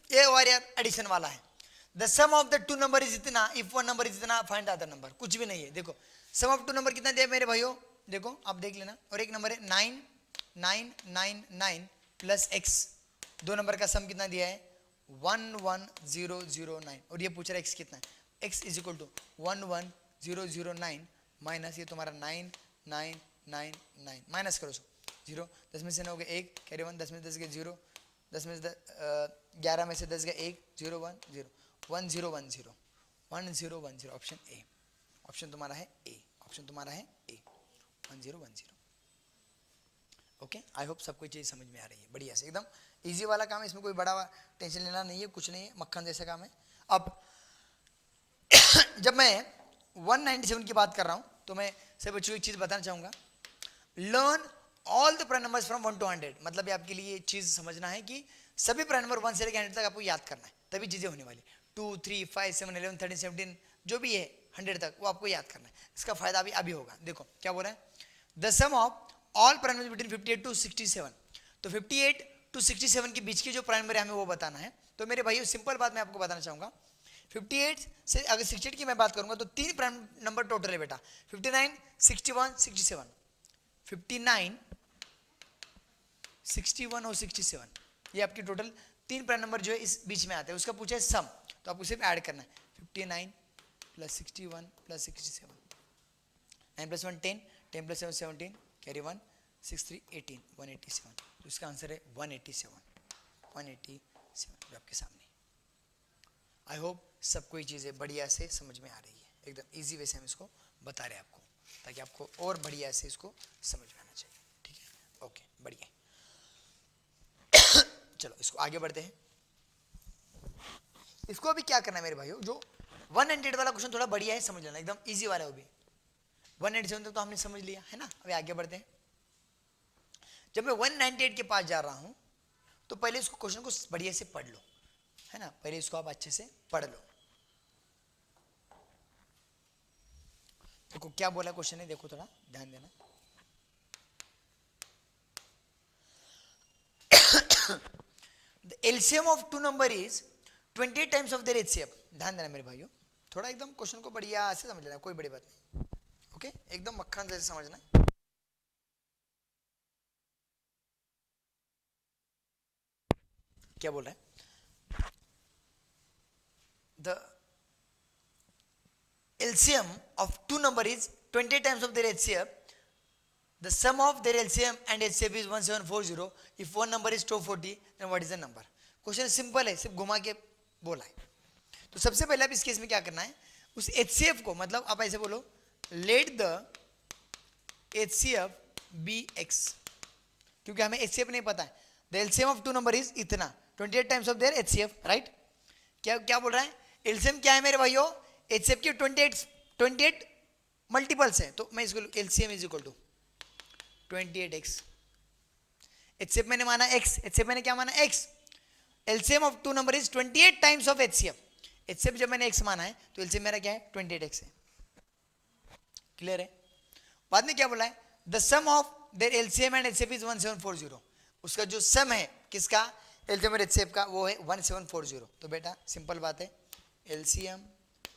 ये और यार एडिशन वाला है, the sum of the two number is इतना, इफ वन नंबर इज इतना फाइंड द अदर नंबर, कुछ भी नहीं है। देखो सम ऑफ टू नंबर कितना दिया मेरे भाइयों, देखो आप देख लेना, और एक नंबर है 9 9 9 9 प्लस एक्स, दो नंबर का सम कितना दिया है 11009, और ये पूछ रहा है एक्स कितना है, x is equal to 11009 minus ये तुम्हारा 9 9 9 9, माइनस करो 0, 10 में से 9 गए 1 कैरी 1, 10 में 10 गए 0, 10 में से 11 में से 10 गए 1 0 1 0 1 0 1 0 1 0 1 0, ऑप्शन ए, ऑप्शन तुम्हारा है ए, ऑप्शन तुम्हारा है ए 1 0 1 0। ओके, आई होप सबको चीज़ समझ में आ रही है, बढ़िया से, एकदम इजी वाला काम है, इसमें कोई बड़ा टेंशन लेना नहीं है, कुछ नहीं है, मक्खन जैसा काम है। अब जब मैं 197 की बात कर रहा हूं तो मैं सब बच्चों को एक चीज़ बताना चाहूँगा, learn all the prime numbers from 1 to 100, मतलब ये आपके लिए ये चीज़ समझना है कि सभी प्राइम नंबर 1 से लेकर 100 तक आपको याद करना है, तभी चीज़ें होने वाली, 2 3 5 7 11 13 17 जो भी है 100 तक वो आपको याद करना है, इसका फायदा अभी होगा। देखो क्या बोल रहे हैं, the sum of all prime number between 58 to 67, तो 58 to 67 के बीच की जो प्राइम नंबर है हमें वो बताना है। तो मेरे भाइयों सिंपल बात मैं आपको बताना चाहूँगा, 58 से अगर 68 की मैं बात करूंगा तो 3 प्राइम नंबर टोटल है बेटा, 59 61 67, 59 61 और 67, ये आपकी टोटल 3 प्राइम नंबर जो है इस बीच में आते हैं, उसका पूछा है सम, तो आपको सिर्फ ऐड करना है 59 plus 61 plus 67, 9 plus 1 10, 10 plus 7 17, carry 1 6 3 18 187, तो इसका आंसर है 187 जो आपके सामने। आई होप सबको ये चीज़ें बढ़िया से समझ में आ रही है, एकदम इजी वे से हम इसको बता रहे हैं आपको, ताकि आपको और बढ़िया से इसको समझ में आना चाहिए, ठीक है। ओके, बढ़िया। चलो इसको आगे बढ़ते हैं, इसको अभी क्या करना है मेरे भाइयों, जो 100 वाला क्वेश्चन थोड़ा बढ़िया है, समझ लेना, एकदम इजी वाला है वो भी, 197 तक तो हमने समझ लिया है ना। अभी आगे बढ़ते हैं, जब मैं 198 के पास जा रहा हूं तो पहले इसको क्वेश्चन को बढ़िया से पढ़ लो, है ना, पहले इसको आप अच्छे से पढ़ लो। देखो क्या बोला क्वेश्चन है, देखो थोड़ा ध्यान देना। The LCM of two number is 28 times of their HCF, ध्यान देना मेरे भाइयों, थोड़ा एकदम क्वेश्चन को बढ़िया से समझ लेना, कोई बड़ी बात नहीं, ओके, एकदम मक्खन जैसे समझना। क्या बोल रहा है, the LCM of two number is 20 times of their HCF, the sum of their LCM and HCF is 1740, if one number is 240 then what is the number, question simple है, सिर्फ घुमा के बोला है। तो सबसे पहले आप इस केस में क्या करना है, उस HCF को, मतलब आप ऐसे बोलो, let the HCF be x, क्योंकि हमें HCF नहीं पता है। The LCM of two number is इतना, 28 times of their HCF, right. क्या क्या बोल रहा है, एलसीएम क्या है मेरे भाइयों, HCF के 28 मल्टीपल्स है, तो मैं इसको LCM is equal to 28x। HCF मैंने माना x, HCF मैंने क्या माना x, LCM of two number is 28 times of HCF। HCF जब मैंने x माना है तो एलसीएम मेरा क्या है, 28x है। क्लियर है। बाद में क्या बोला है, the sum of their LCM and HCF is 1740। उसका जो सम है किसका, एलसीएम और HCF का, वो है 1740। तो बेटा सिंपल बात है, LCM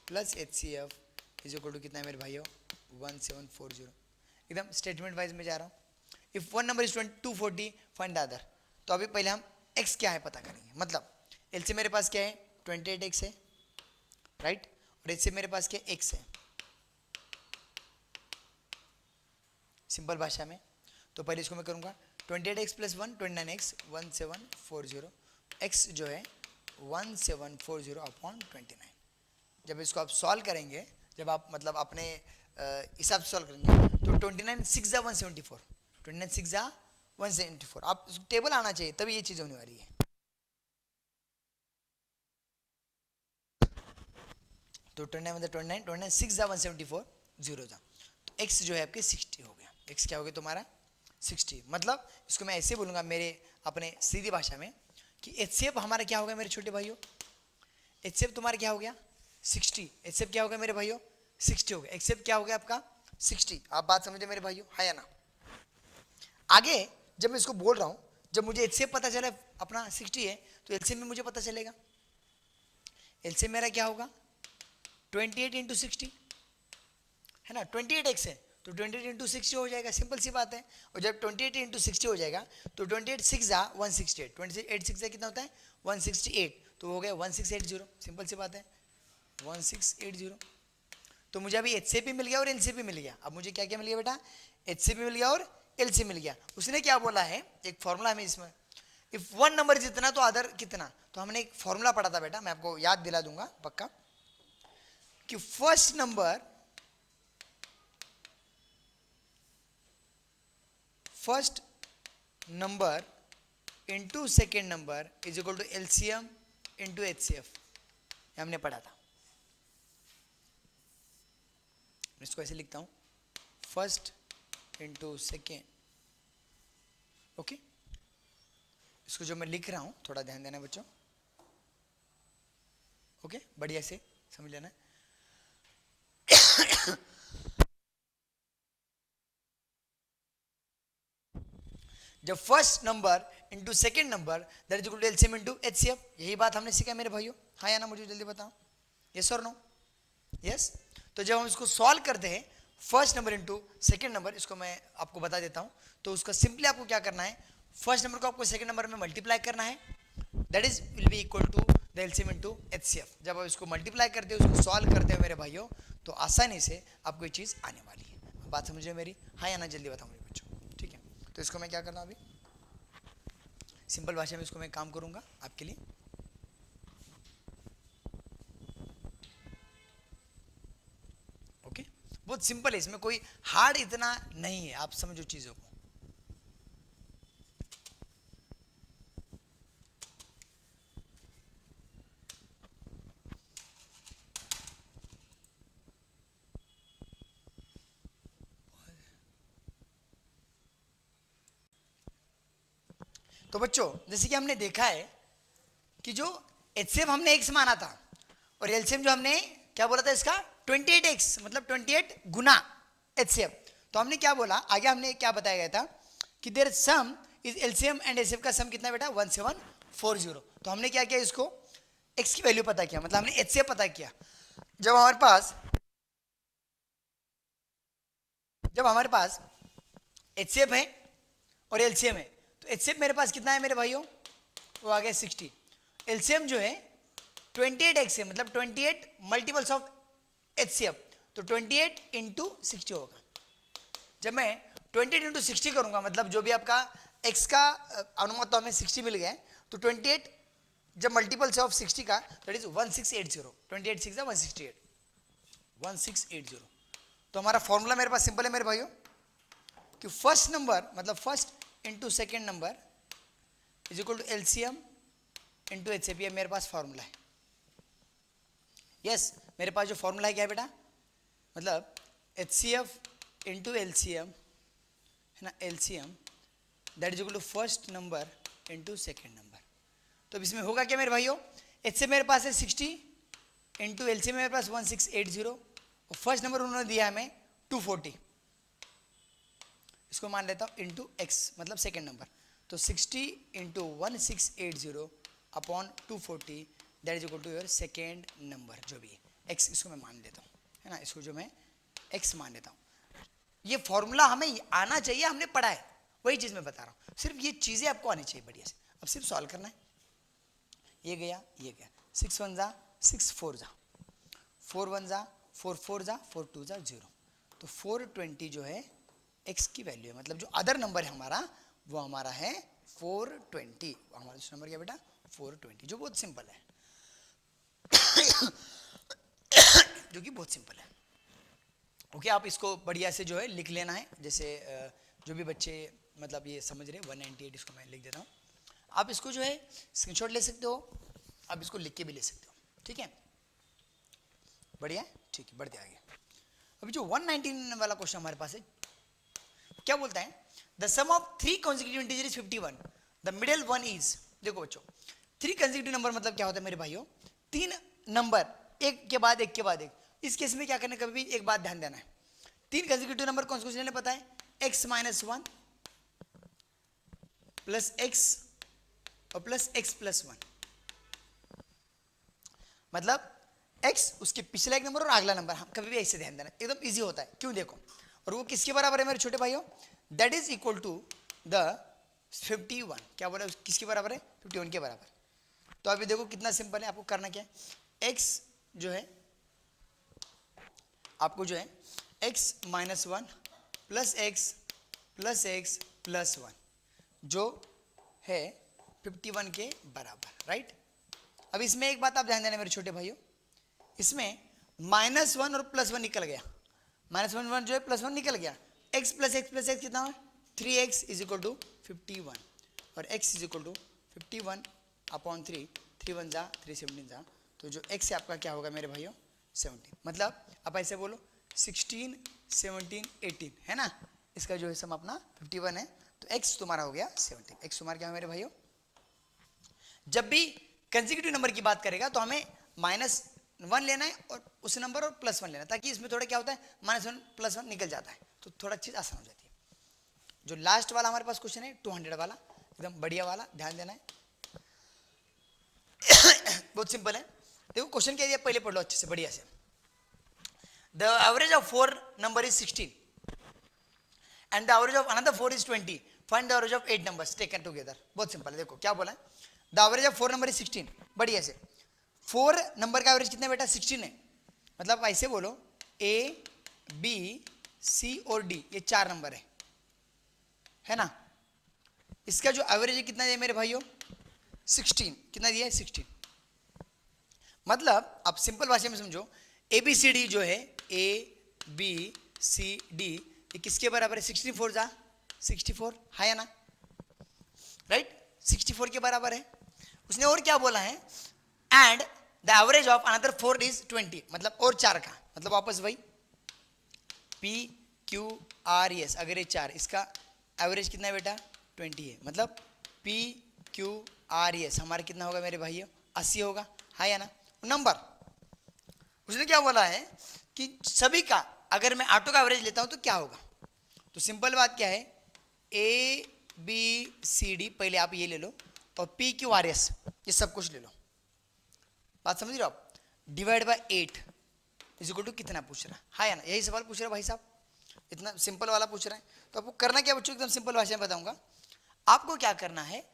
plus HCF is equal to कितना है मेरे भाइयों, 1740। एकदम स्टेटमेंट वाइज में जा रहा हूँ। If one number is 240 find the other. तो अभी पहले हम x क्या है पता करेंगे, मतलब एलसीएम मेरे पास क्या है, 28x है, राइट, और HCF मेरे पास क्या है, x है, सिंपल भाषा में। तो पहले इसको मैं करूँगा 28x प्लस 1 29x 1740, x जो है 1740 अपॉन 29। जब इसको आप सॉल्व करेंगे, जब आप मतलब अपने हिसाब से सॉल्व करेंगे, तो 29 6 जा 174, 29 6 जा 174। आप टेबल आना चाहिए तभी ये चीज़ होने वाली है। तो 29 मतलब 29, 29 6 जा 174, 0 जा, तो x जो है आपके 60 हो गया। x क्या हो गया तुम्हारा, 60। मतलब इसको मैं ऐसे बोलूँगा मेरे अपने सीधी भाषा में कि HCF हमारा क्या हो गया मेरे छोटे भाइयों, HCF तुम्हारा क्या हो गया, 60। HCF क्या हो गया मेरे भाइयों, 60 हो गया। HCF क्या हो गया आपका, 60। आप बात समझे मेरे भाइयों, है या ना। आगे जब मैं इसको बोल रहा हूँ, जब मुझे HCF पता चला अपना 60 है, तो LCM में मुझे पता चलेगा, LCM मेरा क्या होगा, 28 इंटू 60 है ना, 28x है तो 28 इंटू 60 हो जाएगा, सिंपल सी बात है। और जब 28 इंटू 60 हो जाएगा तो 28 6 जा 168, 28 6 जा कितना होता है 168, तो हो गया 1680, सिंपल सी बात है 1680। तो मुझे अभी HCF भी मिल गया और LCF भी मिल गया। अब मुझे क्या क्या मिल गया बेटा, HCF भी मिल गया और LCF मिल गया। उसने क्या बोला है, एक फॉर्मूला हमें इसमें, इफ वन नंबर जितना तो अदर कितना, तो हमने एक फॉर्मूला पढ़ा था बेटा, मैं आपको याद दिला दूंगा पक्का, कि first number into second number is equal to LCM into HCF, हमने पढ़ा था। इसको ऐसे लिखता हूं, फर्स्ट इंटू सेकेंड, ओके। इसको जो मैं लिख रहा हूं थोड़ा ध्यान देना बच्चों, ओके, बढ़िया से समझ लेना। जब first number into second number that is equal to LCM into HCF, यही बात हमने सीखा मेरे भाइयों, हाँ या ना, मुझे जल्दी बताओ, यस और नो, यस। तो जब हम इसको सॉल्व करते हैं first number into second number, इसको मैं आपको बता देता हूं। तो उसका सिंपली आपको क्या करना है, फर्स्ट नंबर को आपको सेकेंड नंबर में मल्टीप्लाई करना है, that is will be equal to the LCM into HCF। जब आप इसको मल्टीप्लाई करते हो, उसको सॉल्व करते हो मेरे भाइयों, तो आसानी से आपको ये चीज़ आने वाली है। बात समझे मेरी, हाँ या ना, जल्दी बताओ मेरे बच्चों, ठीक है। तो इसको मैं क्या करना अभी, सिंपल भाषा में इसको मैं काम करूंगा आपके लिए। ओके, बहुत सिंपल है, इसमें कोई हार्ड इतना नहीं है, आप समझो चीजों को। तो बच्चों जैसे कि हमने देखा है कि जो HCF हमने x माना था और LCM जो हमने क्या बोला था इसका 28x, मतलब 28 गुना HCF। तो हमने क्या बोला, आगे हमने क्या बताया गया था कि their sum is LCM and HCF का सम कितना बेटा 1740। तो हमने क्या किया, इसको x की वैल्यू पता किया, मतलब हमने HCF पता किया। जब हमारे पास HCF है और LCM है, तो HCF मेरे पास कितना है मेरे भाइयों, वो आ गया 60। LCM जो है 28x है, मतलब 28 मल्टीपल्स ऑफ HCF, तो 28 इंटू 60 होगा। जब मैं 28 इंटू 60 करूंगा, मतलब जो भी आपका x का अनुमान तो हमें 60 मिल गया है, तो 28 जब मल्टीपल से ऑफ 60 का, दैट इज 1680, 28 6 168, 1680। तो हमारा फॉर्मूला मेरे पास सिंपल है मेरे भाइयों कि फर्स्ट नंबर मतलब first into second number is equal to LCM into HCF, मेरे पास फॉर्मूला है। यस मेरे पास जो फॉर्मूला है क्या है बेटा, मतलब एचसीएफ इंटू एलसीएम है ना, LCM that is equal to first number into second number. तो अब इसमें होगा क्या मेरे भाइयों, एच से मेरे पास है 60 इंटू एल से मेरे पास 1680 और फर्स्ट नंबर उन्होंने दिया हमें 240, इसको मान लेता हूँ इंटू एक्स मतलब सेकेंड नंबर। तो 60 into 1680 upon 240 that is equal to your second number जो भी है एक्स, इसको मैं मान लेता हूँ है ना, इसको जो मैं एक्स मान लेता हूँ। ये फॉर्मूला हमें आना चाहिए, हमने पढ़ा है, वही चीज़ मैं बता रहा हूँ, सिर्फ ये चीज़ें आपको आनी चाहिए बढ़िया से। अब सिर्फ सॉल्व करना है, ये गया 6 1 जा 6 4 जा 4 1 जा 4 4 जा 4 2 जा 0, तो 420 जो है x की वैल्यू है, मतलब जो अदर नंबर है हमारा वो हमारा है 420, हमारा नंबर क्या बेटा 420, जो बहुत सिंपल है जो कि बहुत सिंपल है। ओके आप इसको बढ़िया से जो है लिख लेना है, जैसे जो भी बच्चे मतलब ये समझ रहे 198, इसको मैं लिख देता हूँ, आप इसको जो है स्क्रीनशॉट ले सकते हो, आप इसको लिख के भी ले सकते हो, ठीक है बढ़िया ठीक है। बढ़ते आगे, अभी जो 119 वाला क्वेश्चन हमारे पास है क्या बोलता है, the sum of 3 consecutive integer is 51, the middle one is, देखो बच्चों 3 consecutive नंबर मतलब क्या होता है मेरे भाइयों, 3 नंबर एक के बाद एक के बाद एक। इस केस में क्या करना है, कभी भी एक बात ध्यान देना है, 3 consecutive नंबर कौन से लेने पता है, x माइनस 1 प्लस एक्स और प्लस x प्लस 1, मतलब x उसके पिछला एक नंबर और अगला नंबर, हम कभी भी ऐसे ध्यान देना, एकदम इजी होता है, क्यों देखो, और वो किसके बराबर है मेरे छोटे भाइयों, that is equal to the 51, क्या बोला किसके बराबर है 51 के बराबर। तो अभी देखो कितना सिंपल है, आपको करना क्या है, x जो है आपको जो है x minus 1 plus x plus 1 जो है 51 के बराबर, राइट। अब इसमें एक बात आप ध्यान देना मेरे छोटे भाइयों, इसमें -1 और +1 निकल गया, -1 जो है +1 निकल गया, x प्लस एक्स कितना है 3x इज इक्वल टू 51 और x is equal to 51 upon 3, 3 1 जा 3 17 जा, तो जो x है आपका क्या होगा मेरे भाइयों 17, मतलब आप ऐसे बोलो 16 17 18 है ना, इसका जो है सम अपना 51 है, तो x तुम्हारा हो गया 17, x तुम्हारा क्या है मेरे भाइयों। जब भी कंसेक्यूटिव नंबर की बात करेगा तो हमें -1 लेना है और उस नंबर और +1 लेना है, ताकि इसमें थोड़ा क्या होता है -1 +1 निकल जाता है, तो थोड़ा चीज़ आसान हो जाती है। जो लास्ट वाला हमारे पास क्वेश्चन है 200 वाला, एकदम बढ़िया वाला, ध्यान देना है बहुत सिंपल है। देखो क्वेश्चन क्या दिया पहले पढ़ लो अच्छे से बढ़िया से, the average of 4 number is 16 and the average of another 4 is 20, find the average of 8 numbers taken together. बहुत सिंपल है, देखो क्या बोला है, the average of 4 number is 16, बढ़िया से 4 नंबर का एवरेज कितना बेटा 16 है, मतलब ऐसे बोलो ए बी सी और डी ये 4 नंबर है ना, इसका जो एवरेज है कितना दिया मेरे भाइयों 16, कितना दिया है 16, मतलब आप सिंपल भाषा में समझो ए बी सी डी जो है ए बी सी डी ये किसके बराबर है 64 जा 64 है ना, राइट 64 के बराबर है। उसने और क्या बोला है, and the average of another 4 is 20, मतलब और 4 का, मतलब वापस वही पी क्यू आर एस, अगर ये 4 इसका एवरेज कितना है बेटा 20 है, मतलब पी क्यू आर एस हमारा कितना होगा मेरे भाइयों 80 होगा, है या ना नंबर। उसने क्या बोला है कि सभी का अगर मैं ऑटो का एवरेज लेता हूं तो क्या होगा, तो सिंपल बात क्या है ए बी सी डी पहले आप ये ले लो और पी क्यू आर एस ये सब कुछ ले लो, बात समझ रहे हो आप, divide by 8 is equal to कितना पूछ रहा है ना, यही सवाल पूछ रहा है भाई साहब, इतना सिंपल वाला पूछ रहा है। तो आपको करना क्या बच्चों, एकदम सिंपल भाषा में बताऊंगा, आपको क्या करना है,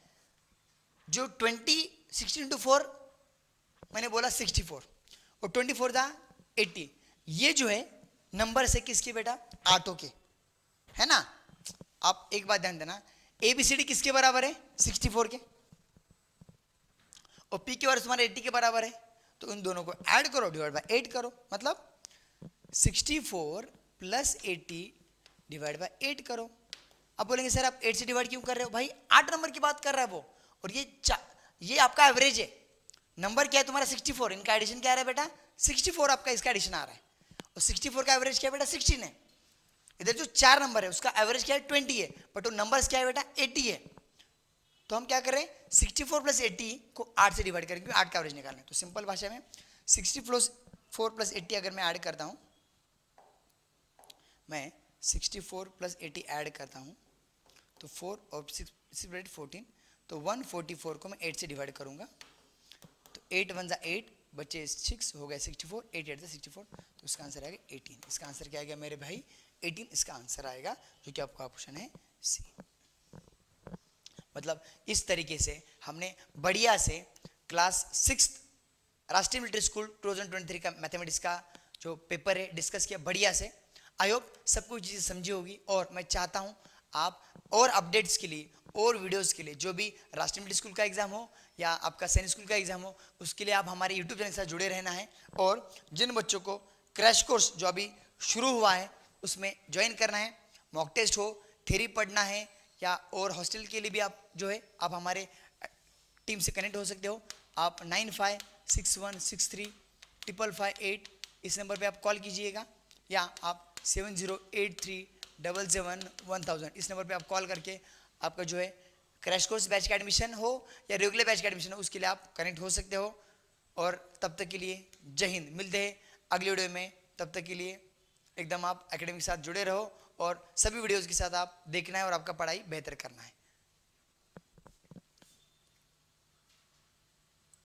जो 20 16 इंटू 4 मैंने बोला 64 और 24 था 80, ये जो है नंबर से किसके बेटा ऑटो के, है ना। आप एक बात ध्यान देना, एबीसीडी किसके बराबर है 64 के, और पी क्यू आर तुम्हारा 80 के बराबर है, तो इन दोनों को ऐड करो, डिवाइड बाय 8 करो, मतलब 64 प्लस 80 डिवाइड बाय 8 करो। अब बोलेंगे सर आप 8 से डिवाइड क्यों कर रहे हो? भाई 8 नंबर की बात कर रहा है वो, और ये आपका एवरेज है। नंबर क्या है तुम्हारा 64, इनका एडिशन क्या आ रहा है बेटा 64, आपका इसका एडिशन आ रहा है, और 64 का एवरेज क्या है बेटा 16 है। इधर जो 4 नंबर है उसका एवरेज क्या है 20 है, बट वो नंबर्स क्या है बेटा 80 है। तो हम क्या कर रहे हैं 64 प्लस 80 को 8 से डिवाइड करेंगे, 8 का एवरेज निकालना है। तो सिंपल भाषा में 64 प्लस 80 अगर मैं ऐड करता हूं, मैं 64 प्लस 80 ऐड करता हूं तो 4 और 6 14, तो 144 को मैं 8 से डिवाइड करूंगा, तो 8 1 जा 8 बच्चे 6 हो गए 64, 8 8 64, तो इसका आंसर आएगा 18। इसका आंसर क्या आएगा मेरे भाई 18, इसका आंसर आएगा, जो कि आपका ऑप्शन है सी। मतलब इस तरीके से हमने बढ़िया से क्लास 6 राष्ट्रीय मिलिट्री स्कूल 2023 का मैथमेटिक्स का जो पेपर है डिस्कस किया बढ़िया से। आई होप सब कुछ चीज़ें समझी होगी, और मैं चाहता हूं आप और अपडेट्स के लिए और वीडियोस के लिए, जो भी राष्ट्रीय मिलिट्री स्कूल का एग्जाम हो या आपका सैनिक स्कूल का एग्जाम हो, उसके लिए आप हमारे यूट्यूब चैनल के साथ जुड़े रहना है। और जिन बच्चों को क्रैश कोर्स जो अभी शुरू हुआ है उसमें ज्वाइन करना है, मॉक टेस्ट हो, थ्योरी पढ़ना है, या और हॉस्टल के लिए भी आप जो है आप हमारे टीम से कनेक्ट हो सकते हो। आप 9561635558 इस नंबर पे आप कॉल कीजिएगा, या आप 7083771000 इस नंबर पे आप कॉल करके आपका जो है क्रैश कोर्स बैच का एडमिशन हो या रेगुलर बैच का एडमिशन हो, उसके लिए आप कनेक्ट हो सकते हो। और तब तक के लिए जय हिंद, मिलते हैं अगले वीडियो में। तब तक के लिए एकदम आप एकेडमिक के साथ जुड़े रहो, और सभी वीडियोज़ के साथ आप देखना है और आपका पढ़ाई बेहतर करना है।